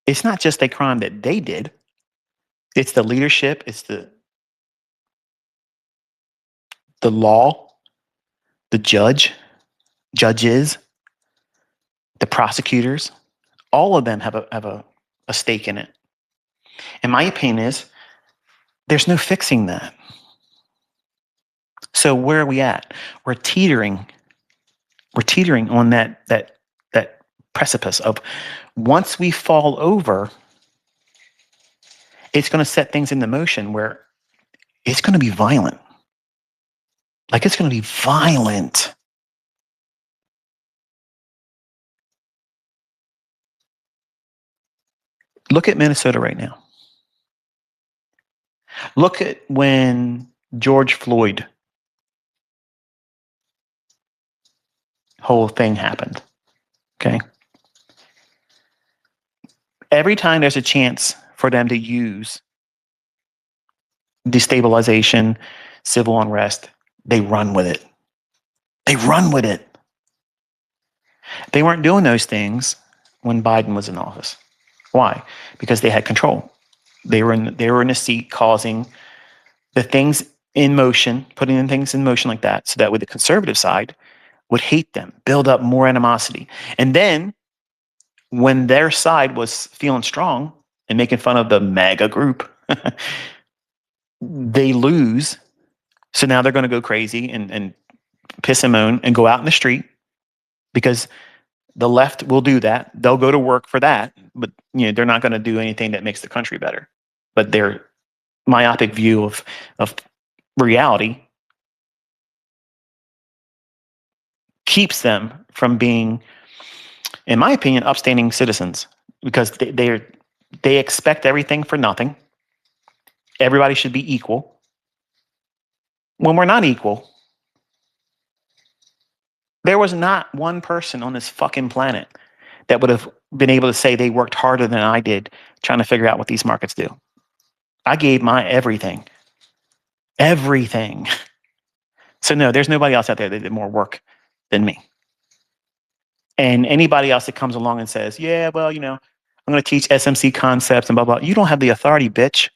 it's not just a crime that they did. It's the leadership. It's the law, the judges, the prosecutors. All of them have a stake in it. And my opinion is there's no fixing that. So where are we at? We're teetering. We're teetering on that precipice of once we fall over, it's going to set things into motion where it's going to be violent. Like it's going to be violent. Look at Minnesota right now. Look at when George Floyd whole thing happened. Okay. Every time there's a chance for them to use destabilization, civil unrest, they run with it. They run with it. They weren't doing those things when Biden was in office. Why? Because they had control. They were in a seat causing the things in motion, putting in things in motion like that, so that way the conservative side would hate them, build up more animosity. And then when their side was feeling strong and making fun of the MAGA group, they lose. So now they're going to go crazy and piss and moan and go out in the street because the left will do that. They'll go to work for that, but they're not going to do anything that makes the country better. But their myopic view of reality keeps them from being, in my opinion, upstanding citizens because they expect everything for nothing. Everybody should be equal. When we're not equal, there was not one person on this fucking planet that would have been able to say they worked harder than I did trying to figure out what these markets do. I gave my everything. Everything. So no, there's nobody else out there that did more work than me. And anybody else that comes along and says, yeah, well, I'm going to teach SMC concepts and blah, blah. You don't have the authority, bitch.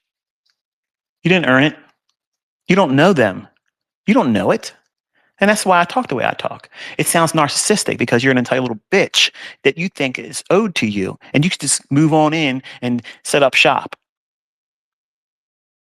You didn't earn it. You don't know them. You don't know it. And that's why I talk the way I talk. It sounds narcissistic because you're an entitled little bitch that you think is owed to you. And you can just move on in and set up shop.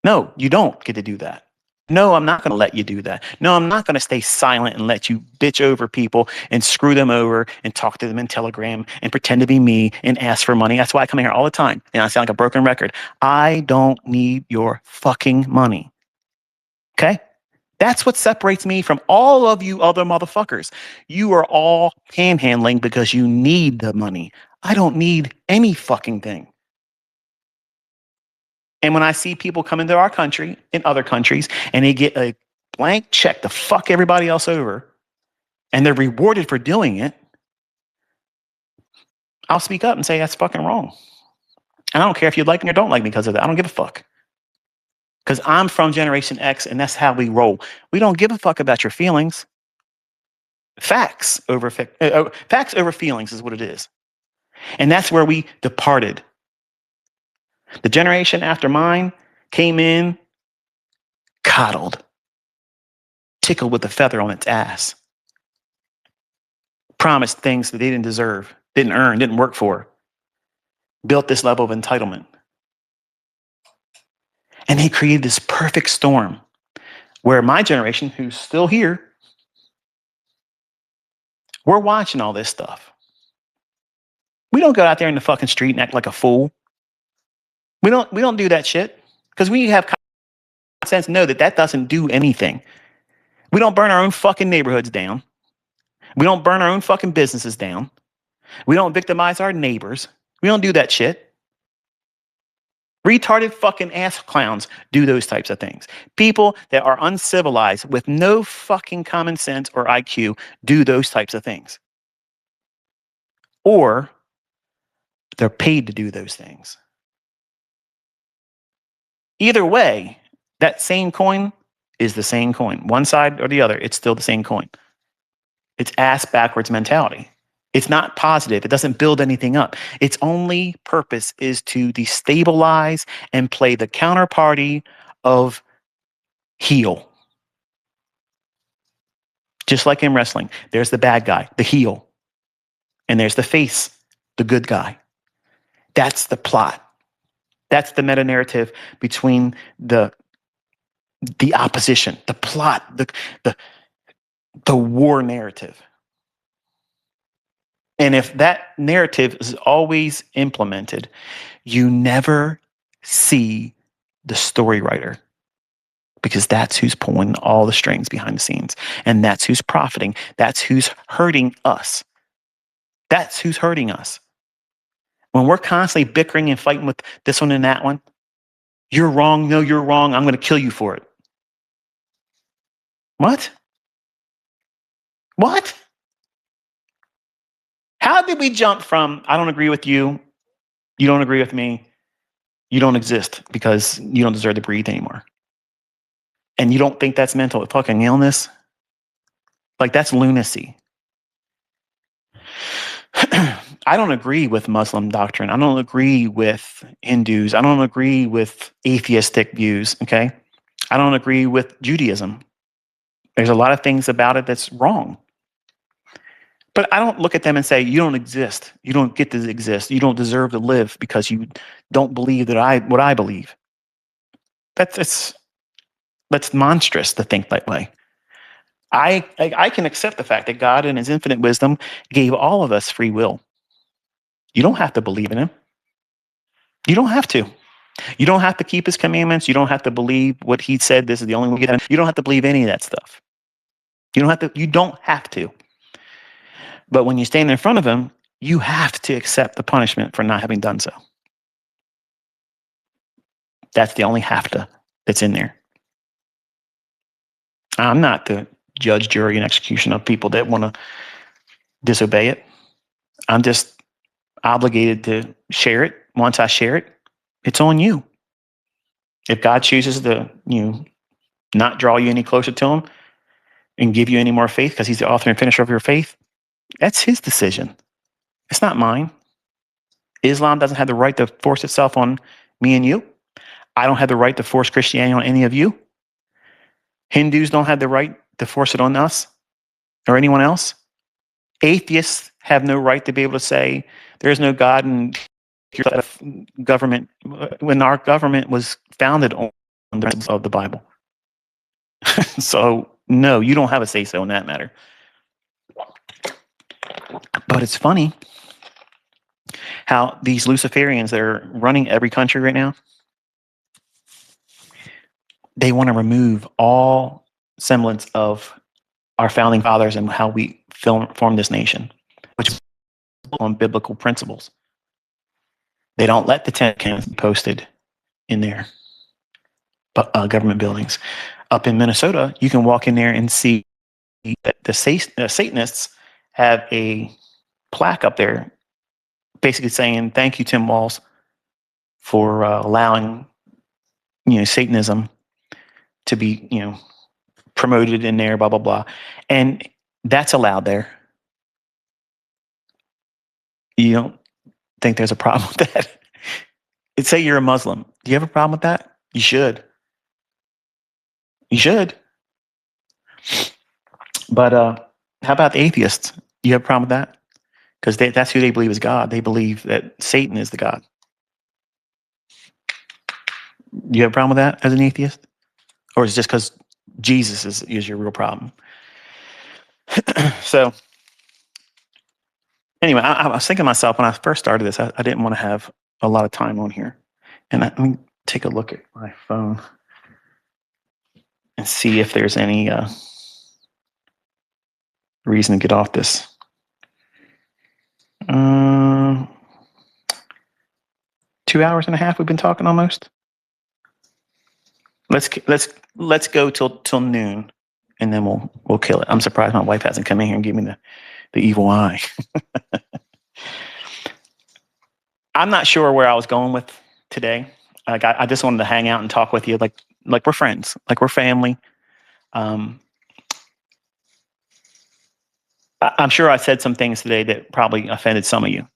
No, you don't get to do that. No, I'm not going to let you do that. No, I'm not going to stay silent and let you bitch over people and screw them over and talk to them in Telegram and pretend to be me and ask for money. That's why I come here all the time. And I sound like a broken record. I don't need your fucking money. Okay? That's what separates me from all of you other motherfuckers. You are all panhandling because you need the money. I don't need any fucking thing. And when I see people come into our country in other countries and they get a blank check to fuck everybody else over and they're rewarded for doing it, I'll speak up and say that's fucking wrong. And I don't care if you like me or don't like me because of that. I don't give a fuck. Because I'm from Generation X and that's how we roll. We don't give a fuck about your feelings. Facts over feelings is what it is. And that's where we departed. The generation after mine came in, coddled, tickled with a feather on its ass, promised things that they didn't deserve, didn't earn, didn't work for, built this level of entitlement. And they created this perfect storm where my generation, who's still here, we're watching all this stuff. We don't go out there in the fucking street and act like a fool. We don't do that shit because we have common sense to know that that doesn't do anything. We don't burn our own fucking neighborhoods down. We don't burn our own fucking businesses down. We don't victimize our neighbors. We don't do that shit. Retarded fucking ass clowns do those types of things. People that are uncivilized with no fucking common sense or IQ do those types of things. Or they're paid to do those things. Either way, that same coin is the same coin. One side or the other, it's still the same coin. It's ass backwards mentality. It's not positive. It doesn't build anything up. Its only purpose is to destabilize and play the counterparty of heel. Just like in wrestling, there's the bad guy, the heel, and there's the face, the good guy. That's the plot. That's the meta narrative between the opposition, the plot, the war narrative. And if that narrative is always implemented, you never see the story writer, because that's who's pulling all the strings behind the scenes. And that's who's profiting. That's who's hurting us. That's who's hurting us. When we're constantly bickering and fighting with this one and that one, you're wrong. No, you're wrong. I'm going to kill you for it. What? What? How did we jump from, I don't agree with you, you don't agree with me, you don't exist because you don't deserve to breathe anymore? And you don't think that's mental fucking illness? Like, that's lunacy. I don't agree with Muslim doctrine. I don't agree with Hindus. I don't agree with atheistic views, okay? I don't agree with Judaism. There's a lot of things about it that's wrong. But I don't look at them and say, you don't exist. You don't get to exist. You don't deserve to live because you don't believe that what I believe. That's monstrous to think that way. I can accept the fact that God in his infinite wisdom gave all of us free will. You don't have to believe in him. You don't have to. You don't have to keep his commandments. You don't have to believe what he said. This is the only way we get. You don't have to believe any of that stuff. You don't have to. You don't have to. But when you stand in front of him, you have to accept the punishment for not having done so. That's the only have to that's in there. I'm not the judge, jury, and execution of people that want to disobey it. I'm just obligated to share it. Once I share it, it's on you. If God chooses to, not draw you any closer to him and give you any more faith because he's the author and finisher of your faith, that's his decision. It's not mine. Islam doesn't have the right to force itself on me and you. I don't have the right to force Christianity on any of you. Hindus don't have the right to force it on us or anyone else. Atheists have no right to be able to say there's no God and government when our government was founded on the principles of the Bible. So no, you don't have a say so in that matter. But it's funny how these Luciferians that are running every country right now, they want to remove all semblance of our founding fathers and how we formed this nation, which is on biblical principles. They don't let the Ten Commandments be posted in their government buildings. Up in Minnesota, you can walk in there and see that the Satanists have a plaque up there basically saying, thank you, Tim Walz, for allowing Satanism to be promoted in there, blah, blah, blah. And that's allowed there. You don't think there's a problem with that? Say you're a Muslim. Do you have a problem with that? You should. You should. But how about the atheists? You have a problem with that? Because that's who they believe is God. They believe that Satan is the God. Do you have a problem with that as an atheist? Or is it just because Jesus is your real problem? So anyway, I was thinking to myself when I first started this, I didn't want to have a lot of time on here. And let me take a look at my phone and see if there's any reason to get off this. Um, 2 hours and a half we've been talking almost. Let's go till noon, and then we'll kill it. I'm surprised my wife hasn't come in here and given me the evil eye. I'm not sure where I was going with today. Like I just wanted to hang out and talk with you, like we're friends, like we're family. Um, I'm sure I said some things today that probably offended some of you.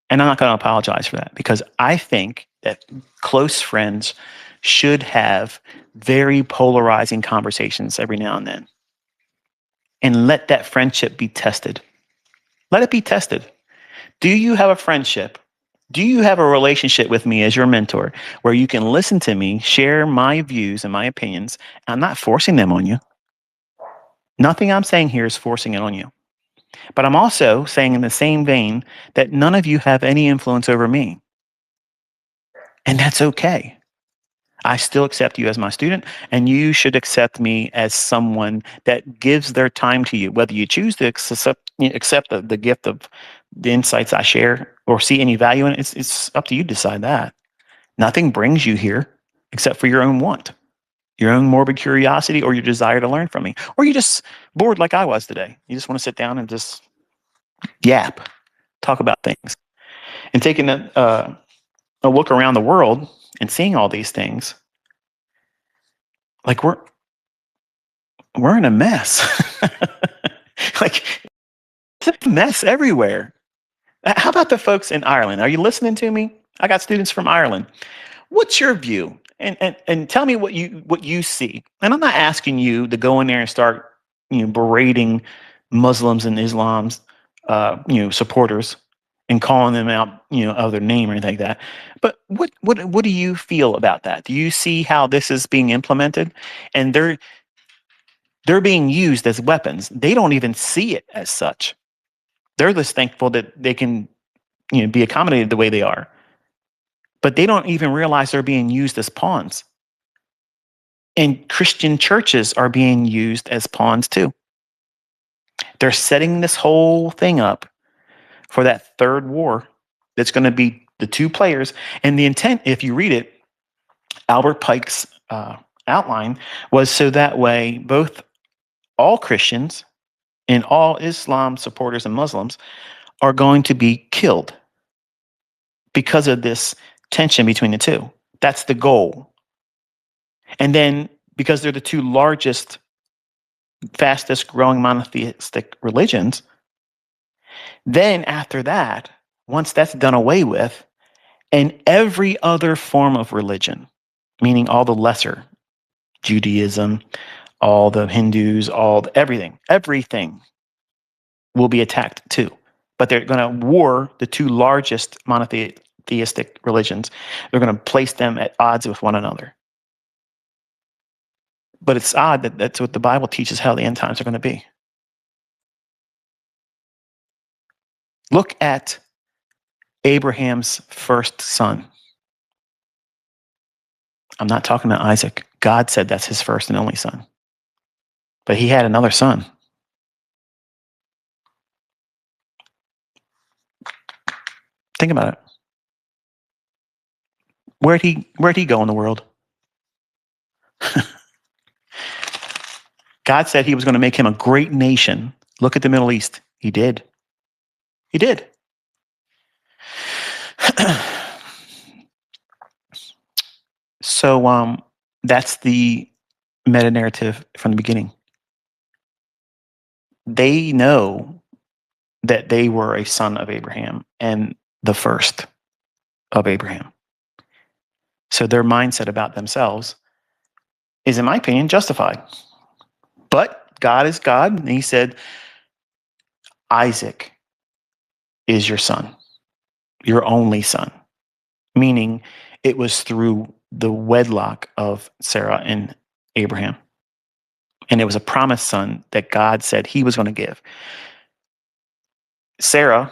And I'm not going to apologize for that, because I think that close friends should have very polarizing conversations every now and then. And let that friendship be tested. Let it be tested. Do you have a friendship? Do you have a relationship with me as your mentor where you can listen to me, share my views and my opinions? I'm not forcing them on you. Nothing I'm saying here is forcing it on you. But I'm also saying in the same vein that none of you have any influence over me. And that's okay. I still accept you as my student, and you should accept me as someone that gives their time to you. Whether you choose to accept the gift of the insights I share or see any value in it, it's up to you to decide that. Nothing brings you here except for your own want, your own morbid curiosity, or your desire to learn from me. Or you're just bored like I was today. You just want to sit down and just yap, talk about things. And taking a look around the world and seeing all these things, like we're in a mess. Like, it's a mess everywhere. How about the folks in Ireland? Are you listening to me? I got students from Ireland. What's your view? And tell me what you see. And I'm not asking you to go in there and start berating Muslims and Islam's supporters and calling them out of their name or anything like that. But what do you feel about that? Do you see how this is being implemented? And they're being used as weapons. They don't even see it as such. They're just thankful that they can be accommodated the way they are. But they don't even realize they're being used as pawns. And Christian churches are being used as pawns too. They're setting this whole thing up for that third war that's going to be the two players. And the intent, if you read it, Albert Pike's outline was so that way both all Christians and all Islam supporters and Muslims are going to be killed because of this tension between the two. That's the goal. And then because they're the two largest, fastest growing monotheistic religions, then after that, once that's done away with, and every other form of religion, meaning all the lesser, Judaism, all the Hindus, everything will be attacked too. But they're going to war the two largest monotheistic religions. They're going to place them at odds with one another. But it's odd that that's what the Bible teaches how the end times are going to be. Look at Abraham's first son. I'm not talking about Isaac. God said that's his first and only son. But he had another son. Think about it. Where'd he go in the world? God said he was going to make him a great nation. Look at the Middle East. He did. He did. So that's the meta narrative from the beginning. They know that they were a son of Abraham and the first of Abraham. So their mindset about themselves is, in my opinion, justified. But God is God, and he said, Isaac is your son, your only son, meaning it was through the wedlock of Sarah and Abraham. And it was a promised son that God said he was going to give. Sarah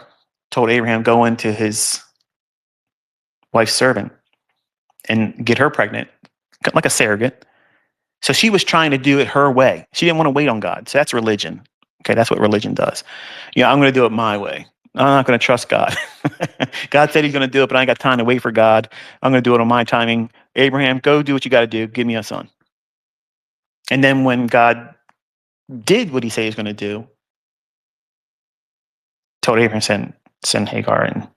told Abraham, go into his wife's servant. and get her pregnant, like a surrogate. So she was trying to do it her way. She didn't want to wait on God. So that's religion. Okay, that's what religion does. I'm going to do it my way. I'm not going to trust God. God said he's going to do it, but I ain't got time to wait for God. I'm going to do it on my timing. Abraham, go do what you got to do. Give me a son. And then when God did what he said he was going to do, told Abraham, send Hagar and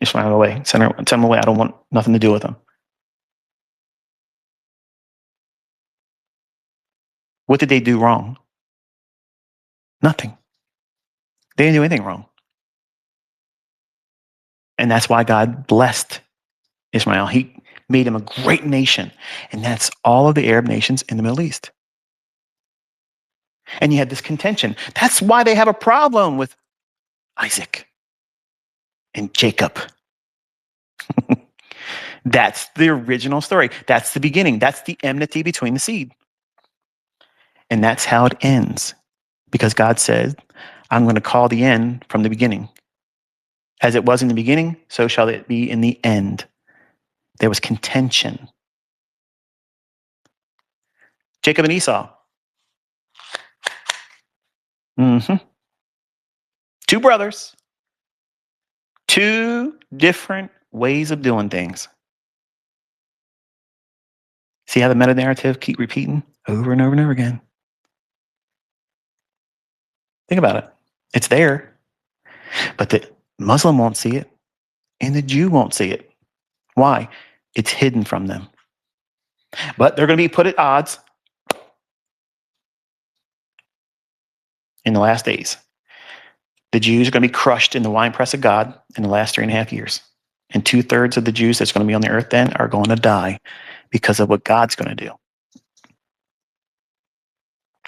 Ishmael away. Send them away. I don't want nothing to do with them. What did they do wrong? Nothing. They didn't do anything wrong. And that's why God blessed Ishmael. He made him a great nation. And that's all of the Arab nations in the Middle East. And you had this contention. That's why they have a problem with Isaac and Jacob. That's the original story. That's the beginning. That's the enmity between the seed. And that's how it ends. Because God said, I'm going to call the end from the beginning. As it was in the beginning, so shall it be in the end. There was contention. Jacob and Esau. Two brothers. Two different ways of doing things. See how the meta narrative keep repeating over and over and over again? Think about it. It's there. But the Muslim won't see it, and the Jew won't see it. Why? It's hidden from them. But they're going to be put at odds in the last days. The Jews are going to be crushed in the winepress of God in the last 3.5 years. And 2/3 of the Jews that's going to be on the earth then are going to die because of what God's going to do.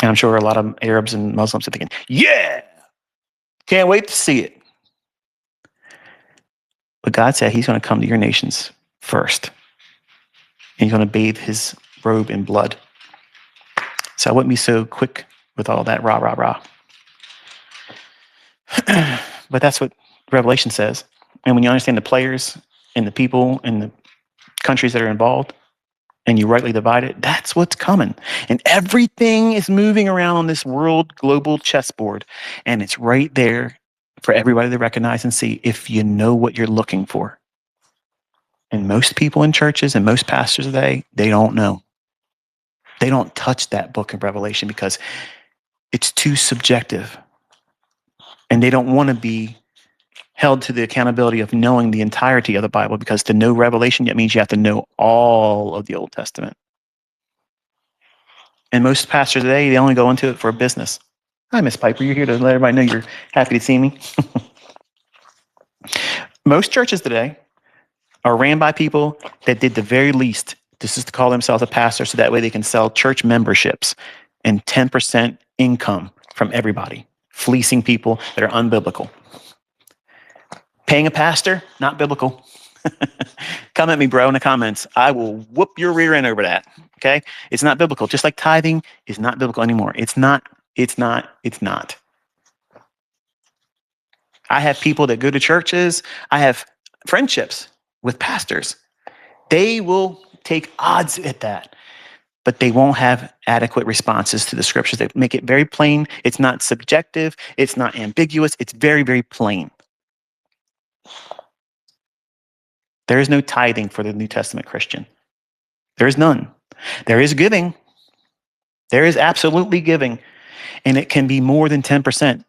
And I'm sure a lot of Arabs and Muslims are thinking, yeah, can't wait to see it. But God said he's going to come to your nations first. And he's going to bathe his robe in blood. So I wouldn't be so quick with all that rah, rah, rah. But that's what Revelation says. And when you understand the players and the people and the countries that are involved, and you rightly divide it, that's what's coming. And everything is moving around on this world global chessboard. And it's right there for everybody to recognize and see if you know what you're looking for. And most people in churches and most pastors today, they don't know. They don't touch that book of Revelation because it's too subjective. And they don't want to be held to the accountability of knowing the entirety of the Bible, because to know Revelation, that means you have to know all of the Old Testament. And most pastors today, they only go into it for business. Hi, Miss Piper. You're here to let everybody know you're happy to see me. Most churches today are ran by people that did the very least. This is to call themselves a pastor, so that way they can sell church memberships and 10% income from everybody, fleecing people that are unbiblical. Paying a pastor, not biblical. Come at me, bro, in the comments. I will whoop your rear end over that. Okay? It's not biblical. Just like tithing is not biblical anymore. It's not. I have people that go to churches. I have friendships with pastors. They will take odds at that, but they won't have adequate responses to the scriptures. They make it very plain. It's not subjective. It's not ambiguous. It's very, very plain. There is no tithing for the New Testament Christian. There is none. There is giving. There is absolutely giving, and it can be more than 10%.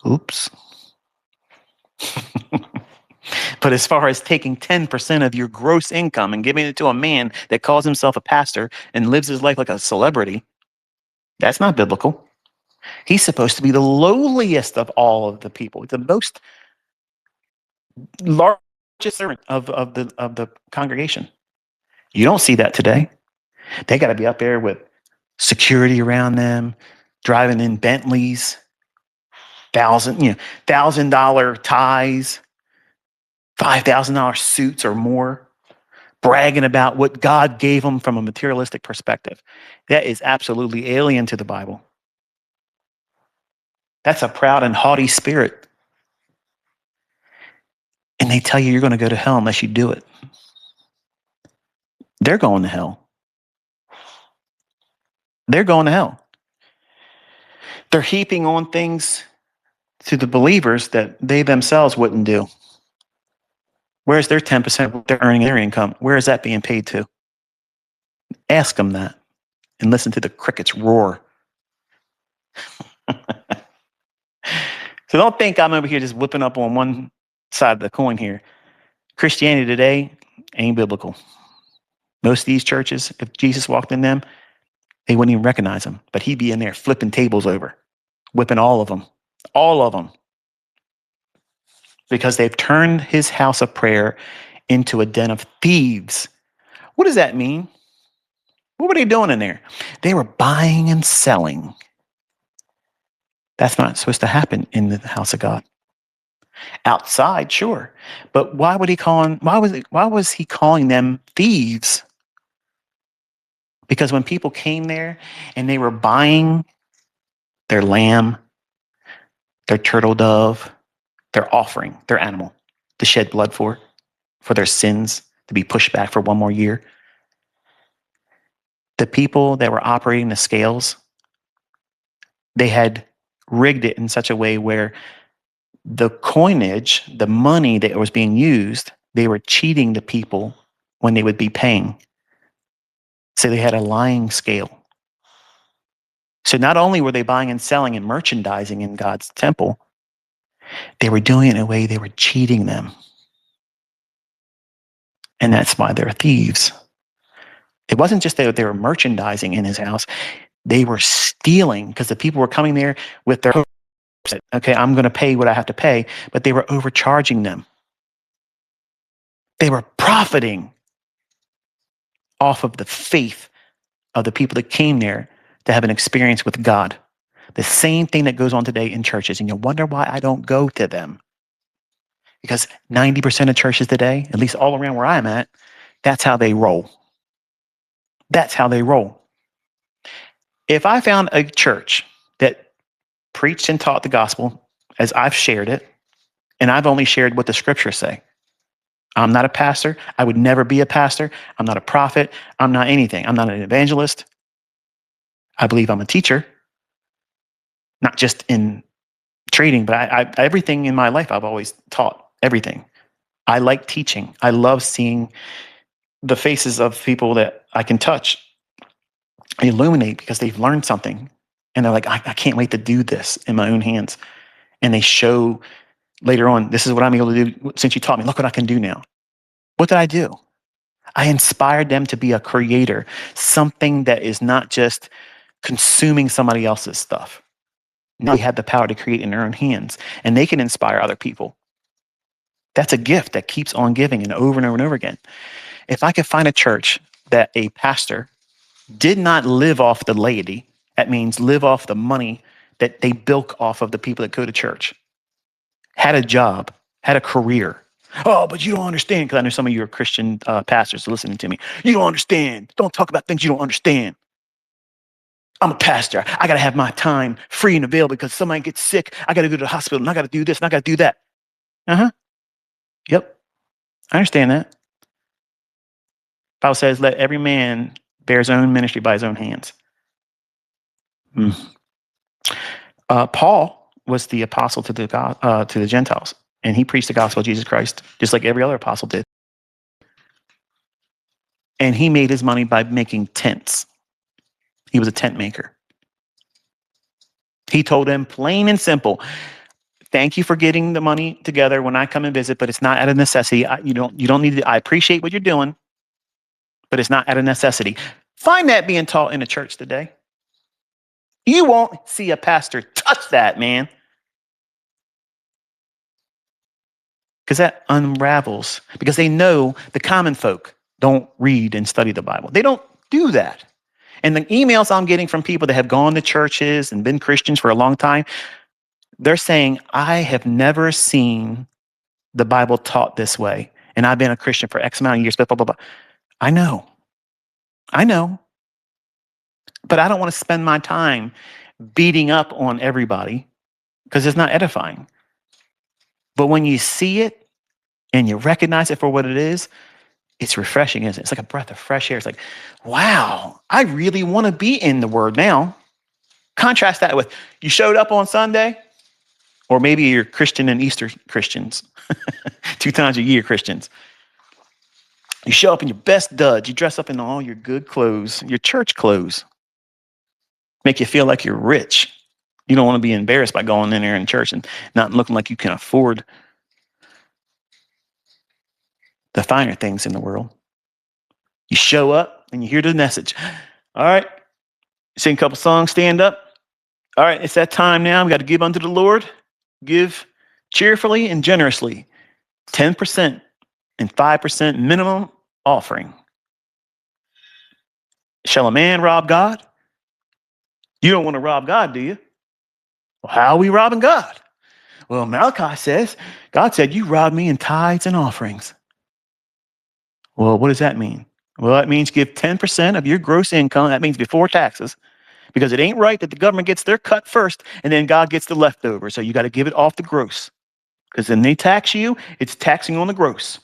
Oops. But as far as taking 10% of your gross income and giving it to a man that calls himself a pastor and lives his life like a celebrity, that's not biblical. He's supposed to be the lowliest of all of the people, the most largest servant of the congregation. You don't see that today. They got to be up there with security around them, driving in Bentleys, $1,000 ties, $5,000 suits or more, bragging about what God gave them from a materialistic perspective. That is absolutely alien to the Bible. That's a proud and haughty spirit. And they tell you you're going to go to hell unless you do it. They're going to hell. They're going to hell. They're heaping on things to the believers that they themselves wouldn't do. Where's their 10% of they're earning their income? Where is that being paid to? Ask them that and listen to the crickets roar. So don't think I'm over here just whipping up on one side of the coin here. Christianity today ain't biblical. Most of these churches, if Jesus walked in them, they wouldn't even recognize him. But he'd be in there flipping tables over, whipping all of them. All of them. Because they've turned his house of prayer into a den of thieves. What does that mean? What were they doing in there? They were buying and selling. That's not supposed to happen in the house of God. Outside, sure. But why was he calling them thieves? Because when people came there and they were buying their lamb, their turtle dove, their offering, their animal to shed blood for their sins to be pushed back for one more year, the people that were operating the scales, they had rigged it in such a way where the coinage, the money that was being used, they were cheating the people when they would be paying. So they had a lying scale. So not only were they buying and selling and merchandising in God's temple, they were doing it in a way they were cheating them. And that's why they're thieves. It wasn't just that they were merchandising in his house. They were stealing because the people were coming there with their hopes that, okay, I'm going to pay what I have to pay, but they were overcharging them. They were profiting off of the faith of the people that came there to have an experience with God. The same thing that goes on today in churches. And you wonder why I don't go to them. Because 90% of churches today, at least all around where I'm at, that's how they roll. That's how they roll. If I found a church that preached and taught the gospel as I've shared it, and I've only shared what the scriptures say, I'm not a pastor. I would never be a pastor. I'm not a prophet. I'm not anything. I'm not an evangelist. I believe I'm a teacher, not just in trading, but I everything in my life I've always taught everything. I like teaching. I love seeing the faces of people that I can touch, illuminate because they've learned something. And they're like, I can't wait to do this in my own hands. And they show later on, this is what I'm able to do since you taught me. Look what I can do now. What did I do? I inspired them to be a creator, something that is not just consuming somebody else's stuff. Now they have the power to create in their own hands, and they can inspire other people. That's a gift that keeps on giving and over and over again. If I could find a church that a pastor did not live off the laity, that means live off the money that they bilk off of the people that go to church, had a job, had a career. Oh, but you don't understand, because I know some of you are Christian pastors listening to me. You don't understand. Don't talk about things you don't understand. I'm a pastor. I got to have my time free and available because somebody gets sick. I got to go to the hospital and I got to do this and I got to do that. Yep. I understand that. Bible says, let every man bear his own ministry by his own hands. Paul was the apostle to the Gentiles, and he preached the gospel of Jesus Christ, just like every other apostle did. And he made his money by making tents. He was a tent maker. He told them plain and simple, thank you for getting the money together when I come and visit, but it's not out of necessity. You don't need to. I appreciate what you're doing, but it's not out of necessity. Find that being taught in the church today. You won't see a pastor touch that, man. Because that unravels. Because they know the common folk don't read and study the Bible. They don't do that. And the emails I'm getting from people that have gone to churches and been Christians for a long time, they're saying, I have never seen the Bible taught this way. And I've been a Christian for X amount of years, blah, blah, blah, blah. I know. But I don't want to spend my time beating up on everybody because it's not edifying. But when you see it and you recognize it for what it is, It's refreshing, isn't it? It's like a breath of fresh air. It's like, wow, I really want to be in the Word now. Contrast that with you showed up on Sunday, or maybe you're Christian and Easter Christians, 2 times a year Christians. You show up in your best duds. You dress up in all your good clothes, your church clothes. Make you feel like you're rich. You don't want to be embarrassed by going in there in church and not looking like you can afford the finer things in the world. You show up and you hear the message. All right, sing a couple songs, stand up. All right, it's that time now. We got to give unto the Lord. Give cheerfully and generously. 10% and 5% minimum offering. Shall a man rob God? You don't want to rob God, do you? Well, how are we robbing God? Well, Malachi says, God said, you rob me in tithes and offerings. Well, what does that mean? Well, that means give 10% of your gross income. That means before taxes, because it ain't right that the government gets their cut first and then God gets the leftover. So you got to give it off the gross, because then they tax you. It's taxing on the gross.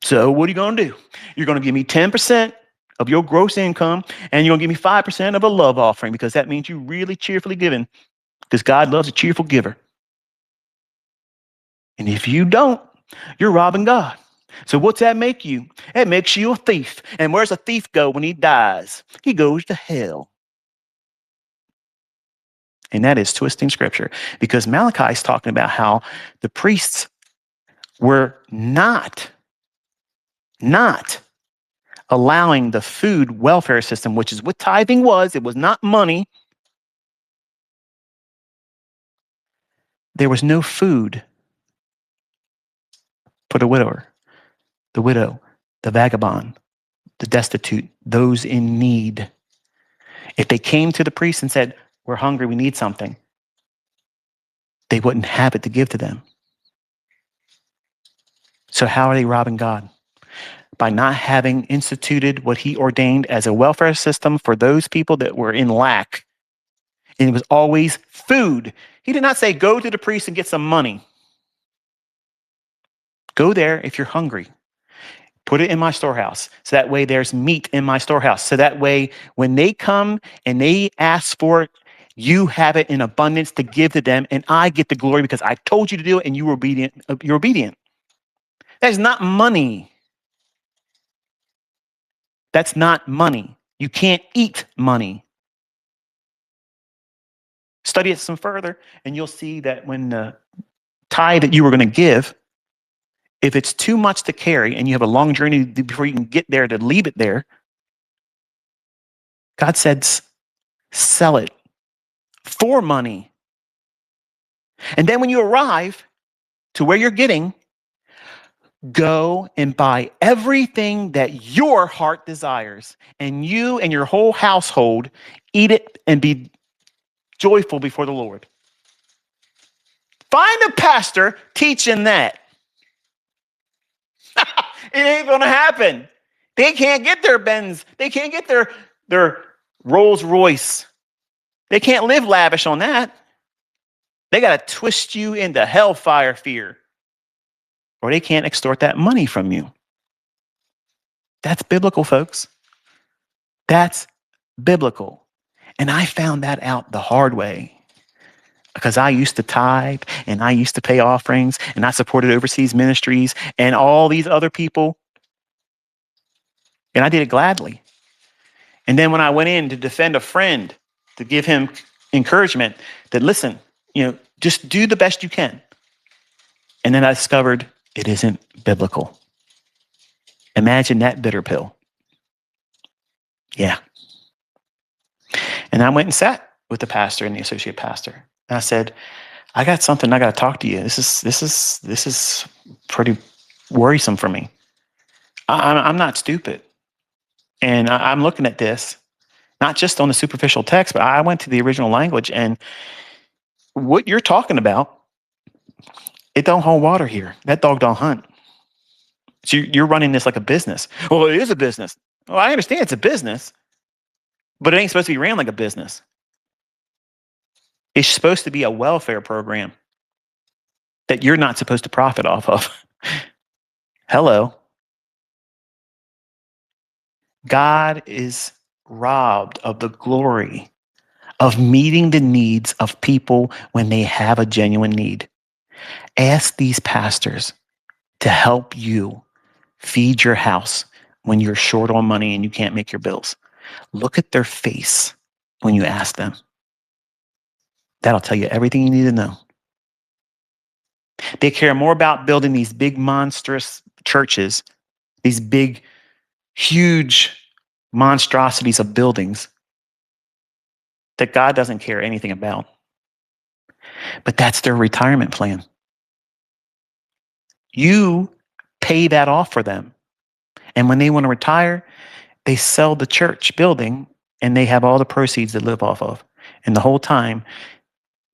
So what are you going to do? You're going to give me 10% of your gross income, and you're going to give me 5% of a love offering, because that means you really cheerfully giving, because God loves a cheerful giver. And if you don't, you're robbing God. So what's that make you? It makes you a thief. And where's a thief go when he dies? He goes to hell. And that is twisting scripture, because Malachi is talking about how the priests were not allowing the food welfare system, which is what tithing was. It was not money. There was no food for the widower, the widow, the vagabond, the destitute, those in need. If they came to the priest and said, we're hungry, we need something, they wouldn't have it to give to them. So how are they robbing God? By not having instituted what he ordained as a welfare system for those people that were in lack. And it was always food. He did not say, go to the priest and get some money. Go there if you're hungry. Put it in my storehouse. So that way there's meat in my storehouse. So that way when they come and they ask for it, you have it in abundance to give to them, and I get the glory because I told you to do it and you were obedient. You're obedient. That's not money. That's not money. You can't eat money. Study it some further, and you'll see that when the tithe that you were going to give, if it's too much to carry and you have a long journey before you can get there to leave it there, God said, sell it for money. And then when you arrive to where you're getting, go and buy everything that your heart desires, and you and your whole household eat it and be joyful before the Lord. Find a pastor teaching that. It ain't going to happen. They can't get their Benz. They can't get their Rolls Royce. They can't live lavish on that. They got to twist you into hellfire fear, or they can't extort that money from you. That's biblical, folks. That's biblical. And I found that out the hard way, because I used to tithe and I used to pay offerings and I supported overseas ministries and all these other people. And I did it gladly. And then when I went in to defend a friend, to give him encouragement that, listen, just do the best you can. And then I discovered it isn't biblical. Imagine that bitter pill. Yeah. And I went and sat with the pastor and the associate pastor. And I said, I got something I got to talk to you. This is pretty worrisome for me. I'm not stupid. And I'm looking at this, not just on the superficial text, but I went to the original language, and what you're talking about, it don't hold water here. That dog don't hunt. So you're running this like a business. Well, it is a business. Well, I understand it's a business, but it ain't supposed to be ran like a business. It's supposed to be a welfare program that you're not supposed to profit off of. Hello. God is robbed of the glory of meeting the needs of people when they have a genuine need. Ask these pastors to help you feed your house when you're short on money and you can't make your bills. Look at their face when you ask them. That'll tell you everything you need to know. They care more about building these big, monstrous churches, these big, huge monstrosities of buildings that God doesn't care anything about. But that's their retirement plan. You pay that off for them. And when they want to retire, they sell the church building and they have all the proceeds to live off of. And the whole time,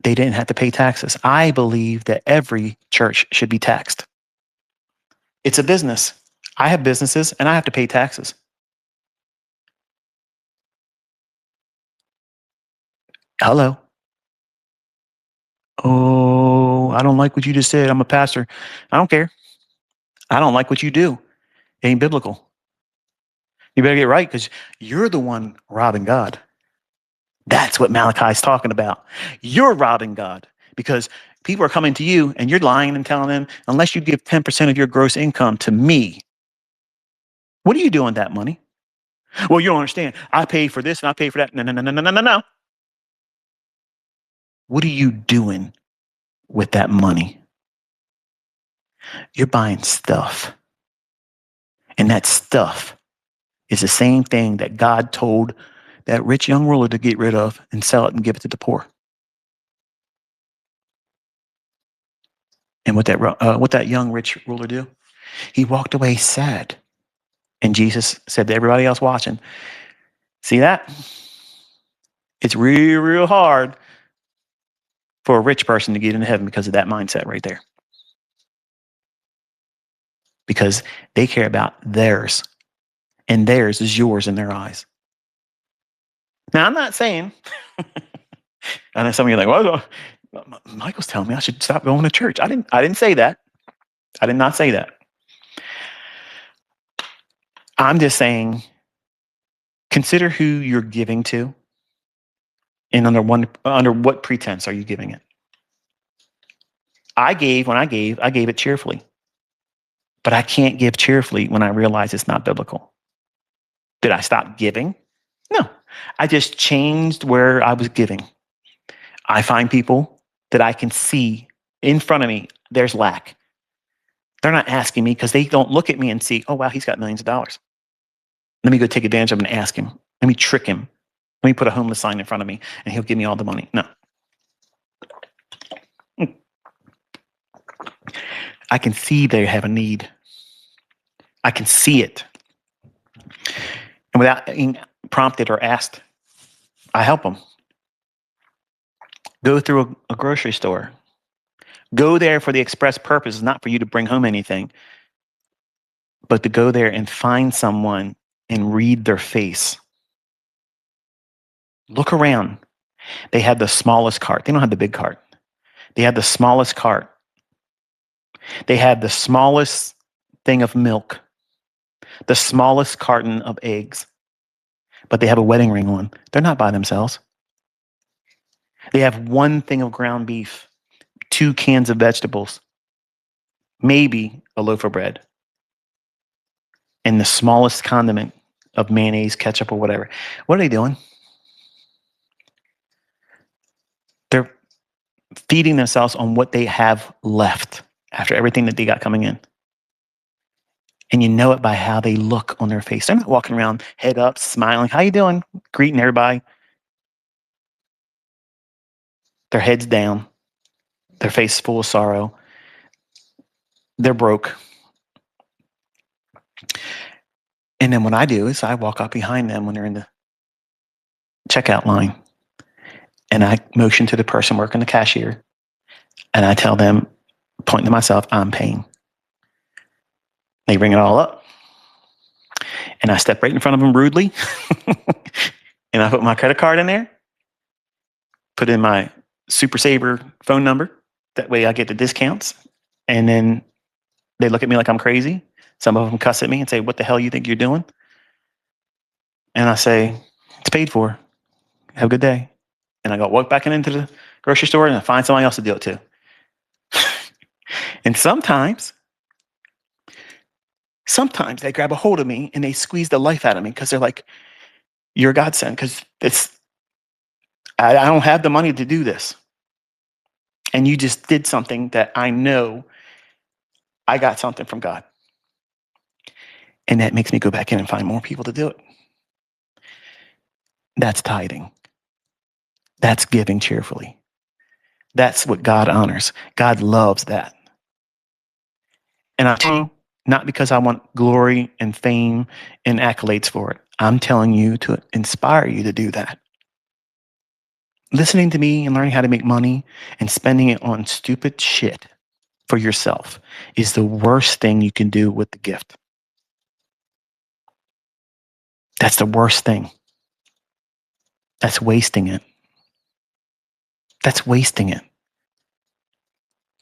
they didn't have to pay taxes. I believe that every church should be taxed. It's a business. I have businesses and I have to pay taxes. Hello. Oh, I don't like what you just said. I'm a pastor. I don't care. I don't like what you do. It ain't biblical. You better get right because you're the one robbing God. That's what Malachi's talking about. You're robbing God because people are coming to you and you're lying and telling them, unless you give 10% of your gross income to me, what are you doing with that money? Well, you don't understand. I pay for this and I pay for that. No, no, no, no, no, no, no, no. What are you doing with that money? You're buying stuff. And that stuff is the same thing that God told that rich young ruler to get rid of and sell it and give it to the poor. And what that young rich ruler do? He walked away sad. And Jesus said to everybody else watching, see that? It's real, real hard for a rich person to get into heaven because of that mindset right there. Because they care about theirs, and theirs is yours in their eyes. Now, I'm not saying, I know some of you are like, well, Michael's telling me I should stop going to church. I didn't say that. I did not say that. I'm just saying, consider who you're giving to and under what pretense are you giving it? When I gave it cheerfully. But I can't give cheerfully when I realize it's not biblical. Did I stop giving? No. I just changed where I was giving. I find people that I can see in front of me, there's lack. They're not asking me because they don't look at me and see, oh, wow, he's got millions of dollars. Let me go take advantage of him and ask him. Let me trick him. Let me put a homeless sign in front of me and he'll give me all the money. No. I can see they have a need. I can see it. And without being prompted or asked, I help them. Go through a grocery store. Go there for the express purpose, not for you to bring home anything, but to go there and find someone and read their face. Look around. They have the smallest cart. They don't have the big cart. They have the smallest cart. They have the smallest thing of milk, the smallest carton of eggs, but they have a wedding ring on. They're not by themselves. They have one thing of ground beef, 2 cans of vegetables, maybe a loaf of bread, and the smallest condiment of mayonnaise, ketchup, or whatever. What are they doing? They're feeding themselves on what they have left after everything that they got coming in. And you know it by how they look on their face. They're not walking around head up, smiling. How you doing? Greeting everybody. Their heads down. Their face full of sorrow. They're broke. And then what I do is I walk up behind them when they're in the checkout line. And I motion to the person working the cashier. And I tell them, pointing to myself, I'm paying. They bring it all up. And I step right in front of them rudely. And I put my credit card in there. Put in my Super Saver phone number. That way I get the discounts. And then they look at me like I'm crazy. Some of them cuss at me and say, what the hell you think you're doing? And I say, it's paid for. Have a good day. And I go walk back into the grocery store and I find somebody else to do it too. And sometimes they grab a hold of me and they squeeze the life out of me because they're like, you're a godsend because I don't have the money to do this. And you just did something that I know I got something from God. And that makes me go back in and find more people to do it. That's tithing. That's giving cheerfully. That's what God honors. God loves that. And I'm telling you, not because I want glory and fame and accolades for it. I'm telling you to inspire you to do that. Listening to me and learning how to make money and spending it on stupid shit for yourself is the worst thing you can do with the gift. That's the worst thing. That's wasting it. That's wasting it.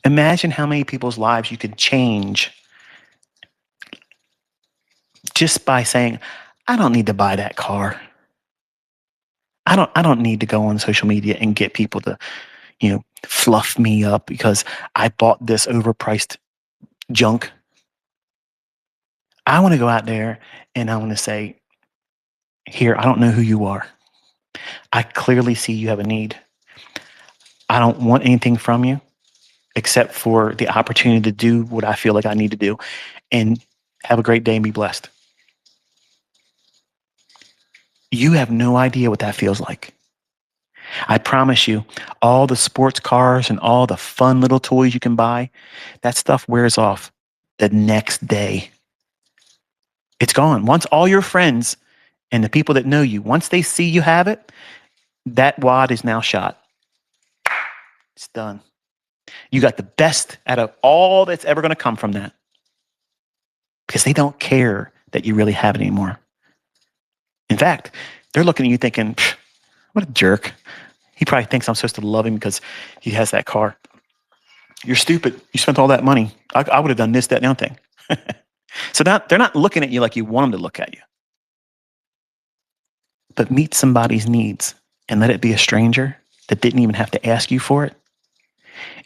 Imagine how many people's lives you could change just by saying, I don't need to buy that car. I don't need to go on social media and get people to, fluff me up because I bought this overpriced junk. I want to go out there and I want to say, here, I don't know who you are. I clearly see you have a need. I don't want anything from you except for the opportunity to do what I feel like I need to do. And have a great day and be blessed. You have no idea what that feels like. I promise you, all the sports cars and all the fun little toys you can buy, that stuff wears off the next day. It's gone. Once all your friends and the people that know you, once they see you have it, that wad is now shot. It's done. You got the best out of all that's ever going to come from that because they don't care that you really have it anymore. In fact, they're looking at you thinking, what a jerk. He probably thinks I'm supposed to love him because he has that car. You're stupid. You spent all that money. I would have done this, that, and the other thing. So they're not looking at you like you want them to look at you. But meet somebody's needs and let it be a stranger that didn't even have to ask you for it.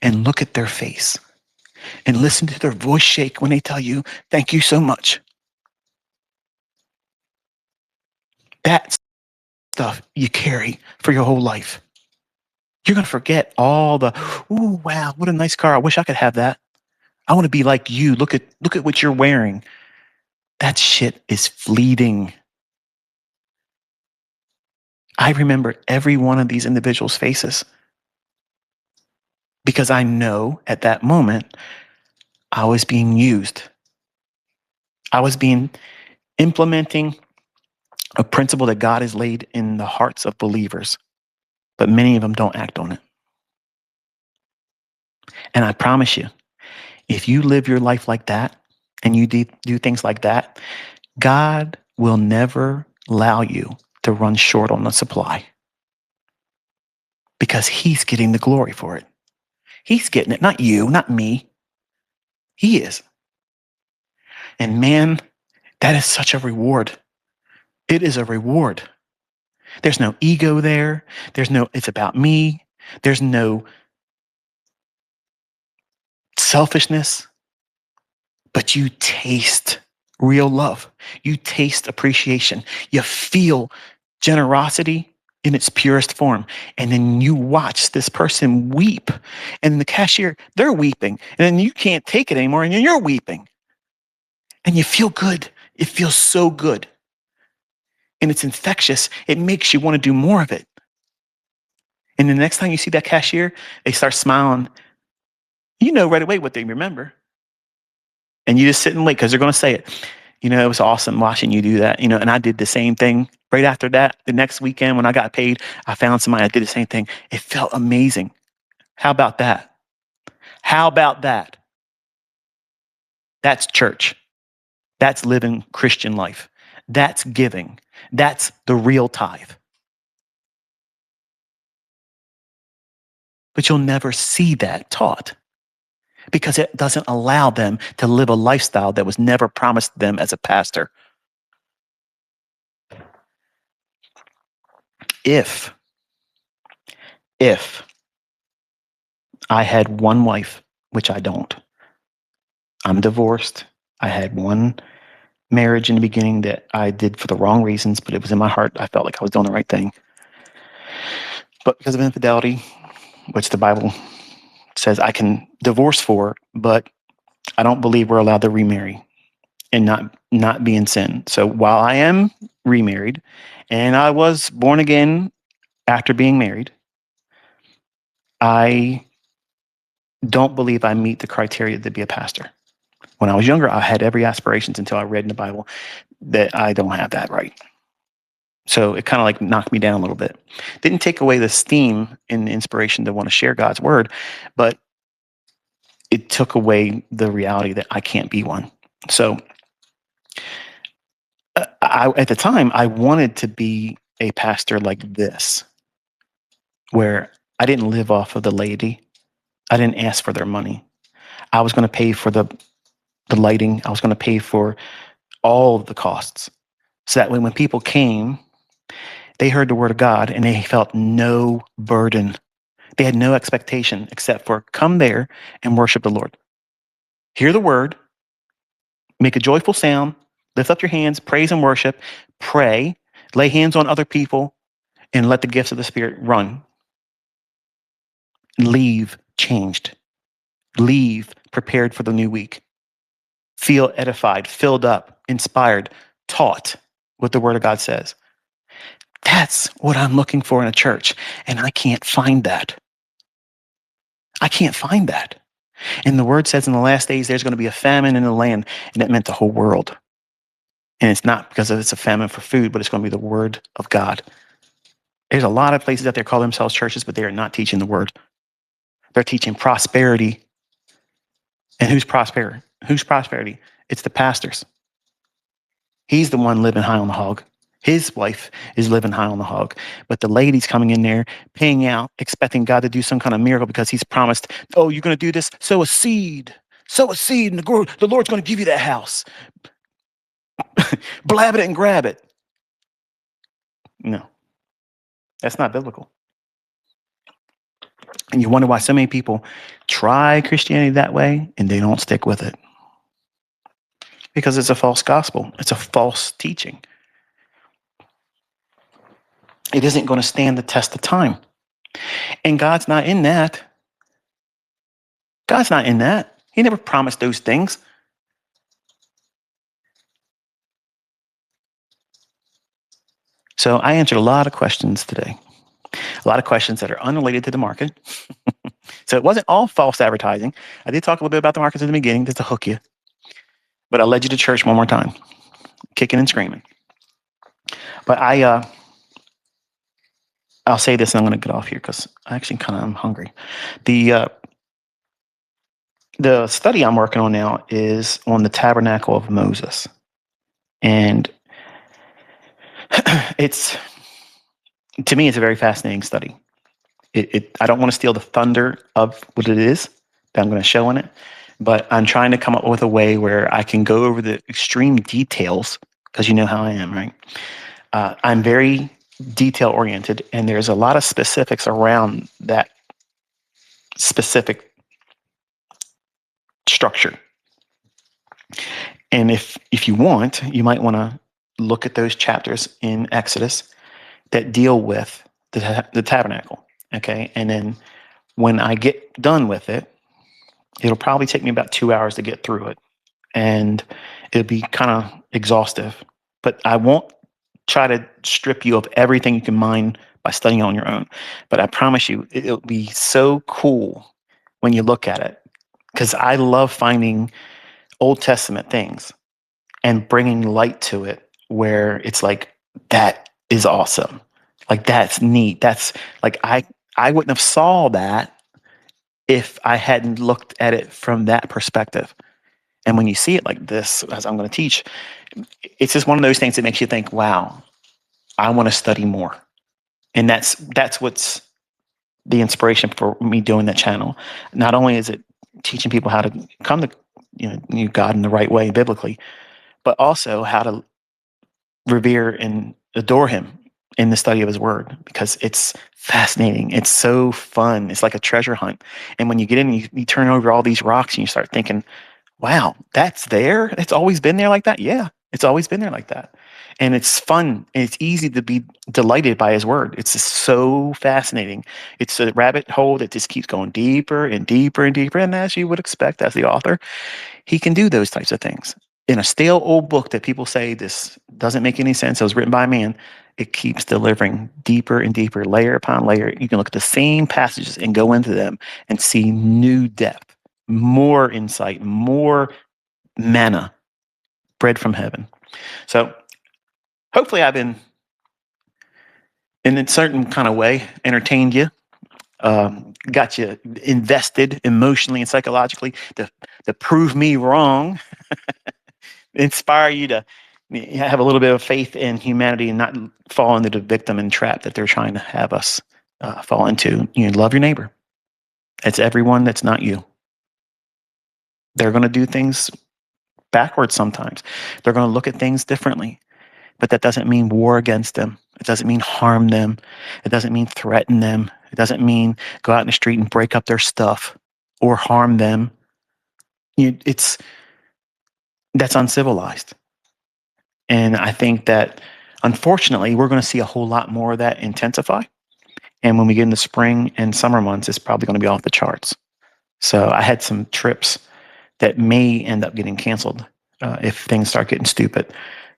And look at their face and listen to their voice shake when they tell you, thank you so much. That's stuff you carry for your whole life. You're going to forget all the, ooh, wow, what a nice car. I wish I could have that. I want to be like you. Look at what you're wearing. That shit is fleeting. I remember every one of these individuals' faces because I know at that moment I was being used. I was implementing a principle that God has laid in the hearts of believers, but many of them don't act on it. And I promise you, if you live your life like that and you do things like that, God will never allow you to run short on the supply because he's getting the glory for it. He's getting it, not you, not me. He is. And man, that is such a reward. It is a reward. There's no ego there. It's about me. There's no selfishness, but you taste real love. You taste appreciation. You feel generosity in its purest form. And then you watch this person weep. And the cashier, they're weeping. And then you can't take it anymore and you're weeping. And you feel good. It feels so good. And it's infectious. It makes you want to do more of it. And the next time you see that cashier, they start smiling. You know right away what they remember. And you just sit and wait because they're going to say it. It was awesome watching you do that. And I did the same thing right after that. The next weekend when I got paid, I found somebody that did the same thing. It felt amazing. How about that? How about that? That's church. That's living Christian life. That's giving. That's the real tithe. But you'll never see that taught because it doesn't allow them to live a lifestyle that was never promised them as a pastor. if if I had one wife, which I don't, I'm divorced. I had one marriage in the beginning that I did for the wrong reasons, but it was in my heart. I felt like I was doing the right thing. But because of infidelity, which the Bible says I can divorce for, but I don't believe we're allowed to remarry and not be in sin. So while I am remarried and I was born again after being married, I don't believe I meet the criteria to be a pastor. When I was younger, I had every aspirations until I read in the Bible that I don't have that right. So it kind of like knocked me down a little bit. Didn't take away the steam and the inspiration to want to share God's word, but it took away the reality that I can't be one. So at the time, I wanted to be a pastor like this, where I didn't live off of the laity. I didn't ask for their money. I was going to pay for the lighting. I was going to pay for all of the costs. So that way, when people came, they heard the word of God and they felt no burden. They had no expectation except for come there and worship the Lord. Hear the word, make a joyful sound, lift up your hands, praise and worship, pray, lay hands on other people, and let the gifts of the Spirit run. Leave changed. Leave prepared for the new week. Feel edified, filled up, inspired, taught what the Word of God says. That's what I'm looking for in a church, and I can't find that. I can't find that. And the Word says in the last days there's going to be a famine in the land, and it meant the whole world. And it's not because it's a famine for food, but it's going to be the Word of God. There's a lot of places out there call themselves churches, but they are not teaching the Word. They're teaching prosperity. And who's prosperity? Who's prosperity? It's the pastors. He's the one living high on the hog. His wife is living high on the hog. But the lady's coming in there, paying out, expecting God to do some kind of miracle because he's promised, oh, you're going to do this? Sow a seed. Sow a seed, and the Lord's going to give you that house. Blab it and grab it. No, that's not biblical. And you wonder why so many people try Christianity that way and they don't stick with it. Because it's a false gospel. It's a false teaching. It isn't going to stand the test of time. And God's not in that. God's not in that. He never promised those things. So I answered a lot of questions today. A lot of questions that are unrelated to the market. So it wasn't all false advertising. I did talk a little bit about the markets in the beginning just to hook you. But I led you to church one more time, kicking and screaming. But I'll say this and I'm going to get off here because I actually kind of am hungry. The study I'm working on now is on the tabernacle of Moses. And it's, to me, it's a very fascinating study. I don't want to steal the thunder of what it is that I'm going to show in it, but I'm trying to come up with a way where I can go over the extreme details because you know how I am, right? I'm very detail oriented, and there's a lot of specifics around that specific structure. And if you want, you might want to look at those chapters in Exodus that deal with the tabernacle, okay? And then when I get done with it, it'll probably take me about 2 hours to get through it, and it'll be kind of exhaustive. But I won't try to strip you of everything you can mine by studying on your own. But I promise you, it'll be so cool when you look at it, because I love finding Old Testament things and bringing light to it where it's like, that is awesome. Like, that's neat. That's like, I wouldn't have saw that if I hadn't looked at it from that perspective. And when you see it like this, as I'm going to teach, it's just one of those things that makes you think, wow, I want to study more. And that's what's the inspiration for me doing that channel. Not only is it teaching people how to come to God in the right way biblically, but also how to revere and adore him in the study of his word because it's fascinating. It's so fun. It's like a treasure hunt. And when you get in, you turn over all these rocks and you start thinking, wow, that's there? It's always been there like that? Yeah, it's always been there like that. And it's fun and it's easy to be delighted by his word. It's just so fascinating. It's a rabbit hole that just keeps going deeper and deeper and deeper. And as you would expect as the author, he can do those types of things. In a stale old book that people say this doesn't make any sense, it was written by a man, it keeps delivering deeper and deeper, layer upon layer. You can look at the same passages and go into them and see new depth, more insight, more manna, bread from heaven. So hopefully I've been, in a certain kind of way, entertained you, got you invested emotionally and psychologically to prove me wrong, inspire you to have a little bit of faith in humanity and not fall into the victim and trap that they're trying to have us fall into. You know, love your neighbor. It's everyone that's not you. They're going to do things backwards sometimes. They're going to look at things differently. But that doesn't mean war against them. It doesn't mean harm them. It doesn't mean threaten them. It doesn't mean go out in the street and break up their stuff or harm them. That's uncivilized. And I think that, unfortunately, we're going to see a whole lot more of that intensify. And when we get into spring and summer months, it's probably going to be off the charts. So I had some trips that may end up getting canceled if things start getting stupid.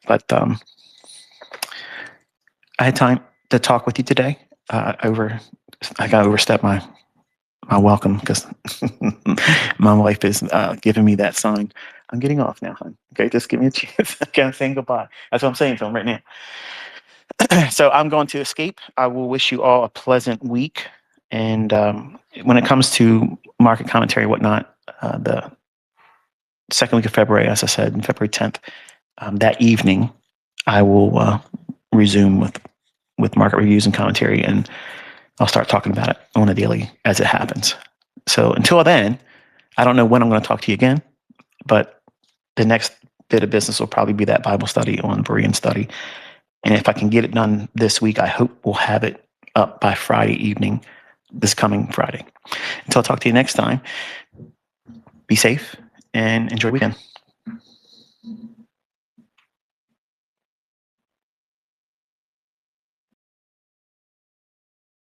But I had time to talk with you today. I got to overstep my welcome because my wife is giving me that sign. I'm getting off now, hon. Okay, just give me a chance. I can't say goodbye. That's what I'm saying to him right now. So I'm going to escape. I will wish you all a pleasant week. And when it comes to market commentary, whatnot, the second week of February, as I said, on February 10th, that evening, I will resume with market reviews and commentary, and I'll start talking about it on a daily as it happens. So until then, I don't know when I'm going to talk to you again, but the next bit of business will probably be that Bible study on Berean study. And if I can get it done this week, I hope we'll have it up by Friday evening, this coming Friday. Until I talk to you next time, be safe and enjoy the weekend.